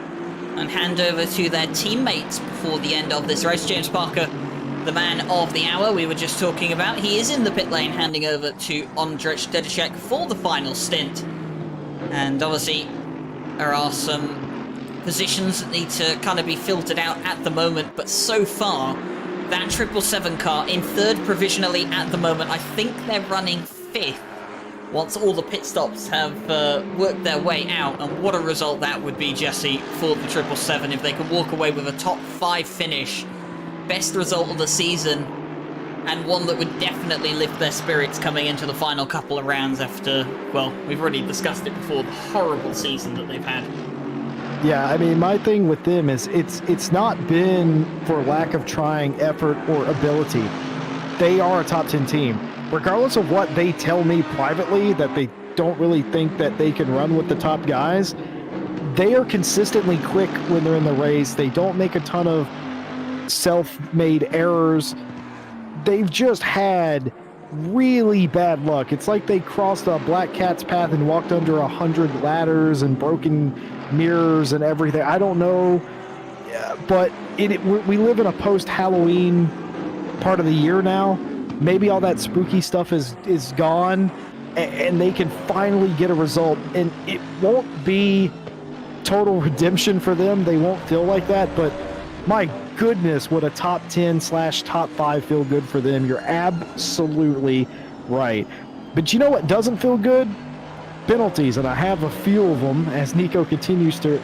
and hand over to their teammates before the end of this race. James Parker, the man of the hour we were just talking about, he is in the pit lane handing over to Ondrej Dedicek for the final stint. And obviously, there are some positions that need to kind of be filtered out at the moment, but so far, that 777 car in third provisionally at the moment. I think they're running fifth once all the pit stops have worked their way out, and what a result that would be, Jesse, for the 777 if they could walk away with a top 5 finish. Best result of the season, and one that would definitely lift their spirits coming into the final couple of rounds after, well, we've already discussed it before, the horrible season that they've had. Yeah, I mean, my thing with them is it's not been for lack of trying effort or ability. They are a top 10 team. Regardless of what they tell me privately, that they don't really think that they can run with the top guys, they are consistently quick when they're in the race. They don't make a ton of self-made errors. They've just had really bad luck. It's like they crossed a black cat's path and walked under 100 ladders and broken mirrors and everything. I don't know, but we live in a post-Halloween part of the year now. Maybe all that spooky stuff is gone, and they can finally get a result, and it won't be total redemption for them. They won't feel like that, but my goodness, would a top 10/top 5 feel good for them? You're absolutely right. But you know what doesn't feel good? Penalties, and I have a few of them as Nico continues to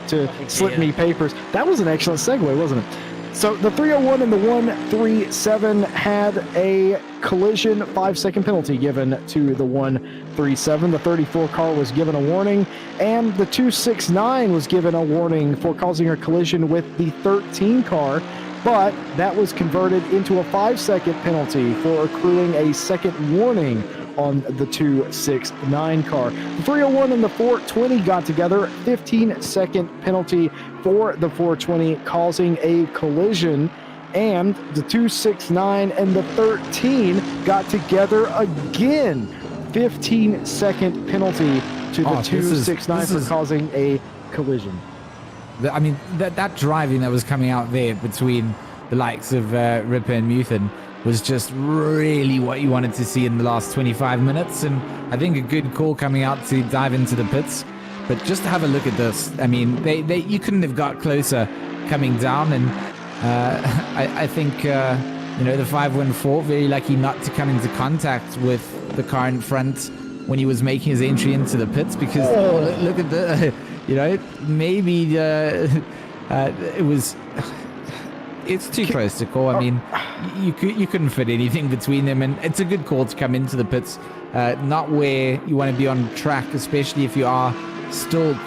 slip me papers. That was an excellent segue, wasn't it? So the 301 and the 137 had a collision, 5-second penalty given to the 137. The 34 car was given a warning, and the 269 was given a warning for causing a collision with the 13 car, but that was converted into a 5-second penalty for accruing a second warning on the 269 car. The 301 and the 420 got together, 15-second penalty for the 420 causing a collision, and the 269 and the 13 got together again, 15-second penalty to the 269 for causing a collision. I mean, that driving that was coming out there between the likes of Ripper and Muthen was just really what you wanted to see in the last 25 minutes, and I think a good call coming out to dive into the pits. But just to have a look at this, I mean, you couldn't have got closer coming down, and I think the 514 very lucky not to come into contact with the car in front when he was making his entry into the pits, because look at the maybe it's too close to call. I mean, you couldn't fit anything between them, and it's a good call to come into the pits, not where you want to be on track, especially if you are still,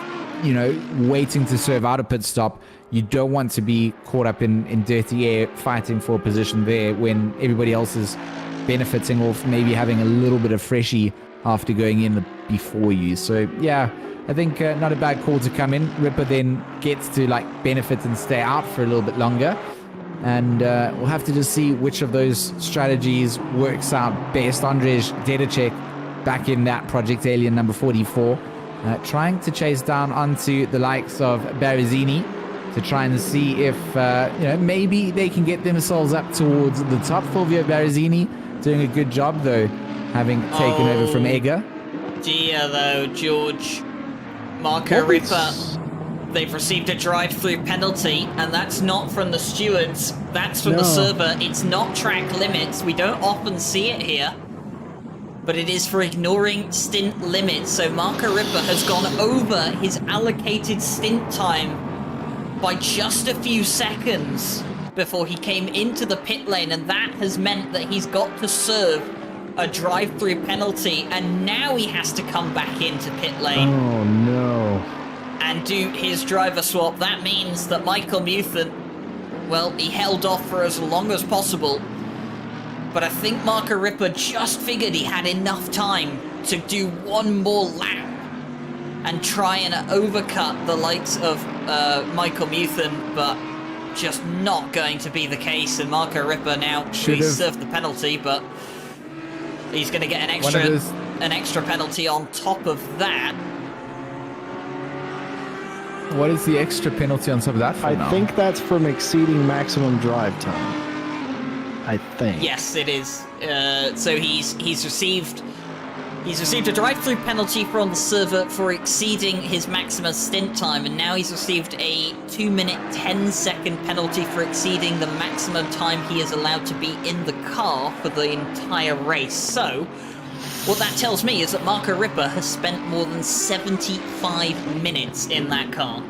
waiting to serve out a pit stop. You don't want to be caught up in dirty air fighting for a position there when everybody else is benefiting off maybe having a little bit of freshie after going in before you. So yeah, I think not a bad call to come in. Ripper then gets to benefit and stay out for a little bit longer. And we'll have to just see which of those strategies works out best. Andrzej Dedicek back in that Project Alien number 44, trying to chase down onto the likes of Berrezzini to try and see if maybe they can get themselves up towards the top. Fulvio Berrezzini doing a good job though, having taken over from Egger. Dear though, George, Marco Ripper. They've received a drive-through penalty, and that's not from the stewards, that's from the server. It's not track limits. We don't often see it here, but it is for ignoring stint limits. So Marco Ripper has gone over his allocated stint time by just a few seconds before he came into the pit lane, and that has meant that he's got to serve a drive-through penalty, and now he has to come back into pit lane. Oh no. And do his driver swap. That means that Michael Muthen, well, he held off for as long as possible. But I think Marco Ripper just figured he had enough time to do one more lap and try and overcut the likes of Michael Muthen, but just not going to be the case. And Marco Ripper now served the penalty, but he's going to get an extra penalty on top of that. What is the extra penalty on top of that for now? I think that's from exceeding maximum drive time. I think. Yes, it is. So he's received a drive-through penalty from the server for exceeding his maximum stint time, and now he's received a 2-minute 10-second penalty for exceeding the maximum time he is allowed to be in the car for the entire race. So what that tells me is that Marco Ripper has spent more than 75 minutes in that car.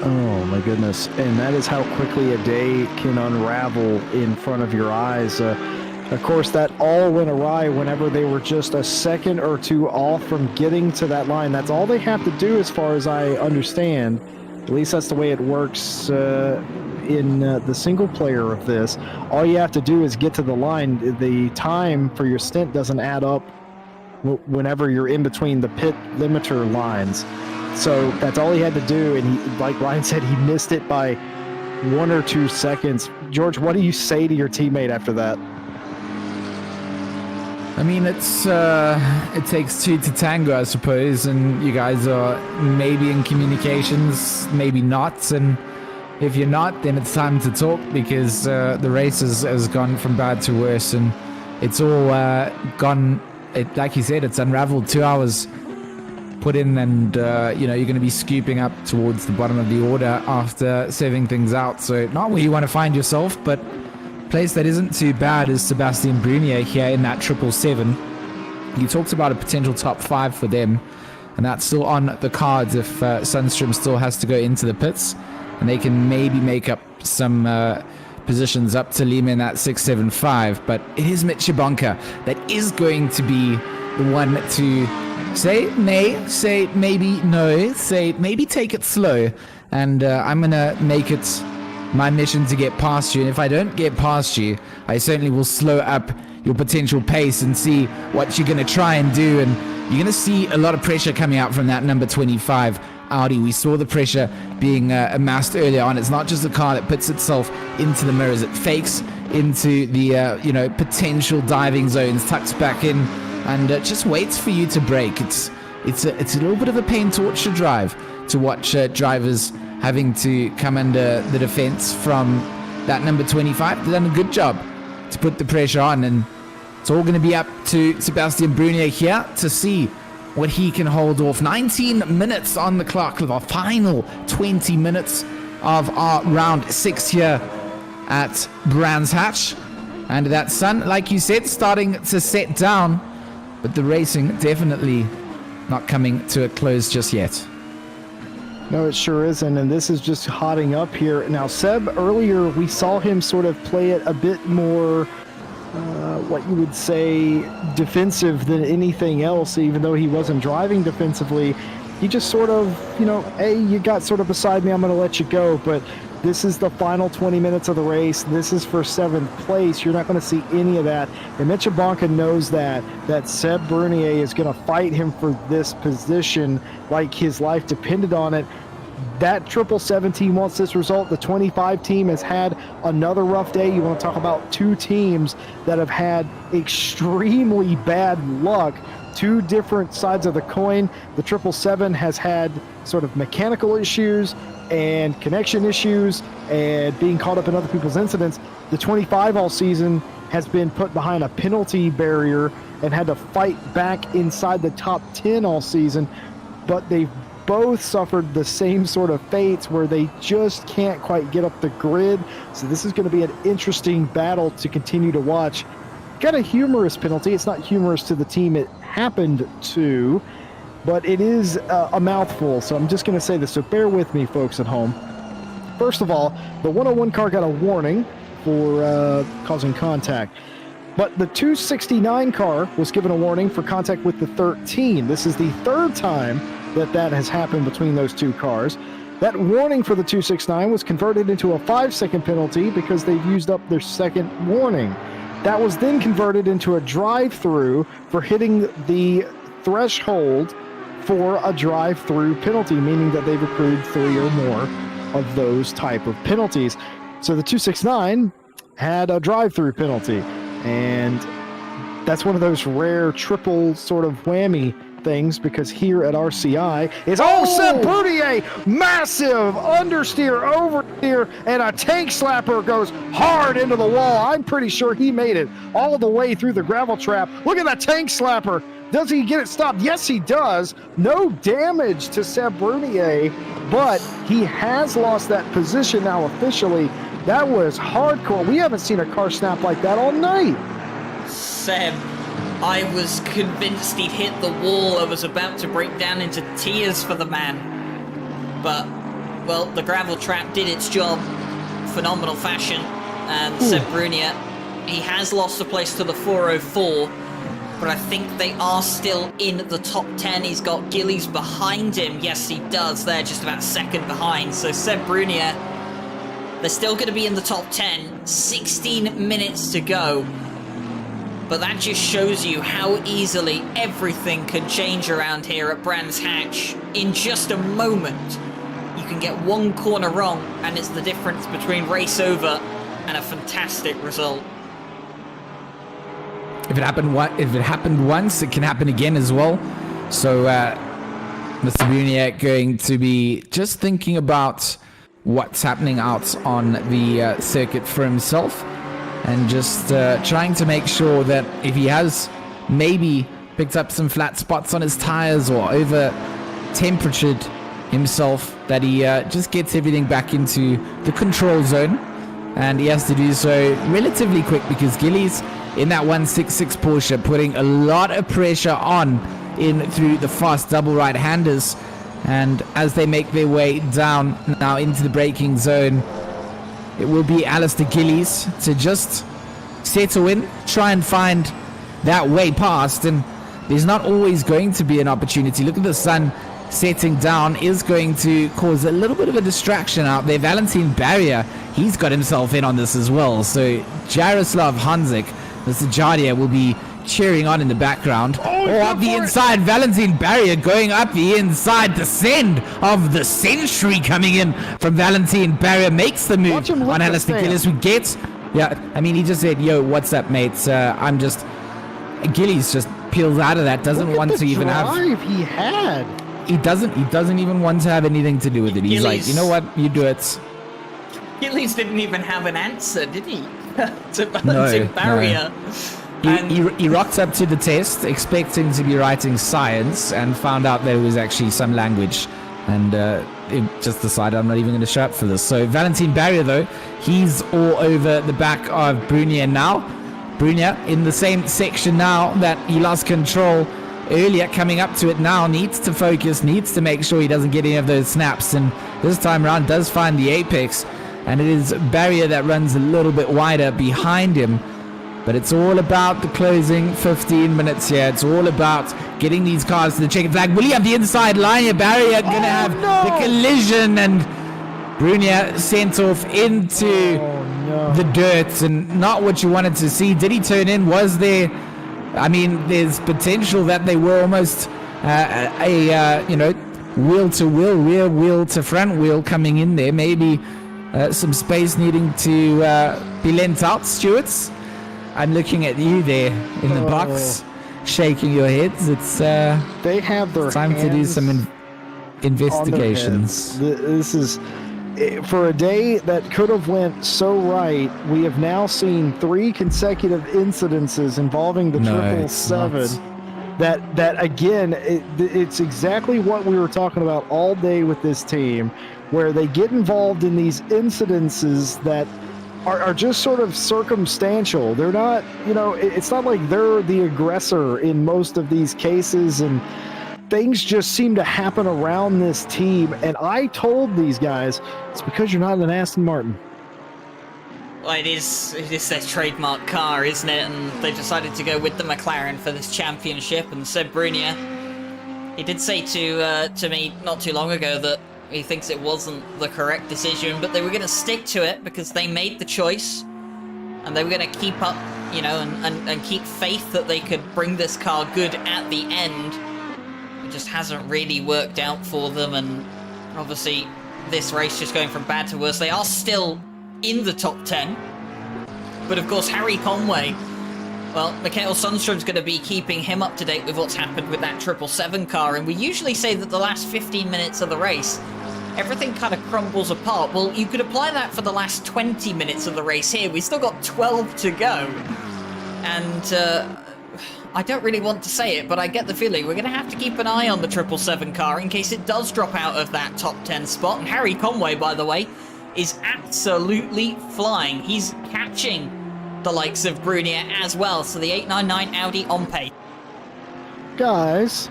Oh my goodness. And that is how quickly a day can unravel in front of your eyes. Of course, that all went awry whenever they were just a second or two off from getting to that line. That's all they have to do, as far as I understand. At least that's the way it works in the single player of this. All you have to do is get to the line. The time for your stint doesn't add up whenever you're in between the pit limiter lines. So that's all he had to do, and he, like Ryan said, he missed it by 1 or 2 seconds. George, what do you say to your teammate after that? I mean, it takes two to tango, I suppose, and you guys are maybe in communications, maybe not, and if you're not, then it's time to talk, because the race has gone from bad to worse, and it's all like you said, it's unraveled. 2 hours put in, and you're going to be scooping up towards the bottom of the order after serving things out, so not where you want to find yourself, but place that isn't too bad is Sebastian Brunier here in that 777. You talked about a potential top 5 for them, and that's still on the cards if Sundstrom still has to go into the pits, and they can maybe make up some positions up to Lima in that 675. But it is Mitch Yabonka that is going to be the one to say nay, say maybe no, say maybe take it slow, and I'm going to make it my mission to get past you, and if I don't get past you, I certainly will slow up your potential pace and see what you're going to try and do, and you're going to see a lot of pressure coming out from that number 25 Audi. We saw the pressure being amassed earlier on. It's not just a car that puts itself into the mirrors, it fakes into the potential diving zones, tucks back in, and just waits for you to brake. It's a little bit of a pain torture drive to watch drivers having to come under the defense from that number 25. They've done a good job to put the pressure on, and it's all going to be up to Sebastian Brunier here to see what he can hold off. 19 minutes on the clock of our final 20 minutes of our round 6 here at Brands Hatch. And that sun, like you said, starting to set down, but the racing definitely not coming to a close just yet. No, it sure isn't, and this is just hotting up here. Now, Seb, earlier we saw him sort of play it a bit more, what you would say, defensive than anything else, even though he wasn't driving defensively. He just sort of, hey, you got sort of beside me, I'm going to let you go, but this is the final 20 minutes of the race. This is for 7th place. You're not going to see any of that. And Mitch Yabonka knows that Seb Brunier is going to fight him for this position like his life depended on it. That 777 team wants this result. The 25 team has had another rough day. You want to talk about two teams that have had extremely bad luck. Two different sides of the coin. The 777 has had sort of mechanical issues and connection issues and being caught up in other people's incidents. The 25 all season has been put behind a penalty barrier and had to fight back inside the top 10 all season, but they've both suffered the same sort of fates where they just can't quite get up the grid. So this is going to be an interesting battle to continue to watch. Got a humorous penalty. It's not humorous to the team it happened to, but it is a mouthful, so I'm just going to say this, so bear with me, folks at home. First of all, the 101 car got a warning for causing contact, but the 269 car was given a warning for contact with the 13. This is the third time that has happened between those two cars. That warning for the 269 was converted into a 5-second penalty because they've used up their second warning. That was then converted into a drive-through for hitting the threshold for a drive-through penalty, meaning that they've accrued 3 or more of those type of penalties. So the 269 had a drive-through penalty, and that's one of those rare triple sort of whammy things, because here at RCI is Seb Brunier, massive understeer, oversteer, and a tank slapper goes hard into the wall. I'm pretty sure he made it all the way through the gravel trap. Look at that tank slapper. Does he get it stopped? Yes, he does. No damage to Seb Brunier, but he has lost that position now officially. That was hardcore. We haven't seen a car snap like that all night. Seb, I was convinced he'd hit the wall. I was about to break down into tears for the man. But, well, the gravel trap did its job. Phenomenal fashion. And Seb Brunier, he has lost the place to the 404, but I think they are still in the top 10. He's got Gillies behind him. Yes, he does. They're just about second behind. So Seb Brunier, they're still going to be in the top 10. 16 minutes to go. But that just shows you how easily everything can change around here at Brands Hatch. In just a moment, you can get one corner wrong, and it's the difference between race over and a fantastic result. if it happened once, it can happen again as well. So Mr. Brunier going to be just thinking about what's happening out on the circuit for himself, and just trying to make sure that if he has maybe picked up some flat spots on his tires or over temperatured himself, that he just gets everything back into the control zone. And he has to do so relatively quick, because Gillies in that 166 Porsche putting a lot of pressure on in through the fast double right-handers. And as they make their way down now into the braking zone, it will be Alistair Gillies to just settle in, try and find that way past. And there's not always going to be an opportunity. Look at the sun setting down is going to cause a little bit of a distraction out there. Valentin Barrier, he's got himself in on this as well. So Jaroslav Hanzik, Mr. Jardia, will be cheering on in the background. Up the inside, Valentin Barrier going up the inside. The send of the century coming in from Valentin Barrier makes the move on Alistair Gillies, who gets... Yeah, I mean, he just said, yo, what's up, mates? I'm just... Gillies just peels out of that, doesn't want to even have... he had. He doesn't even want to have anything to do with it. He's like, you know what? You do it. Gillies didn't even have an answer, did he? To Valentin Barrier. No. He rocked up to the test expecting to be writing science, and found out there was actually some language, and it just decided, I'm not even going to show up for this. So Valentin Barrier, though, he's all over the back of Brunier now. Brunier in the same section now that he lost control earlier, coming up to it now, needs to focus, needs to make sure he doesn't get any of those snaps, and this time around does find the apex, and it is Barrier that runs a little bit wider behind him. But it's all about the closing 15 minutes here. It's all about getting these cars to the checkered flag. Will he have the inside line here? Barrier going to have the collision, and Brunier sent off into the dirt, and not what you wanted to see. Did he turn in? Was there... I mean, there's potential that they were almost wheel to wheel, rear wheel to front wheel coming in there. Maybe some space needing to be lent out, Stewards. I'm looking at you there in the box, shaking your heads. It's they have their time to do some investigations. This is, for a day that could have went so right, we have now seen 3 consecutive incidences involving the 777. That again, it's exactly what we were talking about all day with this team, where they get involved in these incidences that are just sort of circumstantial. They're not, it's not like they're the aggressor in most of these cases, and things just seem to happen around this team. And I told these guys, it's because you're not an Aston Martin. Well, it is their trademark car, isn't it? And they decided to go with the McLaren for this championship. And Seb Brunier, he did say to me not too long ago that he thinks it wasn't the correct decision, but they were going to stick to it because they made the choice, and they were going to keep up, and keep faith that they could bring this car good at the end. It just hasn't really worked out for them, and obviously this race just going from bad to worse. They are still in the top 10, but of course Harry Conway, well, Mikael Sundstrom's going to be keeping him up to date with what's happened with that 777 car, and we usually say that the last 15 minutes of the race, everything kind of crumbles apart. Well, you could apply that for the last 20 minutes of the race here. We've still got 12 to go, and I don't really want to say it, but I get the feeling we're going to have to keep an eye on the 777 car in case it does drop out of that top 10 spot. And Harry Conway, by the way, is absolutely flying. He's catching the likes of Brunier as well. So the 899 Audi on pace. Guys,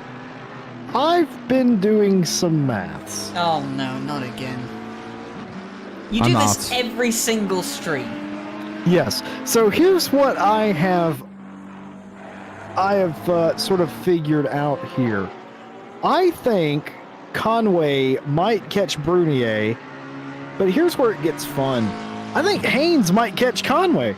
I've been doing some maths. Oh no, not again. You do this every single stream. Yes. So here's what I have sort of figured out here. I think Conway might catch Brunier, but here's where it gets fun. I think Haynes might catch Conway.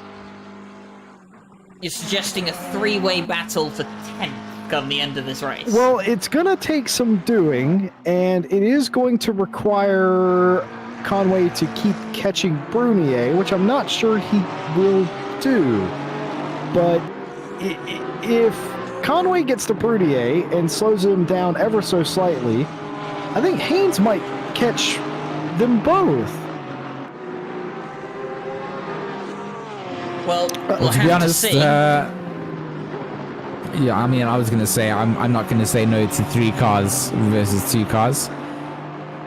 You're suggesting a three-way battle for 10th come the end of this race. Well, it's going to take some doing, and it is going to require Conway to keep catching Brunier, which I'm not sure he will do. But if Conway gets to Brunier and slows him down ever so slightly, I think Haynes might catch them both. Well, we'll to have be honest, to see. yeah, I mean, I was going to say, I'm not going to say no to 3 cars versus 2 cars.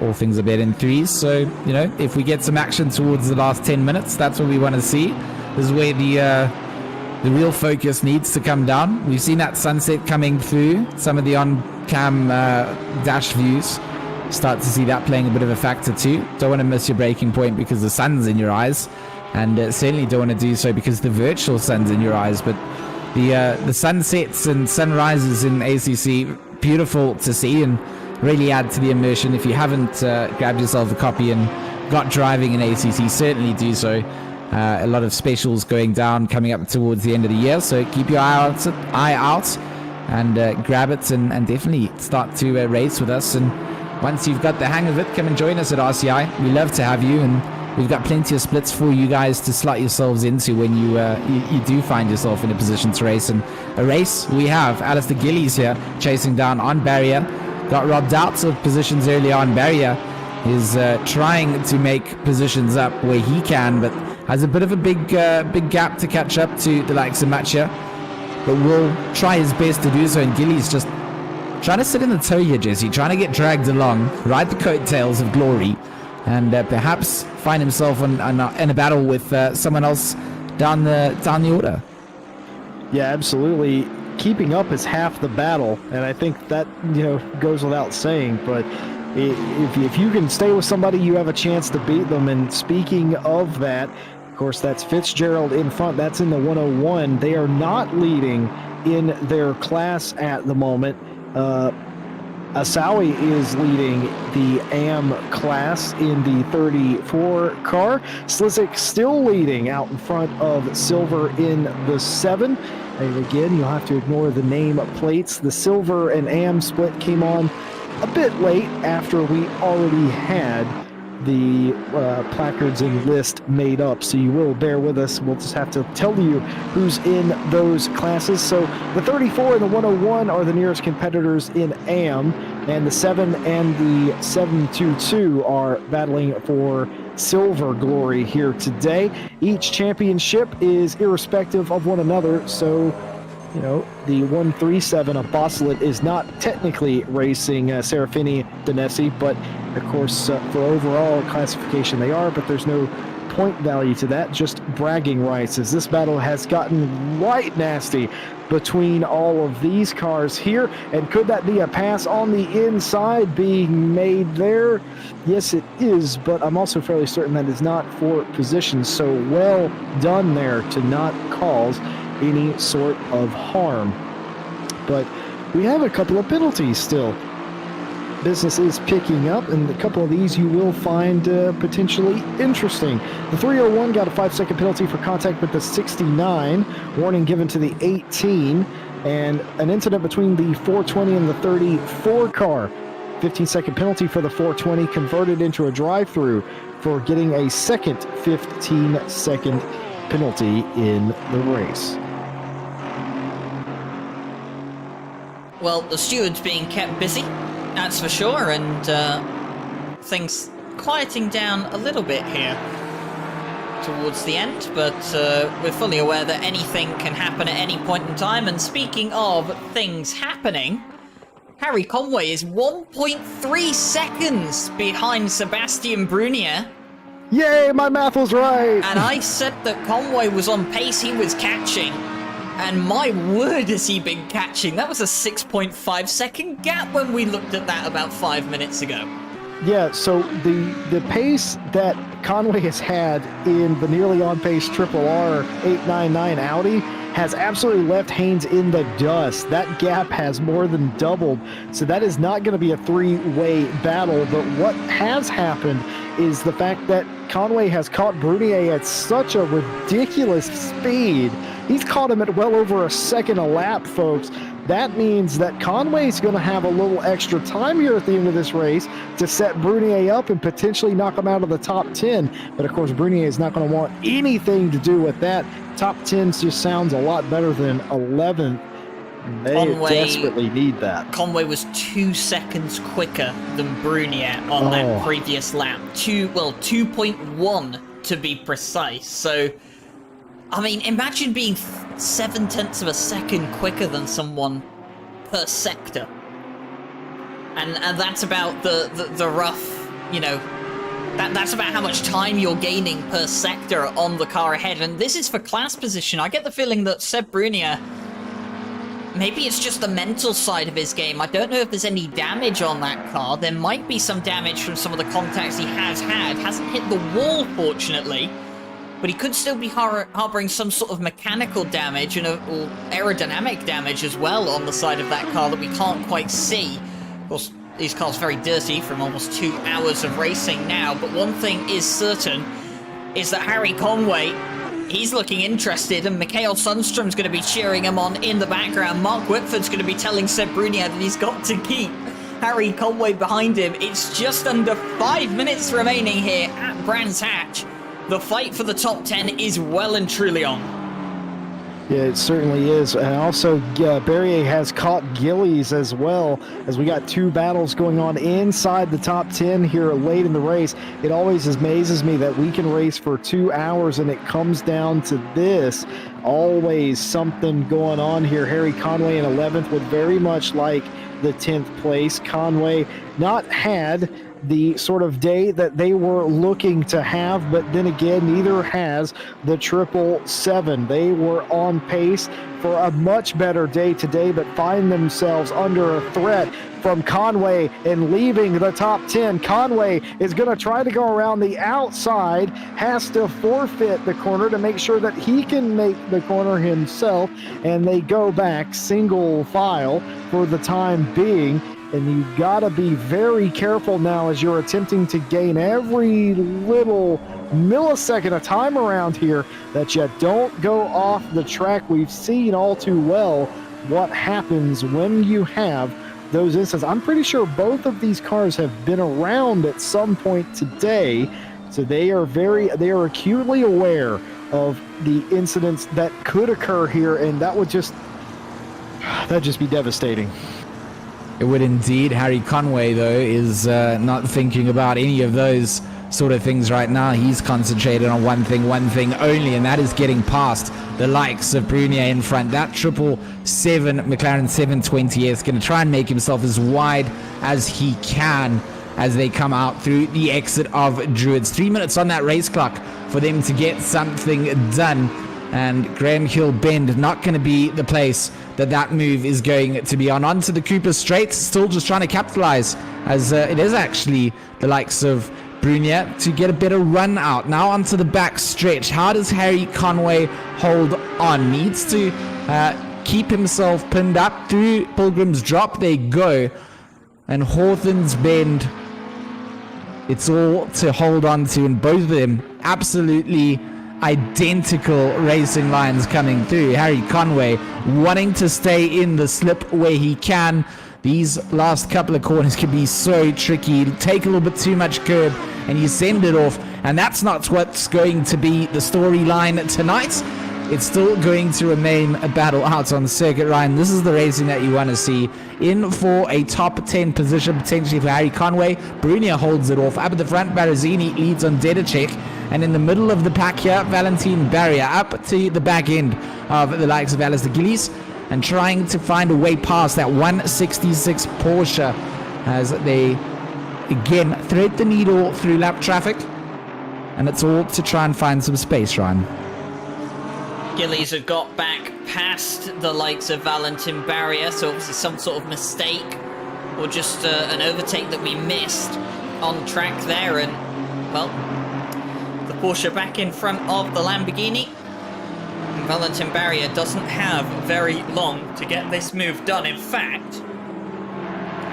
All things are better in 3s. So, you know, if we get some action towards the last 10 minutes, that's what we want to see. This is where the real focus needs to come down. We've seen that sunset coming through. Some of the on-cam dash views start to see that playing a bit of a factor too. Don't want to miss your breaking point because the sun's in your eyes. And certainly don't want to do so because the virtual sun's in your eyes. But the sunsets and sunrises in ACC, beautiful to see and really add to the immersion. If you haven't grabbed yourself a copy and got driving in ACC, certainly do so. A lot of specials going down coming up towards the end of the year, so keep your eye out and grab it and definitely start to race with us. And once you've got the hang of it, come and join us at RCI. We love to have you, and we've got plenty of splits for you guys to slot yourselves into when you do find yourself in a position to race. And a race we have Alistair Gillies here chasing down on barrier, got robbed out of positions early on. Barrier is trying to make positions up where he can, but has a bit of a big gap to catch up to the likes of Matcha, but will try his best to do so. And Gillies just trying to sit in the toe here, Jesse, trying to get dragged along, ride the coattails of glory, and perhaps find himself in a battle with someone else down the order. Yeah, absolutely. Keeping up is half the battle, and I think that, you know, goes without saying. But if you can stay with somebody, you have a chance to beat them. And speaking of that, of course, that's Fitzgerald in front. That's in the 101. They are not leading in their class at the moment. Asawi is leading the AM class in the 34 car. Slizik still leading out in front of Silver in the 7. And again, you'll have to ignore the name plates. The Silver and AM split came on a bit late after we already had the placards and list made up, so you will bear with us. We'll just have to tell you who's in those classes. So the 34 and the 101 are the nearest competitors in AM, and the 7 and the 722 are battling for silver glory here today. Each championship is irrespective of one another, so you know, the 137 of Boslet is not technically racing Serafini Danesi, but of course for overall classification they are, but there's no point value to that, just bragging rights, as this battle has gotten right nasty between all of these cars here. And could that be a pass on the inside being made there? Yes, it is, but I'm also fairly certain that is not for position, so well done there to not cause any sort of harm. But we have a couple of penalties still. Business is picking up, and a couple of these you will find potentially interesting. The 301 got a 5-second penalty for contact with the 69, warning given to the 18, and an incident between the 420 and the 34 car. 15-second penalty for the 420, converted into a drive-through for getting a second 15-second penalty in the race. Well, the steward's being kept busy, that's for sure, and things quieting down a little bit here towards the end, but we're fully aware that anything can happen at any point in time. And speaking of things happening, Harry Conway is 1.3 seconds behind Sebastian Brunier. Yay, my math was right! And I said that Conway was on pace, he was catching. And my word, has he been catching. That was a 6.5 second gap when we looked at that about 5 minutes ago. Yeah, so the pace that Conway has had in the nearly on pace Triple R 899 Audi has absolutely left Haynes in the dust. That gap has more than doubled, so that is not going to be a three-way battle. But what has happened is the fact that Conway has caught Brunier at such a ridiculous speed. He's caught him at well over a second a lap, folks. That means that Conway's going to have a little extra time here at the end of this race to set Brunier up and potentially knock him out of the top 10. But of course, Brunier is not going to want anything to do with that. top 10 just sounds a lot better than 11th. They desperately need that. Conway was 2 seconds quicker than Brunier on that previous lap. 2.1 to be precise. So, I mean, imagine being 0.7 of a second quicker than someone per sector. And that's about the rough, you know, that's about how much time you're gaining per sector on the car ahead. And this is for class position. I get the feeling that Seb Brunier, maybe it's just the mental side of his game. I don't know if there's any damage on that car. There might be some damage from some of the contacts he has had. Hasn't hit the wall, fortunately. But he could still be harboring some sort of mechanical damage and or aerodynamic damage as well on the side of that car that we can't quite see. Of course, these cars are very dirty from almost 2 hours of racing now. But one thing is certain, is that Harry Conway, he's looking interested, and Mikhail Sundstrom's going to be cheering him on in the background. Mark Whitford's going to be telling Seb Brunier that he's got to keep Harry Conway behind him. It's just under 5 minutes remaining here at Brands Hatch. The fight for the top 10 is well and truly on. Yeah, it certainly is. And also, Berrier has caught Gillies as well, as we got 2 battles going on inside the top 10 here late in the race. It always amazes me that we can race for 2 hours and it comes down to this. Always something going on here. Harry Conway in 11th would very much like the 10th place. Conway not had the sort of day that they were looking to have, but then again, neither has the 777. They were on pace for a much better day today, but find themselves under a threat from Conway and leaving the top 10. Conway is going to try to go around the outside, has to forfeit the corner to make sure that he can make the corner himself, and they go back single file for the time being. And you got to be very careful now as you're attempting to gain every little millisecond of time around here that you don't go off the track. We've seen all too well what happens when you have those instances. I'm pretty sure both of these cars have been around at some point today, so they are acutely aware of the incidents that could occur here, and that'd just be devastating. It would indeed. Harry Conway, though, is not thinking about any of those sort of things right now. He's concentrated on one thing only, and that is getting past the likes of Brunier in front. That 777 McLaren 720 is going to try and make himself as wide as he can as they come out through the exit of Druids. 3 minutes on that race clock for them to get something done. And Graham Hill Bend not going to be the place that move is going to be on. Onto the Cooper Straight, still just trying to capitalize, as it is actually the likes of Brunier to get a better run out. Now onto the back stretch. How does Harry Conway hold on? Needs to keep himself pinned up through Pilgrim's Drop. They go. And Hawthorne's Bend, it's all to hold on to, and both of them absolutely identical racing lines coming through. Harry Conway wanting to stay in the slip where he can. These last couple of corners can be so tricky. Take a little bit too much curb and you send it off, and that's not what's going to be the storyline tonight. It's still going to remain a battle out on the circuit, Ryan. This is the racing that you want to see. In for a top 10 position, potentially for Harry Conway. Brunier holds it off. Up at the front, Barazini leads on Dedicek. And in the middle of the pack here, Valentin Barrier up to the back end of the likes of Alistair Gillies and trying to find a way past that 166 Porsche as they again thread the needle through lap traffic. And it's all to try and find some space, Ryan. Gillies have got back past the likes of Valentin Barrier, so obviously some sort of mistake or just an overtake that we missed on track there, and well, the Porsche back in front of the Lamborghini. And Valentin Barrier doesn't have very long to get this move done. In fact,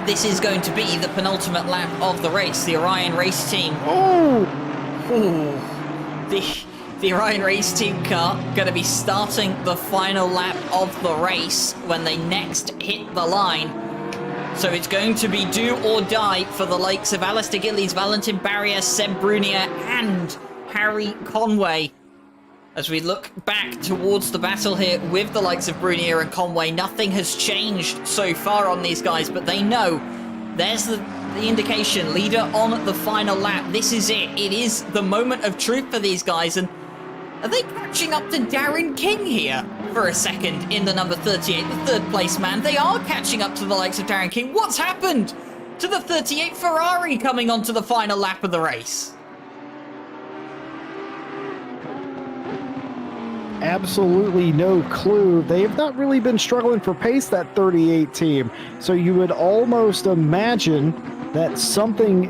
this is going to be the penultimate lap of the race. The Orion race team. The Orion race team car going to be starting the final lap of the race when they next hit the line. So it's going to be do or die for the likes of Alistair Gillies, Valentin Barrier, Seb Brunier, and Harry Conway. As we look back towards the battle here with the likes of Brunier and Conway, nothing has changed so far on these guys, but they know there's the indication. Leader on the final lap. This is it. It is the moment of truth for these guys. And are they catching up to Darren King here for a second in the number 38, the third place man? They are catching up to the likes of Darren King. What's happened to the 38 Ferrari coming onto the final lap of the race? Absolutely no clue. They have not really been struggling for pace, that 38 team. So you would almost imagine that something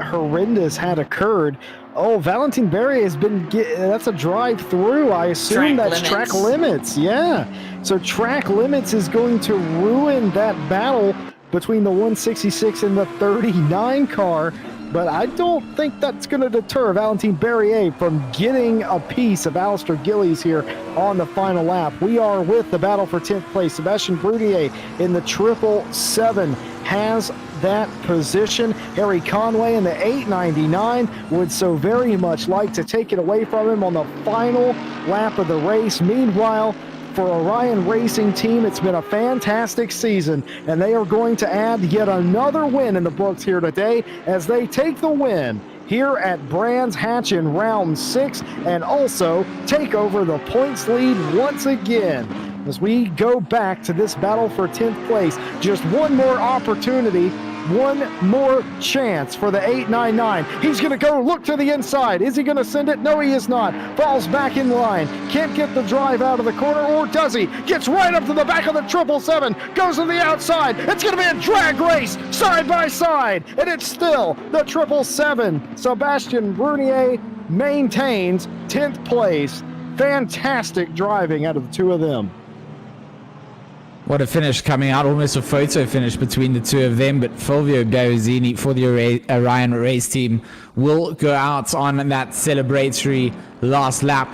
horrendous had occurred. Oh, Valentin Berry has been, that's a drive through. I assume that's track limits. Yeah. So track limits is going to ruin that battle between the 166 and the 39 car. But I don't think that's going to deter Valentin Berrier from getting a piece of Alistair Gillies here on the final lap. We are with the battle for 10th place. Sebastian Brunier in the 777 has that position. Harry Conway in the 899 would so very much like to take it away from him on the final lap of the race. Meanwhile, for Orion Racing Team, it's been a fantastic season, and they are going to add yet another win in the books here today as they take the win here at Brands Hatch in round 6 and also take over the points lead once again. As we go back to this battle for 10th place, just one more opportunity, one more chance for the 899. He's going to go look to the inside. Is he going to send it? No, he is not. Falls back in line. Can't get the drive out of the corner, or does he? Gets right up to the back of the 777. Goes to the outside. It's going to be a drag race, side by side. And it's still the 777. Sebastian Brunier maintains 10th place. Fantastic driving out of the two of them. What a finish coming out, almost a photo finish between the two of them. But Fulvio Berrezzini for the Orion Race Team will go out on that celebratory last lap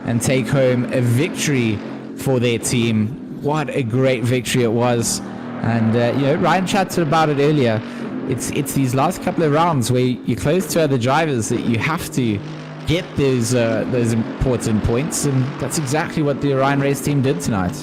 and take home a victory for their team. What a great victory it was. And, Ryan chatted about it earlier. It's these last couple of rounds where you're close to other drivers that you have to get those important points. And that's exactly what the Orion Race Team did tonight.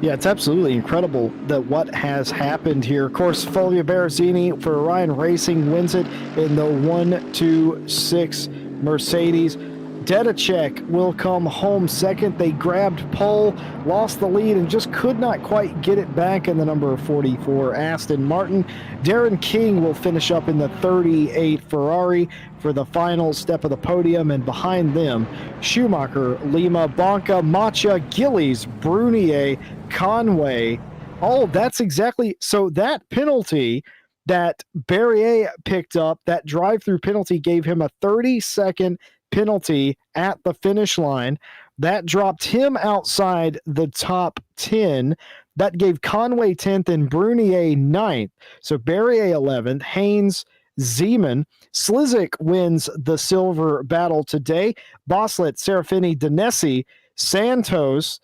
Yeah, it's absolutely incredible that what has happened here. Of course, Fulvio Berrezzini for Orion Racing wins it in the 126 Mercedes. Dedicek will come home second. They grabbed pole, lost the lead, and just could not quite get it back in the number 44 Aston Martin. Darren King will finish up in the 38 Ferrari for the final step of the podium, and behind them, Schumacher, Lima, Bonca, Macha, Gillies, Brunier, Conway. Oh, that's exactly, so that penalty that Berrier picked up, that drive-through penalty, gave him a 30-second penalty at the finish line. That dropped him outside the top 10. That gave Conway 10th and Brunier 9th. So Berrier 11th, Haynes, Zeman. Slizik wins the silver battle today. Bosslet, Serafini, Danesi, Santos,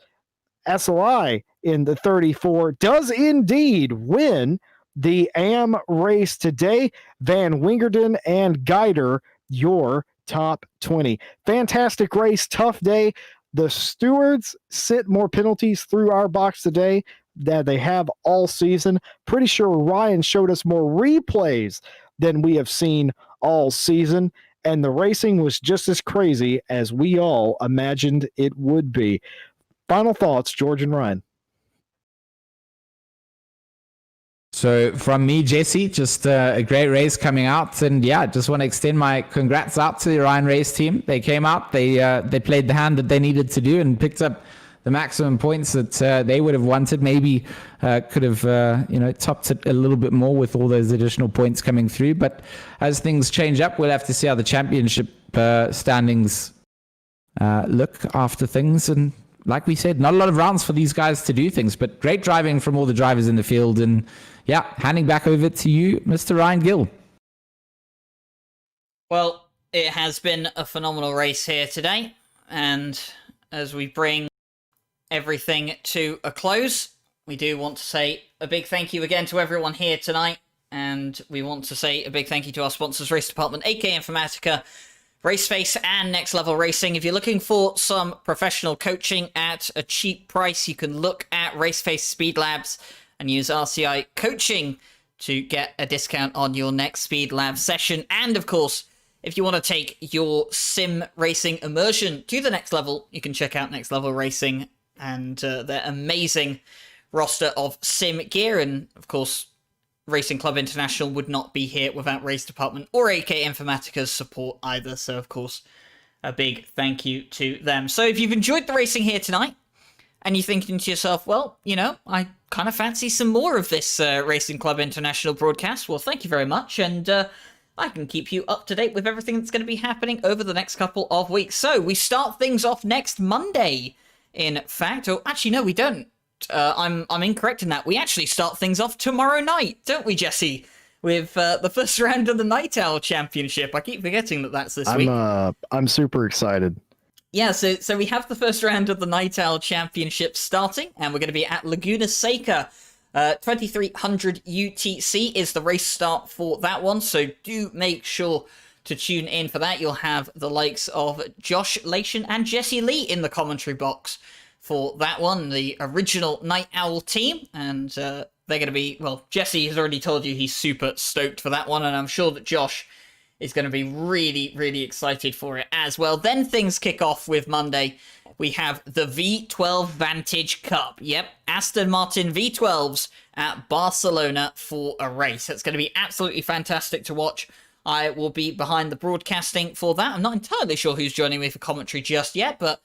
SLI in the 34 does indeed win the AM race today. Van Wingerden and Geider, your top 20. Fantastic race, tough day. The stewards sit more penalties through our box today than they have all season. Pretty sure Ryan showed us more replays than we have seen all season, and the racing was just as crazy as we all imagined it would be. Final thoughts, George and Ryan. So from me, Jesse, just a great race coming out. And yeah, just want to extend my congrats out to the Orion Race Team. They came out, they played the hand that they needed to do and picked up the maximum points that they would have wanted. Maybe could have, topped it a little bit more with all those additional points coming through. But as things change up, we'll have to see how the championship standings look after things. And like we said, not a lot of rounds for these guys to do things, but great driving from all the drivers in the field. And yeah, handing back over to you, Mr. Ryan Gill. Well, it has been a phenomenal race here today. And as we bring everything to a close, we do want to say a big thank you again to everyone here tonight And we want to say a big thank you to our sponsors, Race Department, AK Informatica, Raceface, and Next Level Racing. If you're looking for some professional coaching at a cheap price, you can look at Raceface Speed Labs and use RCI coaching to get a discount on your next Speed Lab session. And of course, if you want to take your sim racing immersion to the next level, you can check out Next Level Racing and their amazing roster of sim gear. And of course, Racing Club International would not be here without Race Department or AK Informatica's support either. So of course, a big thank you to them. So if you've enjoyed the racing here tonight, and you're thinking to yourself, well, you know, I kind of fancy some more of this Racing Club International broadcast. Well, thank you very much, and I can keep you up to date with everything that's going to be happening over the next couple of weeks. So, we start things off next Monday, in fact. Or, actually, no, we don't. I'm incorrect in that. We actually start things off tomorrow night, don't we, Jesse? With the first round of the Night Owl Championship. I keep forgetting that that's this week. I'm super excited. Yeah, so we have the first round of the Night Owl Championship starting, and we're going to be at Laguna Seca. 2300 UTC is the race start for that one, so do make sure to tune in for that. You'll have the likes of Josh Lation and Jesse Lee in the commentary box for that one, the original Night Owl team, and they're going to be, well, Jesse has already told you he's super stoked for that one, and I'm sure that Josh is going to be really, really excited for it as well. Then things kick off with Monday. We have the V12 Vantage Cup. Yep, Aston Martin V12s at Barcelona for a race. It's going to be absolutely fantastic to watch. I will be behind the broadcasting for that. I'm not entirely sure who's joining me for commentary just yet, but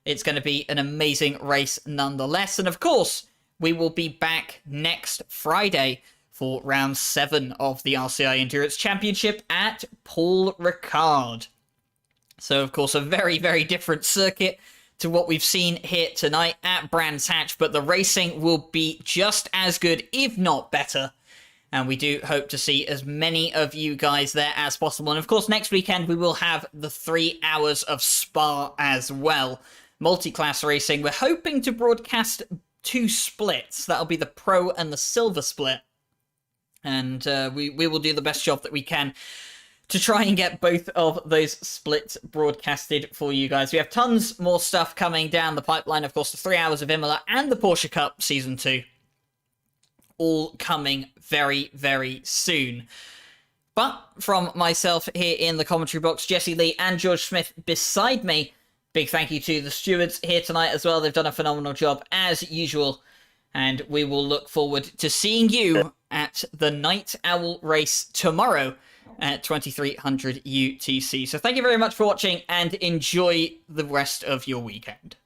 it's going to be an amazing race nonetheless. And of course, we will be back next Friday for round 7 of the RCI Endurance Championship at Paul Ricard. So, of course, a very, very different circuit to what we've seen here tonight at Brands Hatch, but the racing will be just as good, if not better. And we do hope to see as many of you guys there as possible. And, of course, next weekend we will have the 3 hours of Spa as well. Multi-class racing. We're hoping to broadcast 2 splits. That'll be the Pro and the Silver split. And we will do the best job that we can to try and get both of those splits broadcasted for you guys. We have tons more stuff coming down the pipeline. Of course, the 3 hours of Imola and the Porsche Cup Season 2. All coming very, very soon. But from myself here in the commentary box, Jesse Lee and George Smith beside me, big thank you to the stewards here tonight as well. They've done a phenomenal job as usual. And we will look forward to seeing you at the Night Owl race tomorrow at 2300 UTC. So thank you very much for watching and enjoy the rest of your weekend.